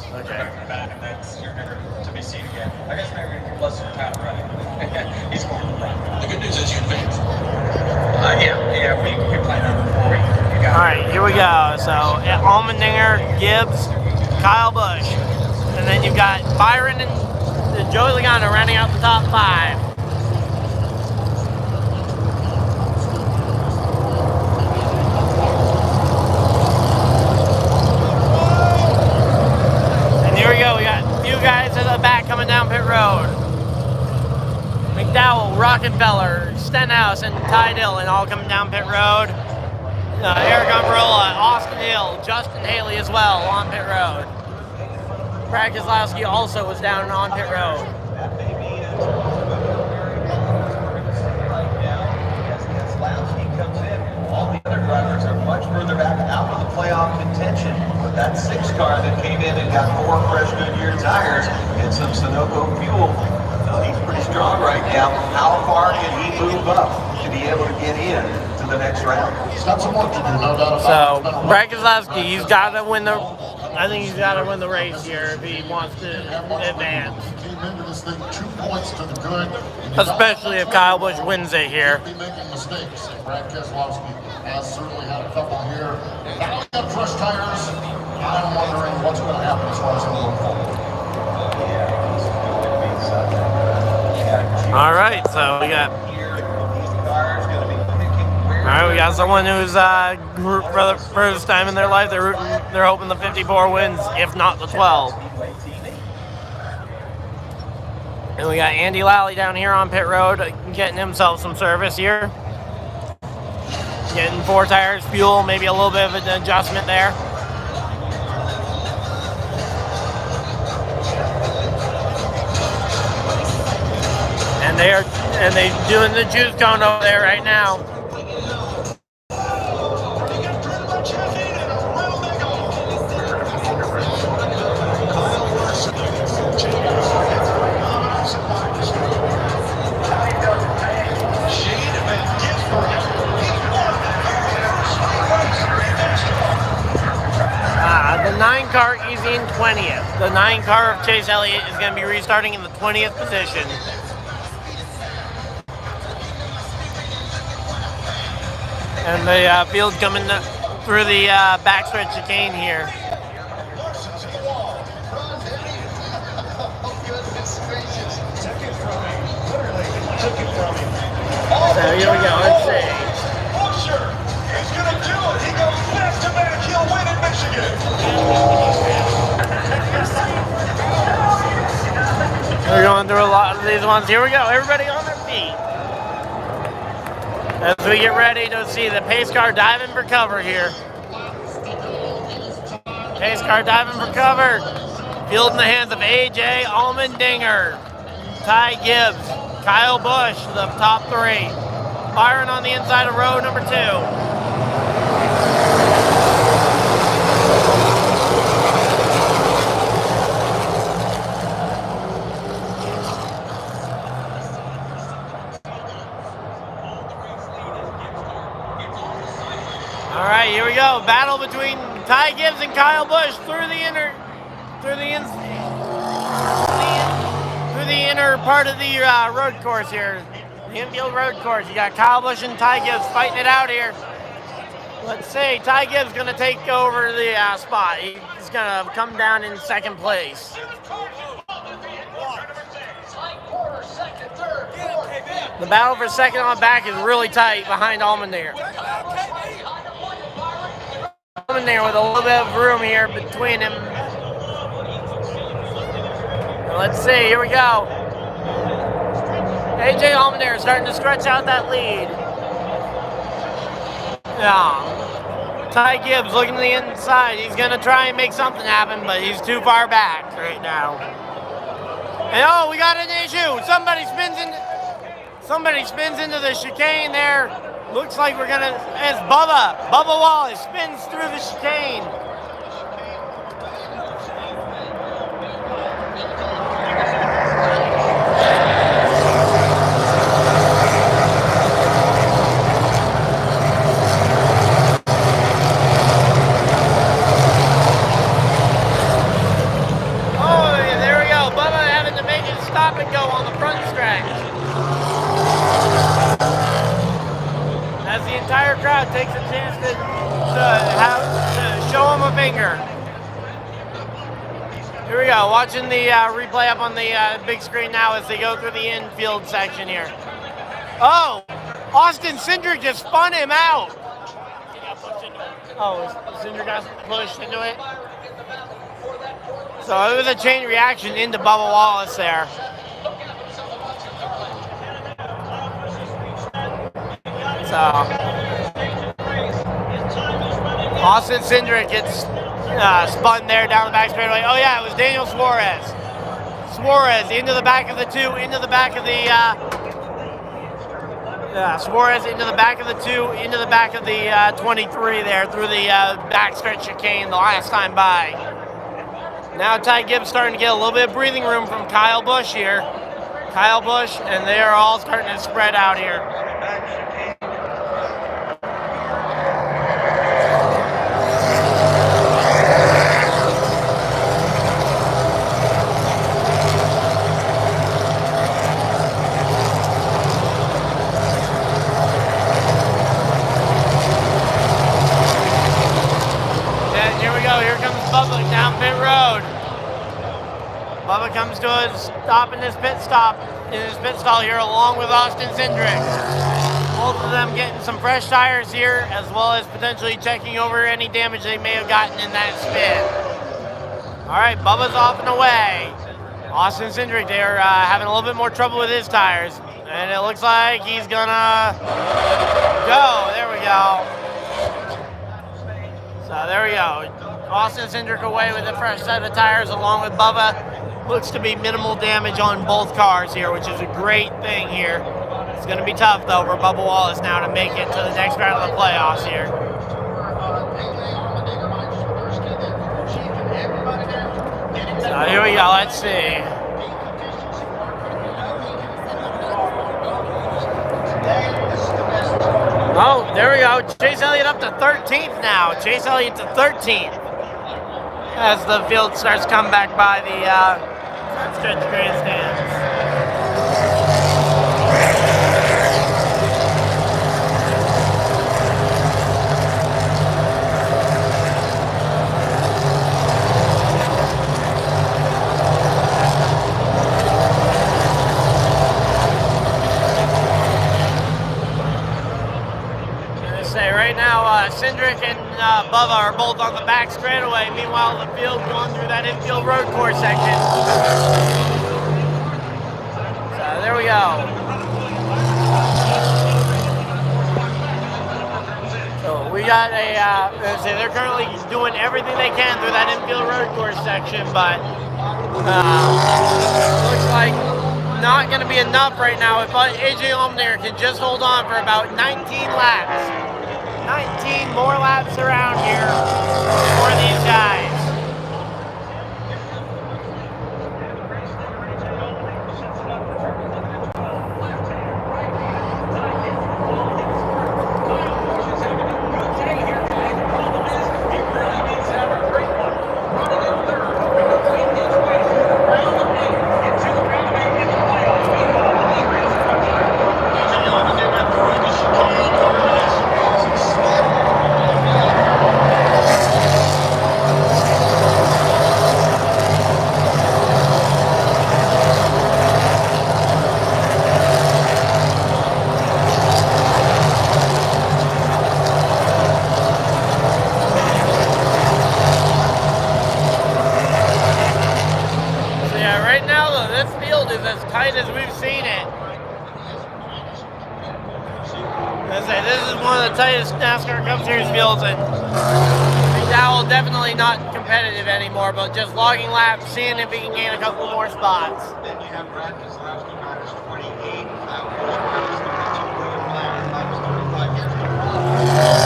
Okay. back, and that's you're never to be seen again. I guess maybe less than time running. He's going to run. The good news is you advanced. Yeah, we planned on before we got. All right, here we go. So Allmendinger, Gibbs, Kyle Busch, and then you've got Byron and Joey Logano rounding out the top 5. And here we go. We got a few guys at the back coming down pit road. McDowell, Rockefeller, Stenhouse, and Ty Dillon all coming down pit road. Eric Umbrella, Austin Hill, Justin Haley as well on pit road. Brad Keselowski also was down on pit road. That may be it. We're going to say right now, as Keselowski comes in, all the other drivers are much further back out of the playoff contention. But that 6 car that came in and got 4 fresh Goodyear tires and some Sunoco fuel, he's pretty strong right now. How far can he move up to be able to get in to the next round? He's got some work to do, no doubt So, about it. Brad Keselowski, he's got to win the. I think he's got to win the race here if he wants to advance. Came into this thing 2 points to the good. Especially if Kyle Busch wins it here. Be making mistakes. Brad Keselowski has certainly had a couple here. Now we got fresh tires. I'm wondering what's going to happen as far as him going forward. All right, so we got. All right, we got someone who's for the first time in their life they're hoping the 54 wins, if not the 12. And we got Andy Lally down here on pit road, getting himself some service here, getting 4 tires, fuel, maybe a little bit of an adjustment there. And they're doing the juice cone over there right now. The 9 car is in 20th. The 9 car of Chase Elliott is going to be restarting in the 20th position. And the field coming through the backstretch chicane here. So here we go, let's see. He's going to do it. He goes back to back. He'll win in Michigan. We're going through a lot of these ones. Here we go. Everybody on their feet. As we get ready to see the pace car diving for cover here. Pace car diving for cover. Field in the hands of AJ Allmendinger, Ty Gibbs, Kyle Busch, the top 3. Byron on the inside of row number 2. All right, here we go. Battle between Ty Gibbs and Kyle Busch through the inner part of the road course here, the infield road course. You got Kyle Busch and Ty Gibbs fighting it out here. Let's see, Ty Gibbs going to take over the spot. He's going to come down in 2nd place. The battle for 2nd on back is really tight behind Allmendinger. Allmendinger with a little bit of room here between him. Let's see, here we go. AJ Allmendinger starting to stretch out that lead. Yeah. Ty Gibbs looking to the inside. He's going to try and make something happen, but he's too far back right now. And oh, we got an issue. Somebody spins into the chicane there. Looks like we're gonna, it's Bubba Wallace spins through the chicane. Oh, there we go. Bubba having to make it stop and go on the front stretch. As the entire crowd takes a chance to show him a finger. Here we go, watching the replay up on the big screen now as they go through the infield section here. Oh, Austin Cindric just spun him out. Oh, Cindric got pushed into it. So it was a chain reaction into Bubba Wallace there. So Austin Cindric gets spun there down the back straightaway. Oh yeah, it was Daniel Suarez. Suarez into the back of the two, into the back of the Suarez into the back of the two, into the back of the 23 there through the backstretch chicane the last time by. Now Ty Gibbs starting to get a little bit of breathing room from Kyle Busch here. Kyle Busch, and they are all starting to spread out here. Bubba down pit road. Bubba comes to a stop in his pit stall here along with Austin Cindric. Both of them getting some fresh tires here, as well as potentially checking over any damage they may have gotten in that spin. All right, Bubba's off and away. Austin Cindric there having a little bit more trouble with his tires, and it looks like he's gonna go. There we go. So there we go. Austin Cindric away with a fresh set of tires along with Bubba. Looks to be minimal damage on both cars here, which is a great thing here. It's going to be tough, though, for Bubba Wallace now to make it to the next round of the playoffs here. So here we go. Let's see. Oh, there we go. Chase Elliott up to 13th now. Chase Elliott to 13th. As the field starts to come back by the front stretch grandstands. Right now, Cindric and Bubba are both on the back straightaway. Meanwhile, the field going through that infield road course section. So there we go. So we got they're currently doing everything they can through that infield road course section, but looks like not going to be enough right now. If AJ Allmendinger can just hold on for about 19 laps. 19 more laps around here for these guys. NASCAR Cup Series fields, and Howell definitely not competitive anymore, but just logging laps, seeing if he can gain a couple more spots. Then you have Brad Keselowski minus 28. Kyle Busch minus 32. William Byron minus 35. Here's the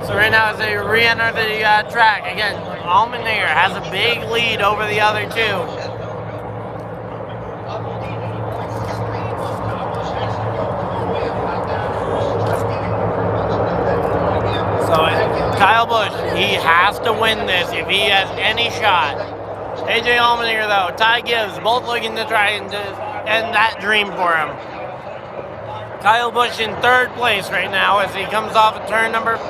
So right now as they re-enter the track, again, Allmendinger has a big lead over the other two. So Kyle Busch, he has to win this if he has any shot. AJ Allmendinger though, Ty Gibbs, both looking to try and end that dream for him. Kyle Busch in third place right now as he comes off of turn number 4.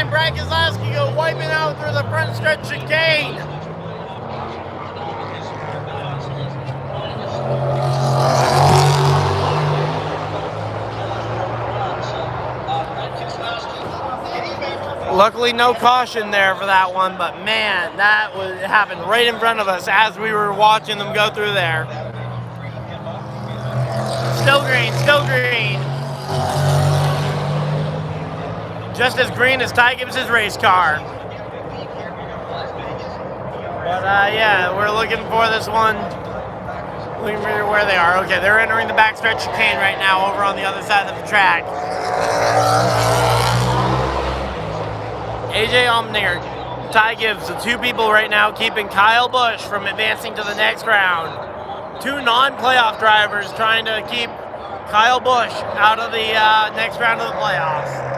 Brad Keselowski go wiping out through the front stretch chicane. Luckily, no caution there for that one, but man, that happened right in front of us as we were watching them go through there. Still green, still green. Just as green as Ty Gibbs' race car. But yeah, we're looking for this one. Looking for where they are. Okay, they're entering the backstretch chicane right now over on the other side of the track. AJ Allmendinger, Ty Gibbs, the two people right now keeping Kyle Busch from advancing to the next round. Two non-playoff drivers trying to keep Kyle Busch out of the next round of the playoffs.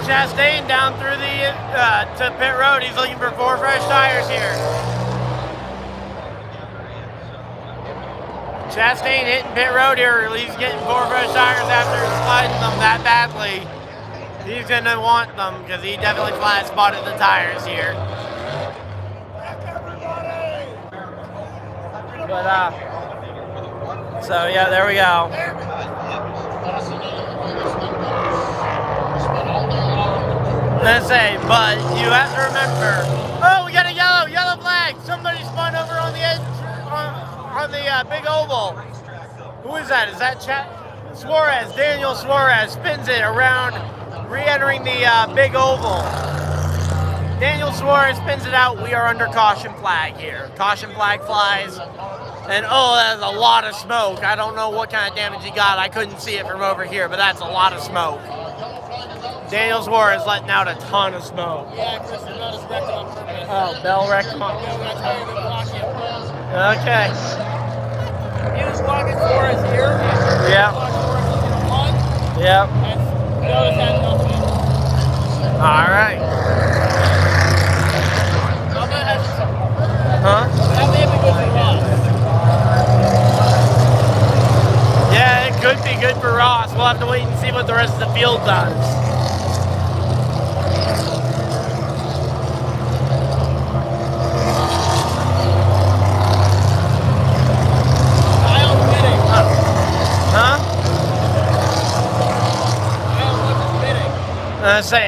Chastain down through the to pit road. He's looking for 4 fresh tires here. Chastain hitting pit road here. He's getting 4 fresh tires after sliding them that badly. He's gonna want them because he definitely flat spotted the tires here. But so yeah, there we go. Let's say, but you have to remember. Oh, we got a yellow flag. Somebody spun over on the edge, on the big oval. Who is that? Is that Suarez? Daniel Suarez spins it around, re-entering the big oval. Daniel Suarez spins it out. We are under caution flag here. Caution flag flies. And oh, that's a lot of smoke. I don't know what kind of damage he got. I couldn't see it from over here, but that's a lot of smoke. Daniel Suarez letting out a ton of smoke. Yeah, Chris, Bell just wrecked him on purpose. Oh, Bell wrecked him on purpose. Okay. He was walking Suarez here. Yeah. Yep. And Bell just had nothing. All right. Huh? That may be good for Ross. Yeah, it could be good for Ross. We'll have to wait and see what the rest of the field does.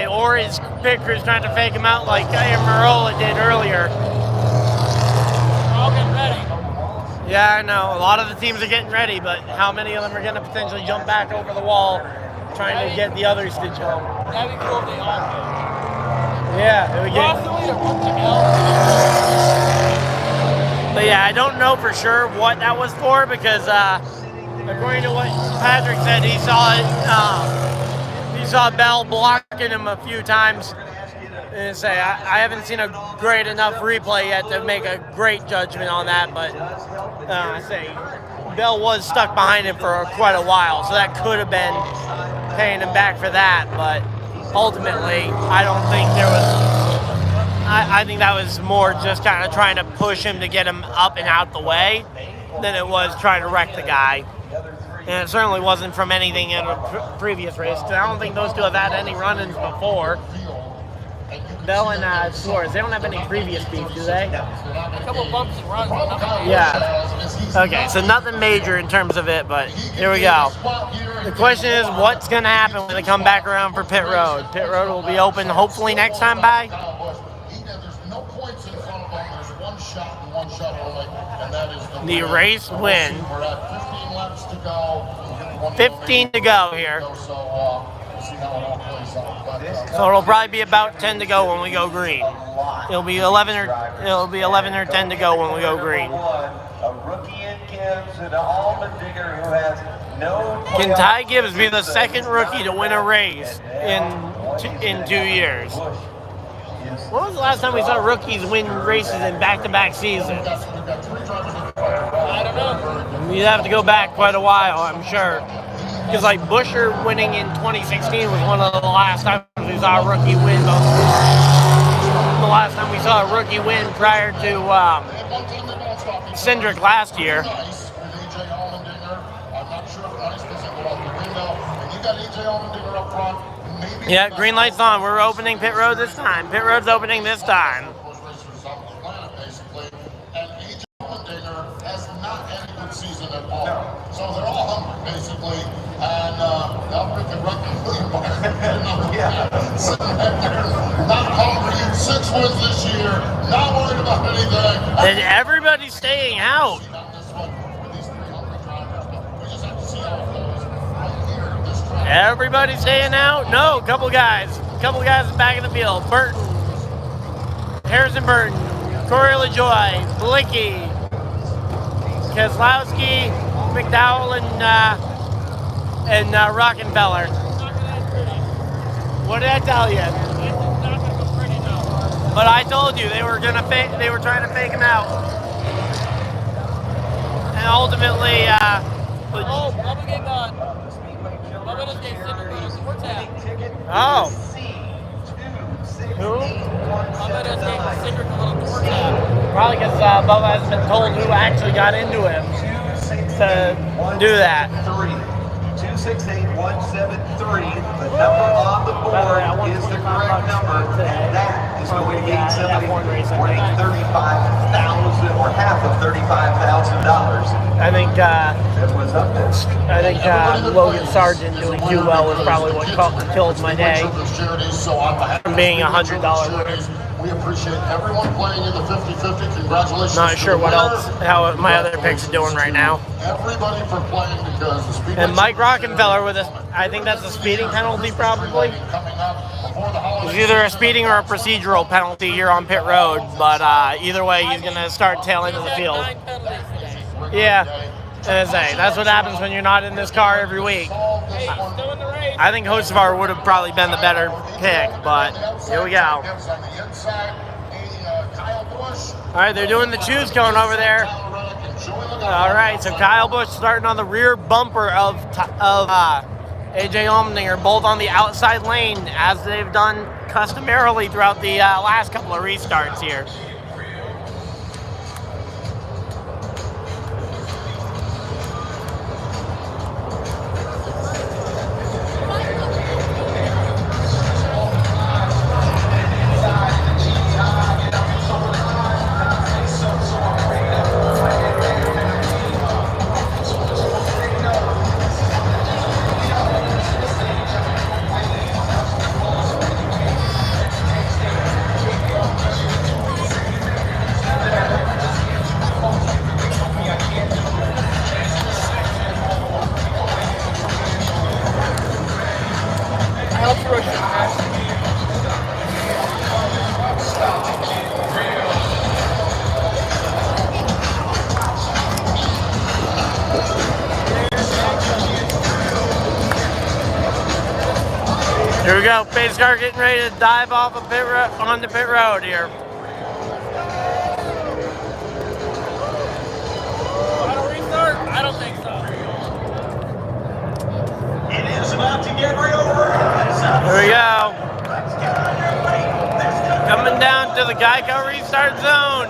Or his pit crew's trying to fake him out like Amarola did earlier. All getting ready. Yeah, I know. A lot of the teams are getting ready, but how many of them are going to potentially jump back over the wall trying to get the others to jump? That'd be cool if they all did. Yeah, it would get... But yeah, I don't know for sure what that was for because according to what Patrick said, he saw it. He saw Bell blocking him a few times And say I haven't seen a great enough replay yet to make a great judgment on that, but I say Bell was stuck behind him for quite a while, so that could have been paying him back for that. But ultimately, I don't think there was. I think that was more just kind of trying to push him to get him up and out the way than it was trying to wreck the guy. And it certainly wasn't from anything in a previous race, because I don't think those two have had any run-ins before. Bell and Suarez, they don't have any previous beef, do they? A couple of bumps and runs, but nothing major. Yeah. Okay, so nothing major in terms of it, but here we go. The question is, what's going to happen when they come back around for pit road? Pit road will be open hopefully next time by. The race win. 15 to go here. So it'll probably be about 10 to go when we go green. It'll be 11 or 10 to go when we go green. Can Ty Gibbs be the second rookie to win a race in 2 years? When was the last time we saw rookies win races in back-to-back seasons? I don't know. You'd have to go back quite a while, I'm sure. Because like Buescher winning in 2016 was one of the last times we saw a rookie win. The last time we saw a rookie win prior to Cindric last year. Yeah, green light's on. We're opening pit road this time. Pit road's opening this time. So they're all hungry, basically, and they'll pick it right sitting back there, not hungry. 6 wins this year, not worried about anything. And everybody's staying out. Everybody's staying out? No, a couple guys back in the field. Burton, Harrison Burton, Corey LaJoie, Blicky, Keselowski, McDowell, and Rockenfeller. What did I tell you? But I told you they were trying to fake him out, and ultimately, Bubba just gave Cindric a door tap. Oh. Who? Bubba just gave Cindric a little door tap. Probably because Bubba hasn't been told who actually got into him to do that. 268173. The number on the board is the correct number, and that is going to be somebody worth $35,000 or half of $35,000. I think That was up there. Logan Sargent doing too well was probably what killed my day from being $100 winner. We appreciate everyone playing in the 50-50. Congratulations. Not sure what else, how my other picks are doing right now. Everybody for playing because the speed. And Mike Rockenfeller with I think that's a speeding penalty probably. It's either a speeding or a procedural penalty here on pit road, but either way, he's going to start tailing to the field. Yeah, that's what happens when you're not in this car every week. I think Hocevar would have probably been the better pick, but here we go. All right, they're doing the choose cone over there. All right, so Kyle Busch starting on the rear bumper of AJ Allmendinger, both on the outside lane, as they've done customarily throughout the last couple of restarts here. Here we go. Pace car getting ready to dive off of onto pit road here. Final restart? I don't think so. It is about to get real. Here we go. Coming down to the Geico restart zone.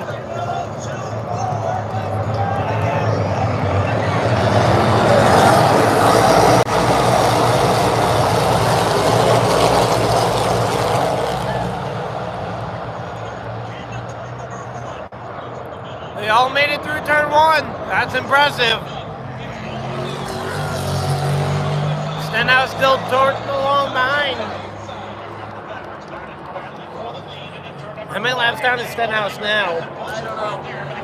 They all made it through turn one. That's impressive. Stenhouse still torqued along behind. How many laps down is Stenhouse now? I don't know. I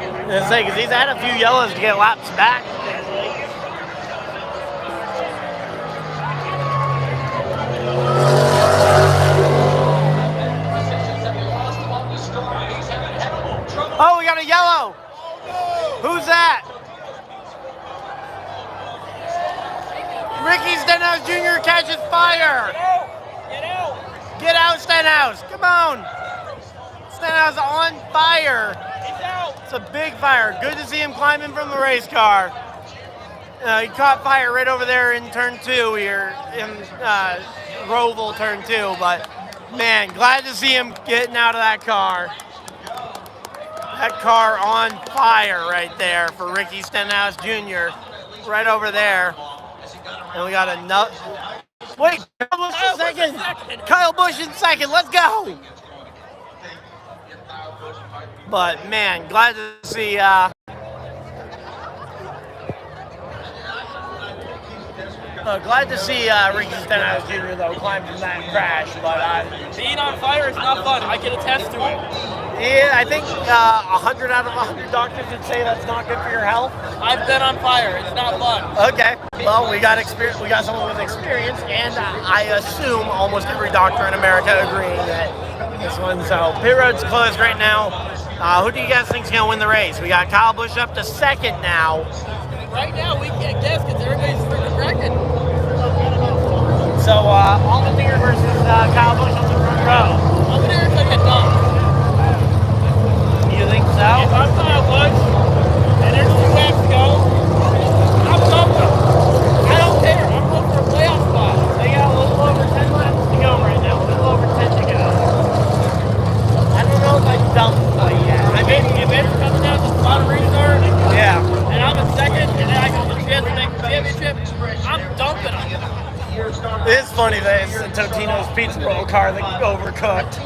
was gonna say, because he's had a few yellows to get laps back. Oh, we got a yellow. Who's that? Ricky Stenhouse Jr. catches fire. Get out! Get out, Stenhouse. Come on. Stenhouse on fire. He's out! It's a big fire. Good to see him climbing from the race car. He caught fire right over there in turn 2 here, in Roval turn 2. But, man, glad to see him getting out of that car. That car on fire right there for Ricky Stenhouse Jr. Right over there. And we got another. Wait, Kyle Busch in second. Kyle Busch in second. Let's go. But man, glad to see. Glad to see Ricky Stenhouse Jr. though climb from that crash. But being on fire is not fun. I can attest to it. yeah, I think 100 out of 100 doctors would say that's not good for your health. I've been on fire. It's not fun. Okay. Well, we got experience. We got someone with experience, and I assume almost every doctor in America agreeing that this one. So pit road's closed right now. Who do you guys think's gonna win the race? We got Kyle Busch up to second now. Right now, we can't guess because everybody's freaking wrecking. So Allmendinger versus Kyle Busch on the front row. Allmendinger's like a dog. You think so? If I'm Kyle Busch and there's 2 laps to go, I'm dumping. I don't care. I'm looking for a playoff spot. They got a little over 10 laps to go right now. A little over 10 to go. I don't know if I dumped quite yet. If it's coming down to the bottom restart, Yeah. and I'm in second, and then I got the chance to make the championship, I'm dumping them. It's funny that it's the Totino's pizza roll car that overcooked.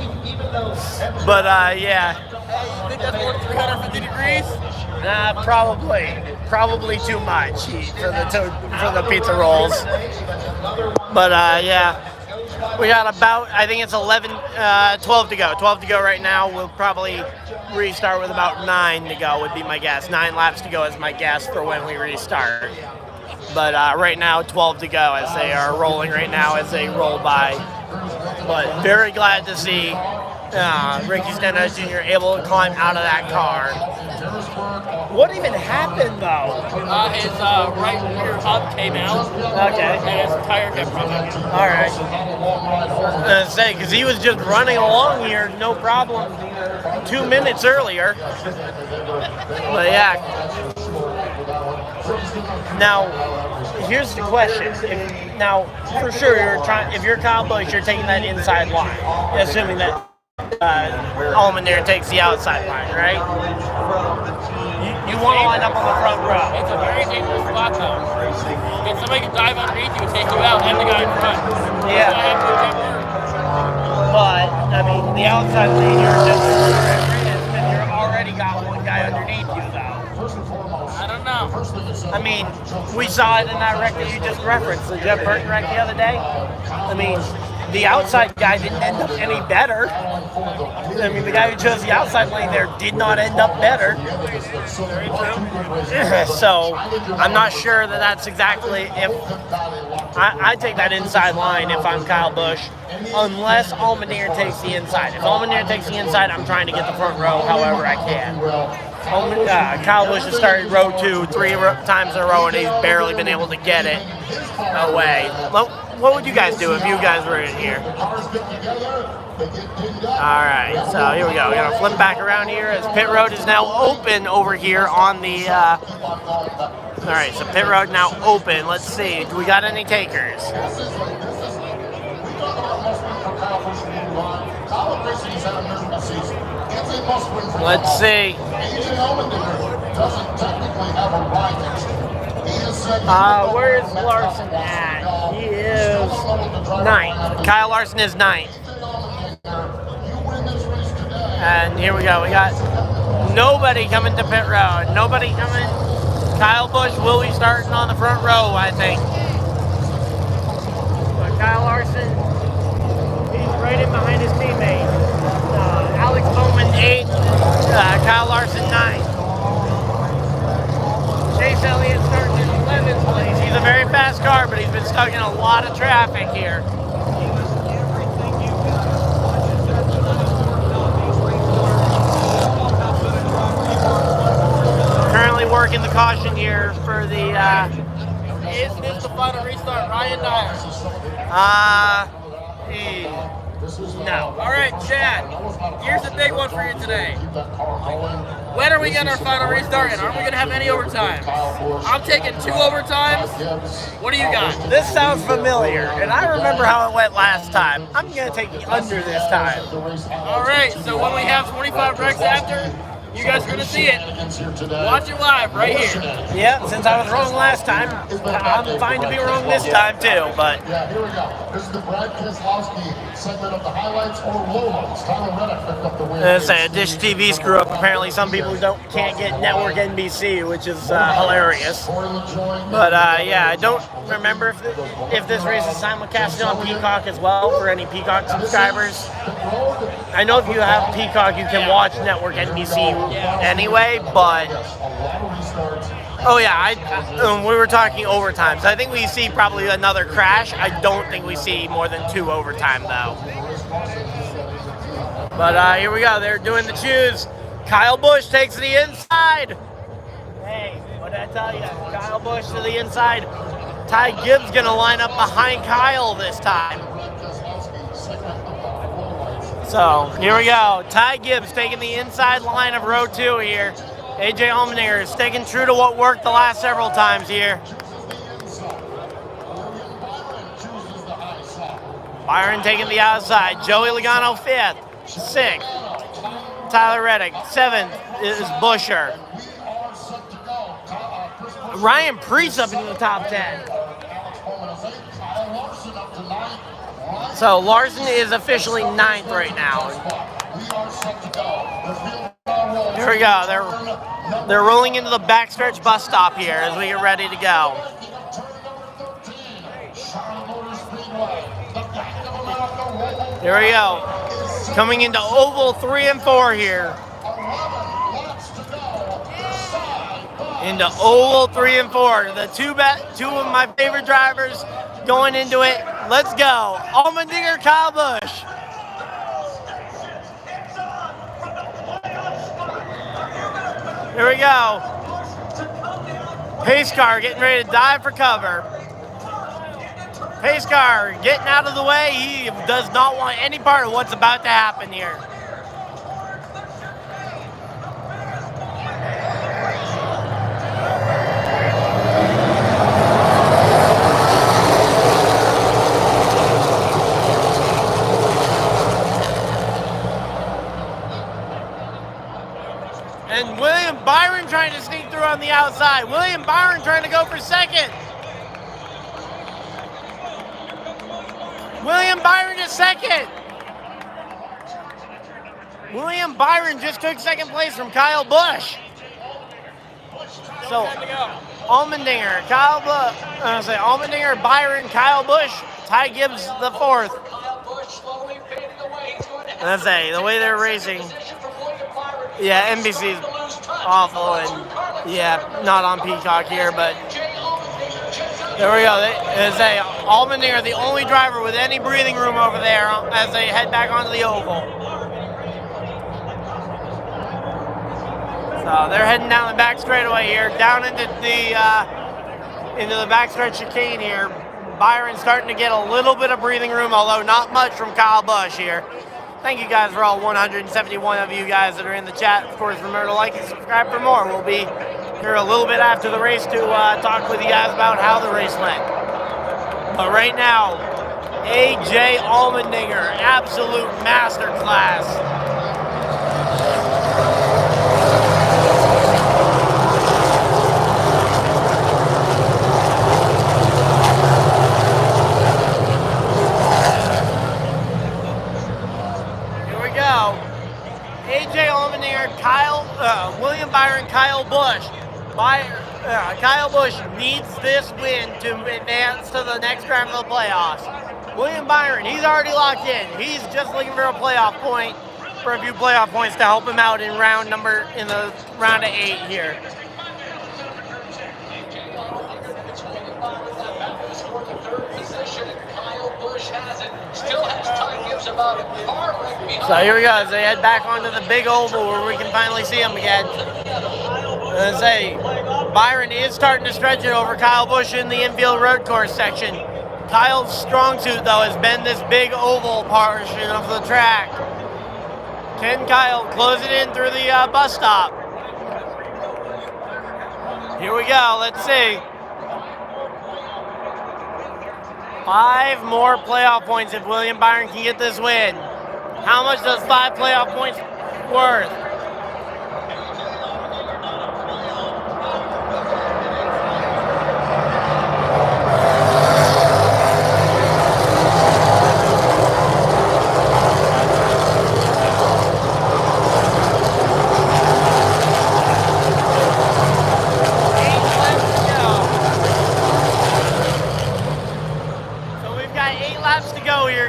But yeah. You think that's more than 350 degrees? Probably too much heat for the pizza rolls. But yeah, we got about, I think it's 12 to go. 12 to go right now. We'll probably restart with about 9 to go would be my guess. 9 laps to go is my guess for when we restart. But right now, 12 to go as they are rolling right now as they roll by. But very glad to see Ricky Stenhouse Jr. able to climb out of that car. What even happened though? His right rear hub came out. Okay. And his tire kept running. All right. I was say, because he was just running along here, no problem, 2 minutes earlier. But yeah. Now, here's the question. Now, for sure, if you're Kyle Busch, you're taking that inside line, assuming that Allmendinger takes the outside line, right? You want to line up on the front row. It's a very dangerous spot, though. If somebody can dive underneath you and take you out, and the guy in front. Yeah. So I have to jump. But, I mean, the outside lane, you're just and you're already got one guy underneath you, though. I don't know. I mean, we saw it in that wreck that you just referenced, the Jeff Burton wreck the other day. I mean, the outside guy didn't end up any better. I mean, the guy who chose the outside lane there did not end up better. So, I'm not sure that that's exactly if... I take that inside line if I'm Kyle Busch, unless Allmendinger takes the inside. If Allmendinger takes the inside, I'm trying to get the front row however I can. Kyle Busch has started row 2 3 times in a row, and he's barely been able to get it. away. What would you guys do if you guys were in here? All right, so here we go. We're gonna flip back around here as pit road is now open over here on the. All right, so pit road now open. Let's see. Do we got any takers? Let's see. Where's Larson at? He is 9th. Kyle Larson is 9th. And here we go. We got nobody coming to pit road. Nobody coming. Kyle Busch will be starting on the front row, I think. But Kyle Larson, he's right in behind his teammate. Alex Bowman 8th. Kyle Larson 9th. Chase Elliott starting in 11th place. He's a very fast car, but he's been stuck in a lot of traffic here. Currently working the caution here for the. Is this the final restart, Ryan Dyer? No. All right, Chad. Here's the big one for you today. When are we getting our final restart, and aren't we going to have any overtime? I'm taking 2 overtimes. What do you got? This sounds familiar, and I remember how it went last time. I'm going to take the under this time. All right, so when we have 25 wrecks after, you guys are going to see it. Watch it live right here. Yeah, since I was wrong last time, I'm fine to be wrong this time too, but... Yeah, here we go. This is the Brad Keselowski segment of the highlights or lowlights. Tyler Reddick picked up the win. Let's say a Dish TV screw up. Apparently some people can't get network NBC, which is hilarious. But yeah, I don't remember if this race is simulcasted on Peacock as well for any Peacock subscribers. I know if you have Peacock, you can watch network NBC anyway, but oh yeah, we were talking overtime, so I think we see probably another crash. I don't think we see more than 2 overtime though. But here we go. They're doing the choose. Kyle Busch takes the inside. Hey, what did I tell you? Kyle Busch to the inside. Ty Gibbs gonna line up behind Kyle this time. So here we go. Ty Gibbs taking the inside line of row 2 here. AJ Allmendinger is sticking true to what worked the last several times here. Byron taking the outside. Joey Logano 5th. 6th. Tyler Reddick 7th is Buescher. Ryan Preece up in the top 10. So Larson is officially 9th right now. Here we go. They're rolling into the backstretch bus stop here as we get ready to go. Here we go. Coming into oval 3 and 4 here. Into oval 3 and 4. The two of my favorite drivers going into it. Let's go. Allmendinger, Kyle Busch. Here we go. Pace car getting ready to dive for cover. Pace car getting out of the way. He does not want any part of what's about to happen here. And William Byron trying to sneak through on the outside. William Byron trying to go for 2nd. William Byron is 2nd. William Byron just took 2nd place from Kyle Busch. So Allmendinger, Allmendinger, Byron, Kyle Busch, Ty Gibbs the 4th. And that's the way they're racing. Yeah, NBC's awful, and yeah, not on Peacock here, but there we go. Allmendinger, the only driver with any breathing room over there as they head back onto the oval. So they're heading down the back straightaway here, down into the backstretch chicane here. Byron starting to get a little bit of breathing room, although not much from Kyle Busch here. Thank you guys for all 171 of you guys that are in the chat. Of course, remember to like and subscribe for more. We'll be here a little bit after the race to talk with you guys about how the race went. But right now, AJ Allmendinger, absolute masterclass. AJ Allmendinger, William Byron, Kyle Busch. Kyle Busch needs this win to advance to the next round of the playoffs. William Byron, he's already locked in. He's just looking for a playoff point, for a few playoff points to help him out in the round of 8 here. So here we go, as they head back onto the big oval where we can finally see him again. And say, Byron is starting to stretch it over Kyle Busch in the infield road course section. Kyle's strong suit, though, has been this big oval portion of the track. Can Kyle close it in through the bus stop? Here we go, let's see. 5 more playoff points if William Byron can get this win. How much does 5 playoff points worth?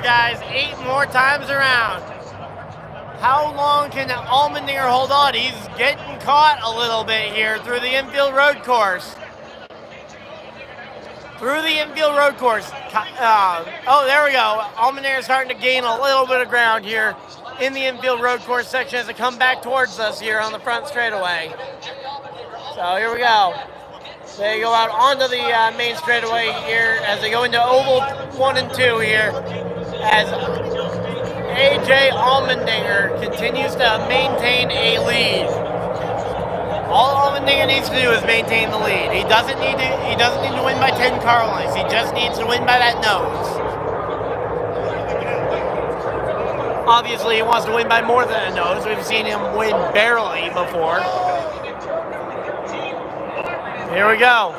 Guys, 8 more times around. How long can Allmendinger hold on? He's getting caught a little bit here through the infield road course. Through the infield road course. Oh, there we go. Allmendinger is starting to gain a little bit of ground here in the infield road course section as they come back towards us here on the front straightaway. So here we go. They go out onto the main straightaway here as they go into oval 1 and 2 here. As AJ Allmendinger continues to maintain a lead. All Allmendinger needs to do is maintain the lead. He doesn't need to win by 10 car lengths. He just needs to win by that nose. Obviously, he wants to win by more than a nose. We've seen him win barely before. Here we go.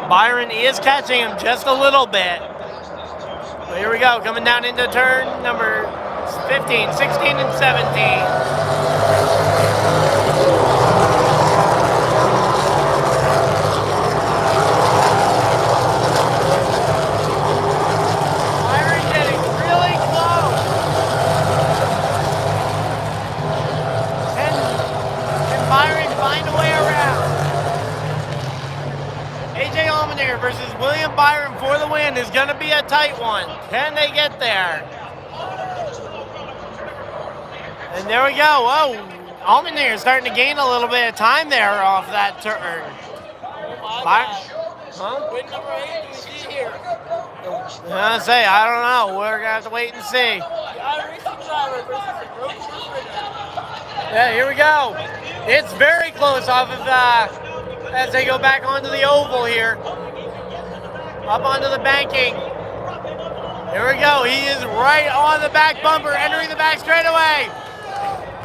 Byron is catching him just a little bit. But here we go, coming down into turn number 15, 16, and 17. Byron getting really close. Can Byron find a way around? AJ Allmendinger versus William Byron for the win is going to be a tight one. Can they get there? And there we go. Whoa, Allmendinger is starting to gain a little bit of time there off that turn. Win number 8, do we see here? I don't know. We're going to have to wait and see. Yeah, here we go. It's very close off of as they go back onto the oval here. Up onto the banking. Here we go. He is right on the back bumper, entering the back straightaway.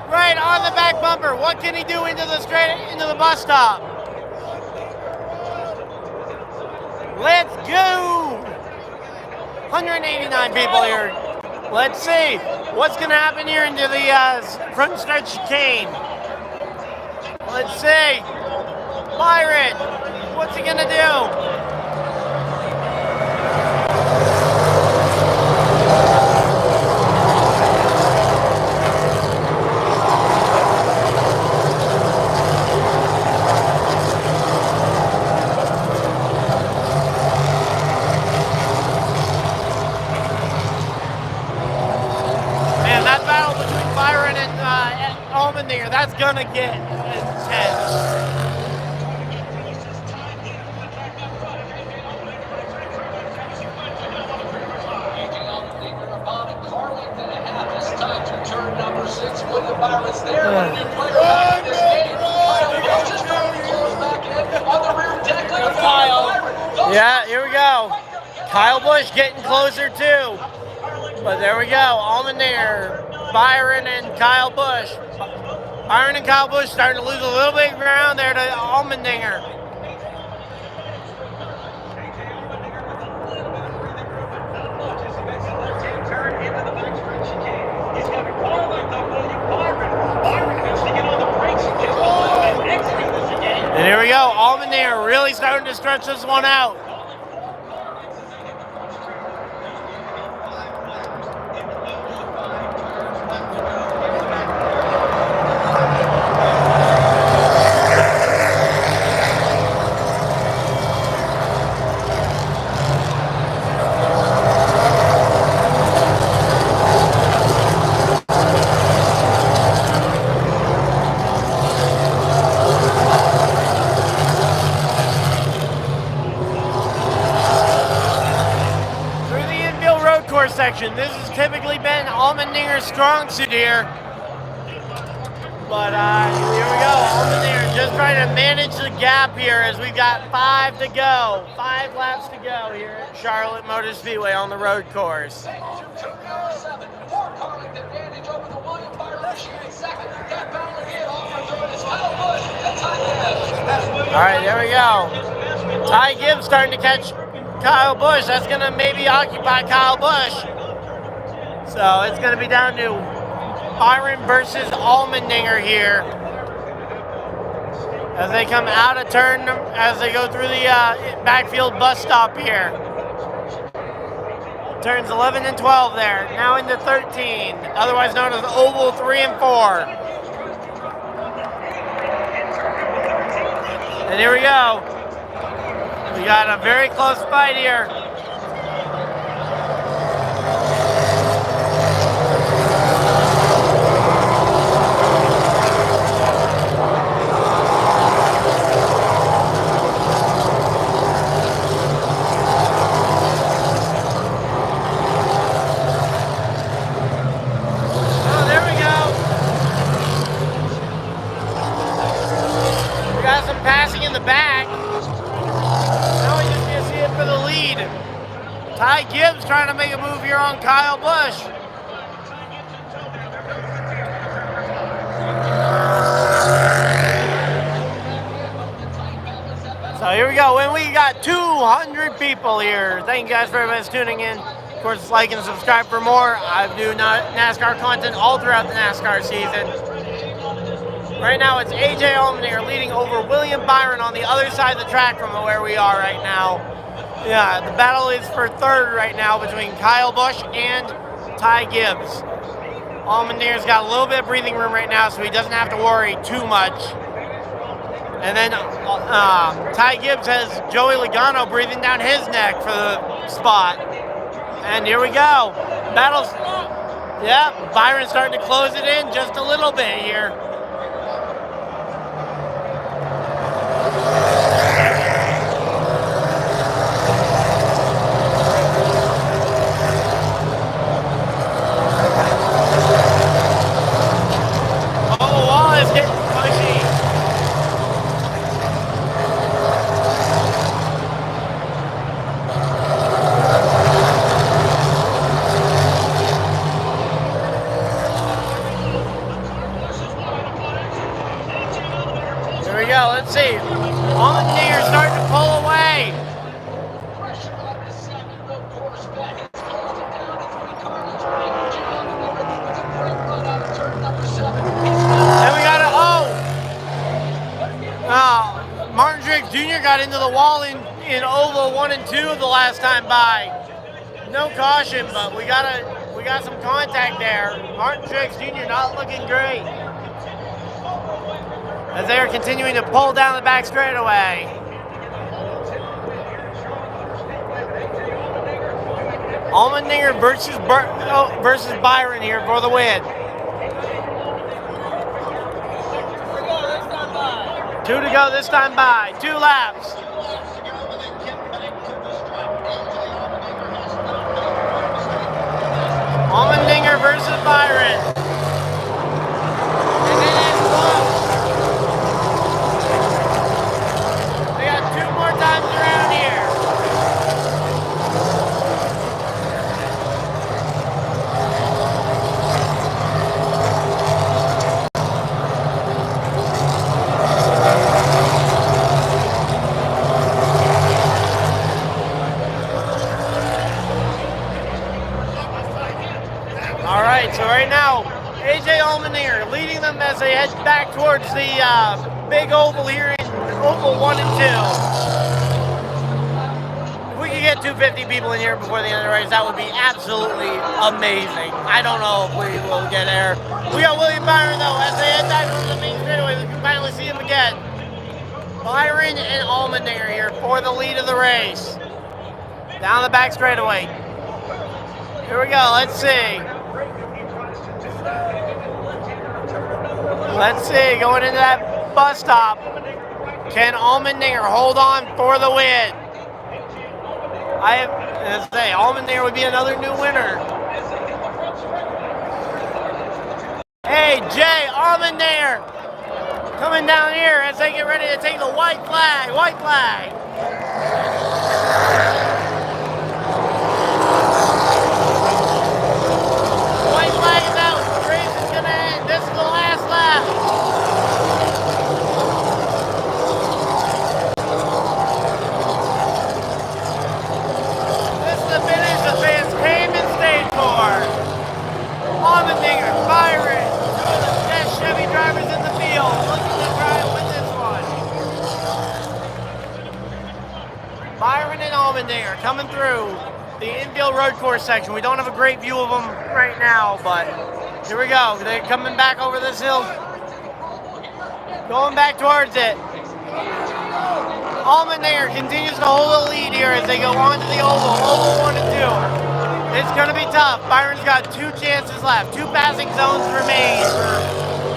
Right on the back bumper. What can he do into the bus stop? Let's go. 189 people here. Let's see what's going to happen here into the front stretch chicane. Let's see. Byron, what's he going to do? Allmendinger, that's gonna get intense. Byron's there, but a new player back in this game. Kyle Busch is trying to close back in on the rear deck. Look at Byron. Yeah, here we go. Kyle Busch getting closer too. But there we go. Allmendinger, Byron, and Kyle Busch. Byron and Kyle Busch starting to lose a little bit of ground there to Allmendinger. And here we go. Allmendinger really starting to stretch this one out. Section. This has typically been Allmendinger's strong suit here. But here we go. Allmendinger just trying to manage the gap here as we've got 5 to go. 5 laps to go here at Charlotte Motor Speedway on the road course. Alright, there we go. Ty Gibbs starting to catch Kyle Busch. That's going to maybe occupy Kyle Busch. So it's going to be down to Byron versus Allmendinger here as they come out of turn, as they go through the backfield bus stop here. Turns 11 and 12 there, now into 13, otherwise known as Oval 3 and 4. And here we go. We got a very close fight here. Oh, there we go. We got some passing in the back. Now we just can't see it for the lead. Ty Gibbs trying to make a move here on Kyle Busch. So here we go. And we got 200 people here. Thank you guys for everybody tuning in. Of course, like and subscribe for more. I do NASCAR content all throughout the NASCAR season. Right now, it's AJ Allmendinger leading over William Byron on the other side of the track from where we are right now. Yeah, the battle is for third right now between Kyle Busch and Ty Gibbs. Allmendinger's got a little bit of breathing room right now, so he doesn't have to worry too much. And then Ty Gibbs has Joey Logano breathing down his neck for the spot. And here we go. Battles. Yeah, Byron's starting to close it in just a little bit here. Let's see. Allmendinger starting to pull away. And we got Martin Truex Jr. got into the wall in Oval 1 and 2 the last time by. No caution, but we got some contact there. Martin Truex Jr. not looking great, as they are continuing to pull down the back straightaway. Allmendinger versus Byron here for the win. 2 to go this time by. 2 laps. Allmendinger versus Byron. right, so right now, AJ Allmendinger leading them as they head back towards the big oval here in Oval 1 and 2. If we could get 250 people in here before the end of the race, that would be absolutely amazing. I don't know if we will get there. We got William Byron, though, as they head back towards the main straightaway. We can finally see him again. Byron and Allmendinger here for the lead of the race. Down the back straightaway. Here we go, let's see. Let's see, going into that bus stop. Can Allmendinger hold on for the win? Let's say, Allmendinger would be another new winner. Hey, Jay Allmendinger coming down here as they get ready to take the white flag. White flag. White flag is out. The race is going to end. This is the last lap. This is the finish the fans came and stayed for. Allmendinger, Byron, two of the best Chevy drivers in the field, looking to try and win this one. Byron and Allmendinger coming through the infield road course section. We don't have a great view of them right now, but here we go. They're coming back over this hill, going back towards it. Allmendinger continues to hold the lead here as they go on to the oval, Oval 1 and 2. It's going to be tough. Byron's got 2 chances left. 2 passing zones remain for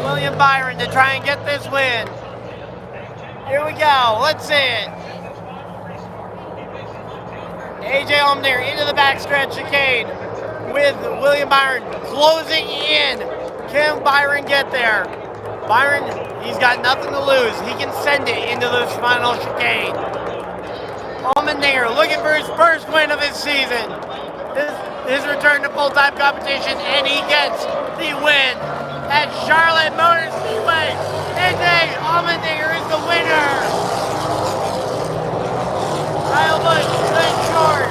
William Byron to try and get this win. Here we go. Let's see it. AJ Allmendinger into the backstretch chicane with William Byron closing in. Can Byron get there? Byron, he's got nothing to lose. He can send it into this final chicane. Allmendinger looking for his first win of his season. His return to full-time competition, and he gets the win at Charlotte Motor Speedway. AJ Allmendinger is the winner. Kyle Busch, good short.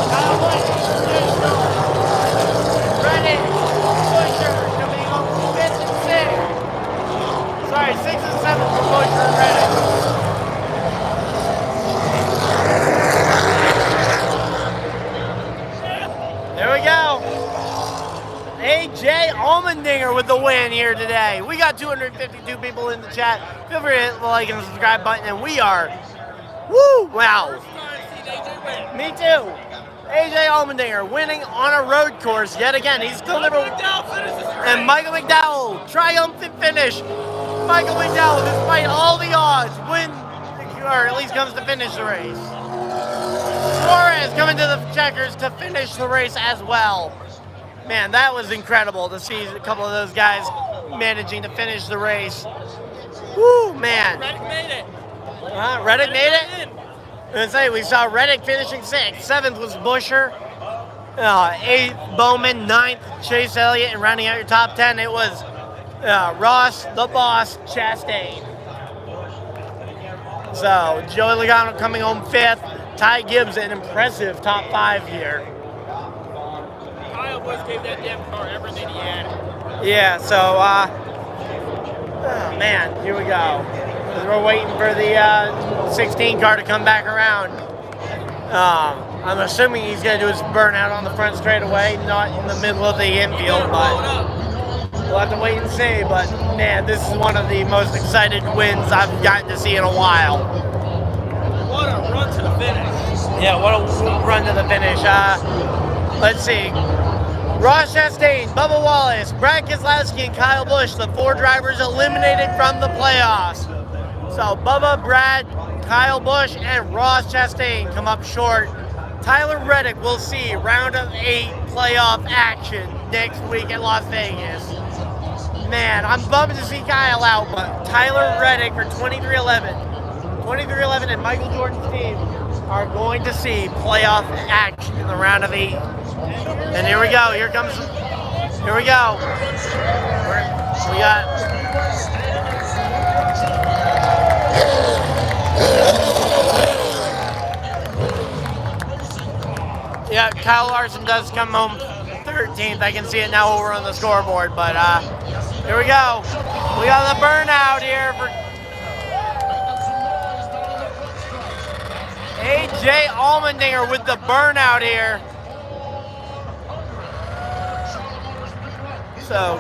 Kyle Busch, good short. Reddick, Buscher coming home 5th and 6th. Sorry, 6th and 7th for Buscher and Reddick. There we go. AJ Allmendinger with the win here today. We got 252 people in the chat. Feel free to hit the like and subscribe button, and we are, woo, wow. Me too. AJ Allmendinger winning on a road course yet again. He's still never, and Michael McDowell, triumphant finish. Michael McDowell, despite all the odds, or at least comes to finish the race. Suarez coming to the checkers to finish the race as well. Man, that was incredible to see a couple of those guys managing to finish the race. Woo, man. Reddick made it. Reddick made it? I was gonna say, we saw Reddick finishing 6th. 7th was Buscher. 8th, Bowman. 9th, Chase Elliott. And rounding out your top 10, it was Ross, the boss, Chastain. So, Joey Logano coming home 5th. Ty Gibbs, an impressive top 5 here. Kyle Busch gave that damn car everything he had. Yeah, so, oh man, here we go. We're waiting for the 16 car to come back around. I'm assuming he's going to do his burnout on the front straightaway, not in the middle of the infield, but we'll have to wait and see. But man, this is one of the most excited wins I've gotten to see in a while. What a run to the finish. Yeah, what a run to the finish. Let's see. Ross Chastain, Bubba Wallace, Brad Keselowski, and Kyle Busch, the 4 drivers eliminated from the playoffs. So Bubba, Brad, Kyle Busch, and Ross Chastain come up short. Tyler Reddick will see round of 8 playoff action next week in Las Vegas. Man, I'm bummed to see Kyle out, but Tyler Reddick for 2311. 2311 and Michael Jordan's team are going to see playoff action in the round of 8. And here we go. Here we go. We got Kyle Larson does come home 13th. I can see it now over on the scoreboard, but here we go. We got the burnout here for AJ Allmendinger with the burnout here. So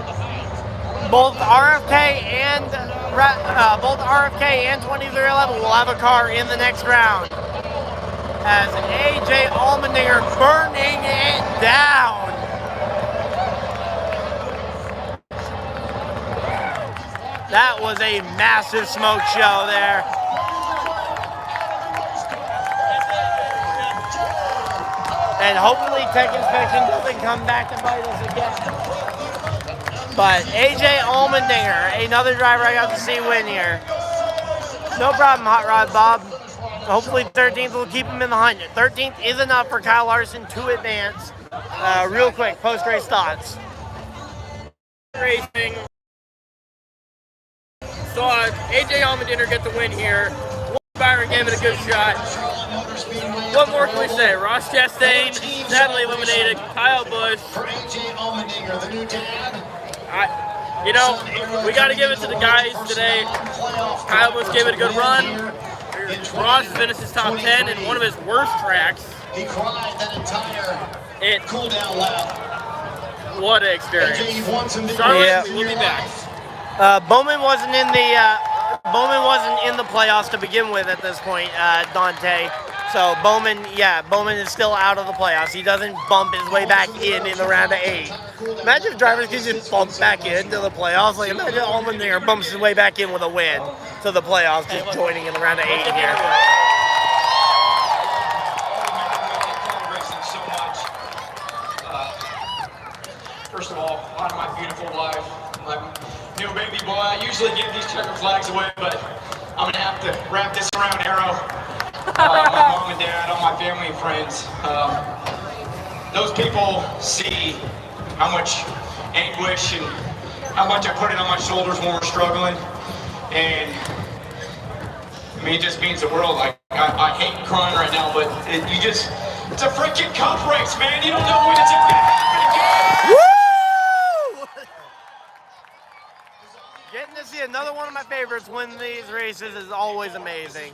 both RFK and 2311 will have a car in the next round. As AJ Allmendinger burning it down. That was a massive smoke show there. And hopefully Tech Inspection doesn't come back to bite us again. But AJ Allmendinger, another driver I got to see win here. No problem, Hot Rod Bob. Hopefully 13th will keep him in the hunt. 13th is enough for Kyle Larson to advance. Real quick, post-race thoughts. Racing. Saw AJ Allmendinger get the win here. Byron gave it a good shot. What more can we say? Ross Chastain sadly eliminated. Kyle Busch. We got to give it to the guys today. Kyle Busch gave it a good run. Ross finishes top 10 in one of his worst tracks. He cried that entire cool down lap. What an experience. Charlotte, we'll be back. Bowman wasn't in the playoffs to begin with at this point, Dante. So Bowman is still out of the playoffs. He doesn't bump his way back in the round of 8. Imagine if drivers could just bump back into the playoffs. Like imagine Allmendinger bumps his way back in with a win to the playoffs, just joining in the round of 8 here. First of all, honor my beautiful wife, my new baby boy. I usually give these checker flags away, but I'm gonna have to wrap this around Arrow. My mom and dad, all my family and friends. Those people see how much anguish and how much I put it on my shoulders when we're struggling, and I mean, it just means the world. Like I hate crying right now, but it's a freaking cup race, man. You don't know when it's gonna happen again. Getting to see another one of my favorites win these races is always amazing.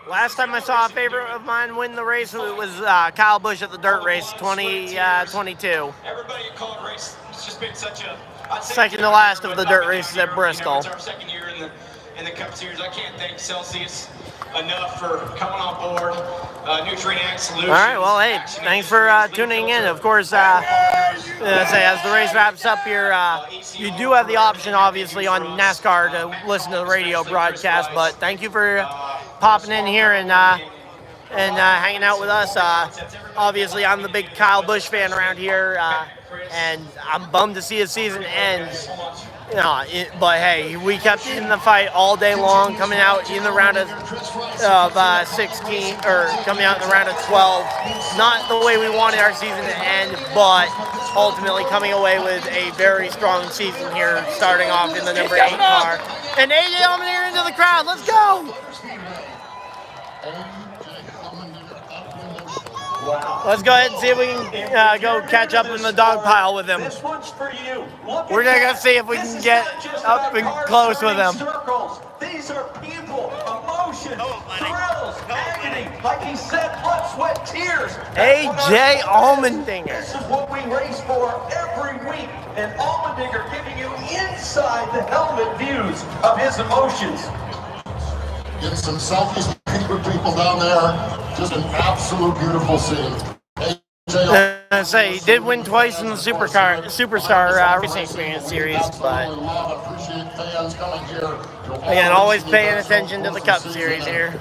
Last time I saw a favorite of mine win the race, it was Kyle Busch at the dirt race 2022. Everybody who called race, it's just been such a second to last of the dirt races at Bristol. It's our second year in the Cup Series. I can't thank Celsius enough for coming on boord. Nutrient Ag Solutions. All right, well, hey, thanks for tuning in. Of course, as the race wraps up here, you do have the option, obviously, on NASCAR to listen to the radio broadcast. But thank you for popping in here and hanging out with us. Obviously, I'm the big Kyle Busch fan around here, and I'm bummed to see his season end. But hey, we kept in the fight all day long, coming out in the round of 16, or coming out in the round of 12. Not the way we wanted our season to end, but ultimately coming away with a very strong season here, starting off in the number 8 car. And AJ Allmendinger into the crowd. Let's go! Wow. Let's go ahead and see if we can go catch up in the dog pile with him. This one's for you. We're going to go see if we can get up and close with him. Circles. These are people, emotion, thrills, agony. Like he said, blood, sweat, tears. AJ Allmendinger. This is what we race for every week. And Allmendinger giving you inside the helmet views of his emotions. Getting some selfies with people down there. Just an absolute beautiful scene. I say he did win twice in the Superstar Racing Experience Series, but again, always paying attention to the Cup Series here.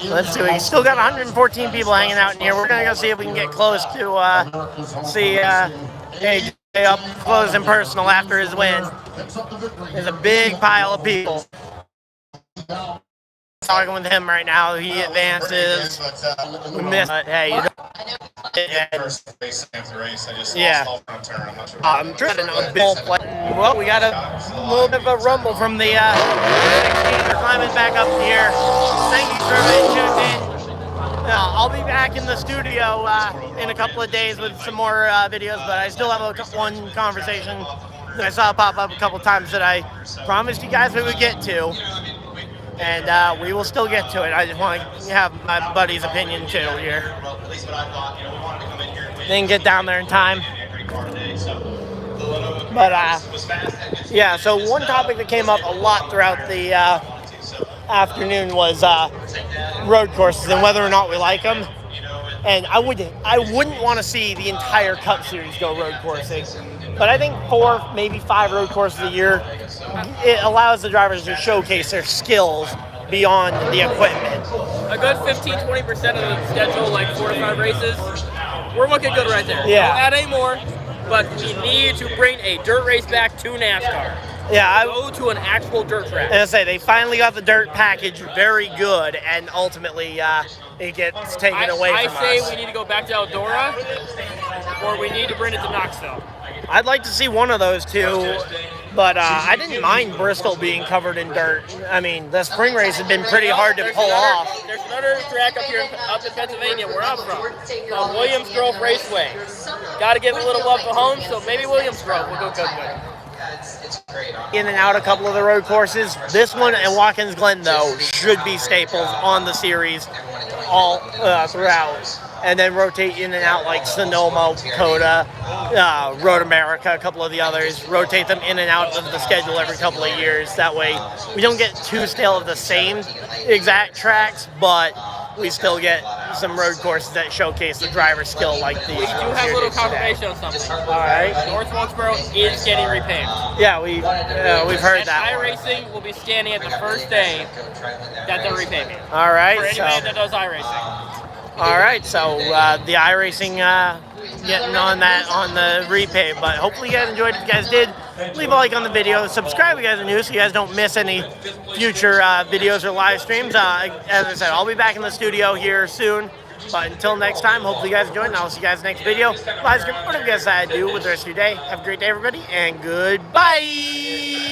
Let's see, we still got 114 people hanging out in here. We're gonna go see if we can get close to see AJ up close and personal after his win. There's a big pile of people. Talking with him right now, he advances. We missed, but hey, I'm trying to know a bit. Well, we got a little bit of a rumble from the they're climbing back up here. Thank you for everybody tuned in. I'll be back in the studio in a couple of days with some more videos, but I still have one conversation that I saw pop up a couple times that I promised you guys we would get to, and we will still get to it. I just want to have my buddy's opinion too here. Didn't get down there in time. But, yeah, so one topic that came up a lot throughout the afternoon was road courses and whether or not we like them. And I wouldn't want to see the entire Cup Series go road coursing. But I think 4, maybe 5 road courses a year, it allows the drivers to showcase their skills beyond the equipment. A good 15-20% of the schedule, like 4 to 5 races, we're looking good right there. Yeah. Don't add any more, but we need to bring a dirt race back to NASCAR. Yeah, go to an actual dirt track. And I say they finally got the dirt package very good, and ultimately it gets taken away from us. I say we need to go back to Eldora, or we need to bring it to Knoxville. I'd like to see one of those two, but I didn't mind Bristol being covered in dirt. I mean, the spring race had been pretty hard to pull off. There's another track up in Pennsylvania where I'm from, called Williams Grove Raceway. Got to give a little love to home, so maybe Williams Grove will go good. In and out a couple of the road courses. This one and Watkins Glen, though, should be staples on the series all throughout. And then rotate in and out like Sonoma, Coda, Road America, a couple of the others. Rotate them in and out of the schedule every couple of years. That way we don't get too stale of the same exact tracks, but we still get some road courses that showcase the driver's skill like these. We do have a little confirmation on something. All right. North Wilkesboro is getting repaved. Yeah, we've heard that. iRacing will be standing at the first day that they're repaving. All right. For anybody that does iRacing. All right, so the iRacing getting on that on the repave, but hopefully you guys enjoyed. If you guys did, leave a like on the video, subscribe if you guys are new so you guys don't miss any future videos or live streams. As I said, I'll be back in the studio here soon, but until next time, hopefully you guys enjoyed, and I'll see you guys next video. Live stream, whatever you guys do with the rest of your day. Have a great day, everybody, and goodbye!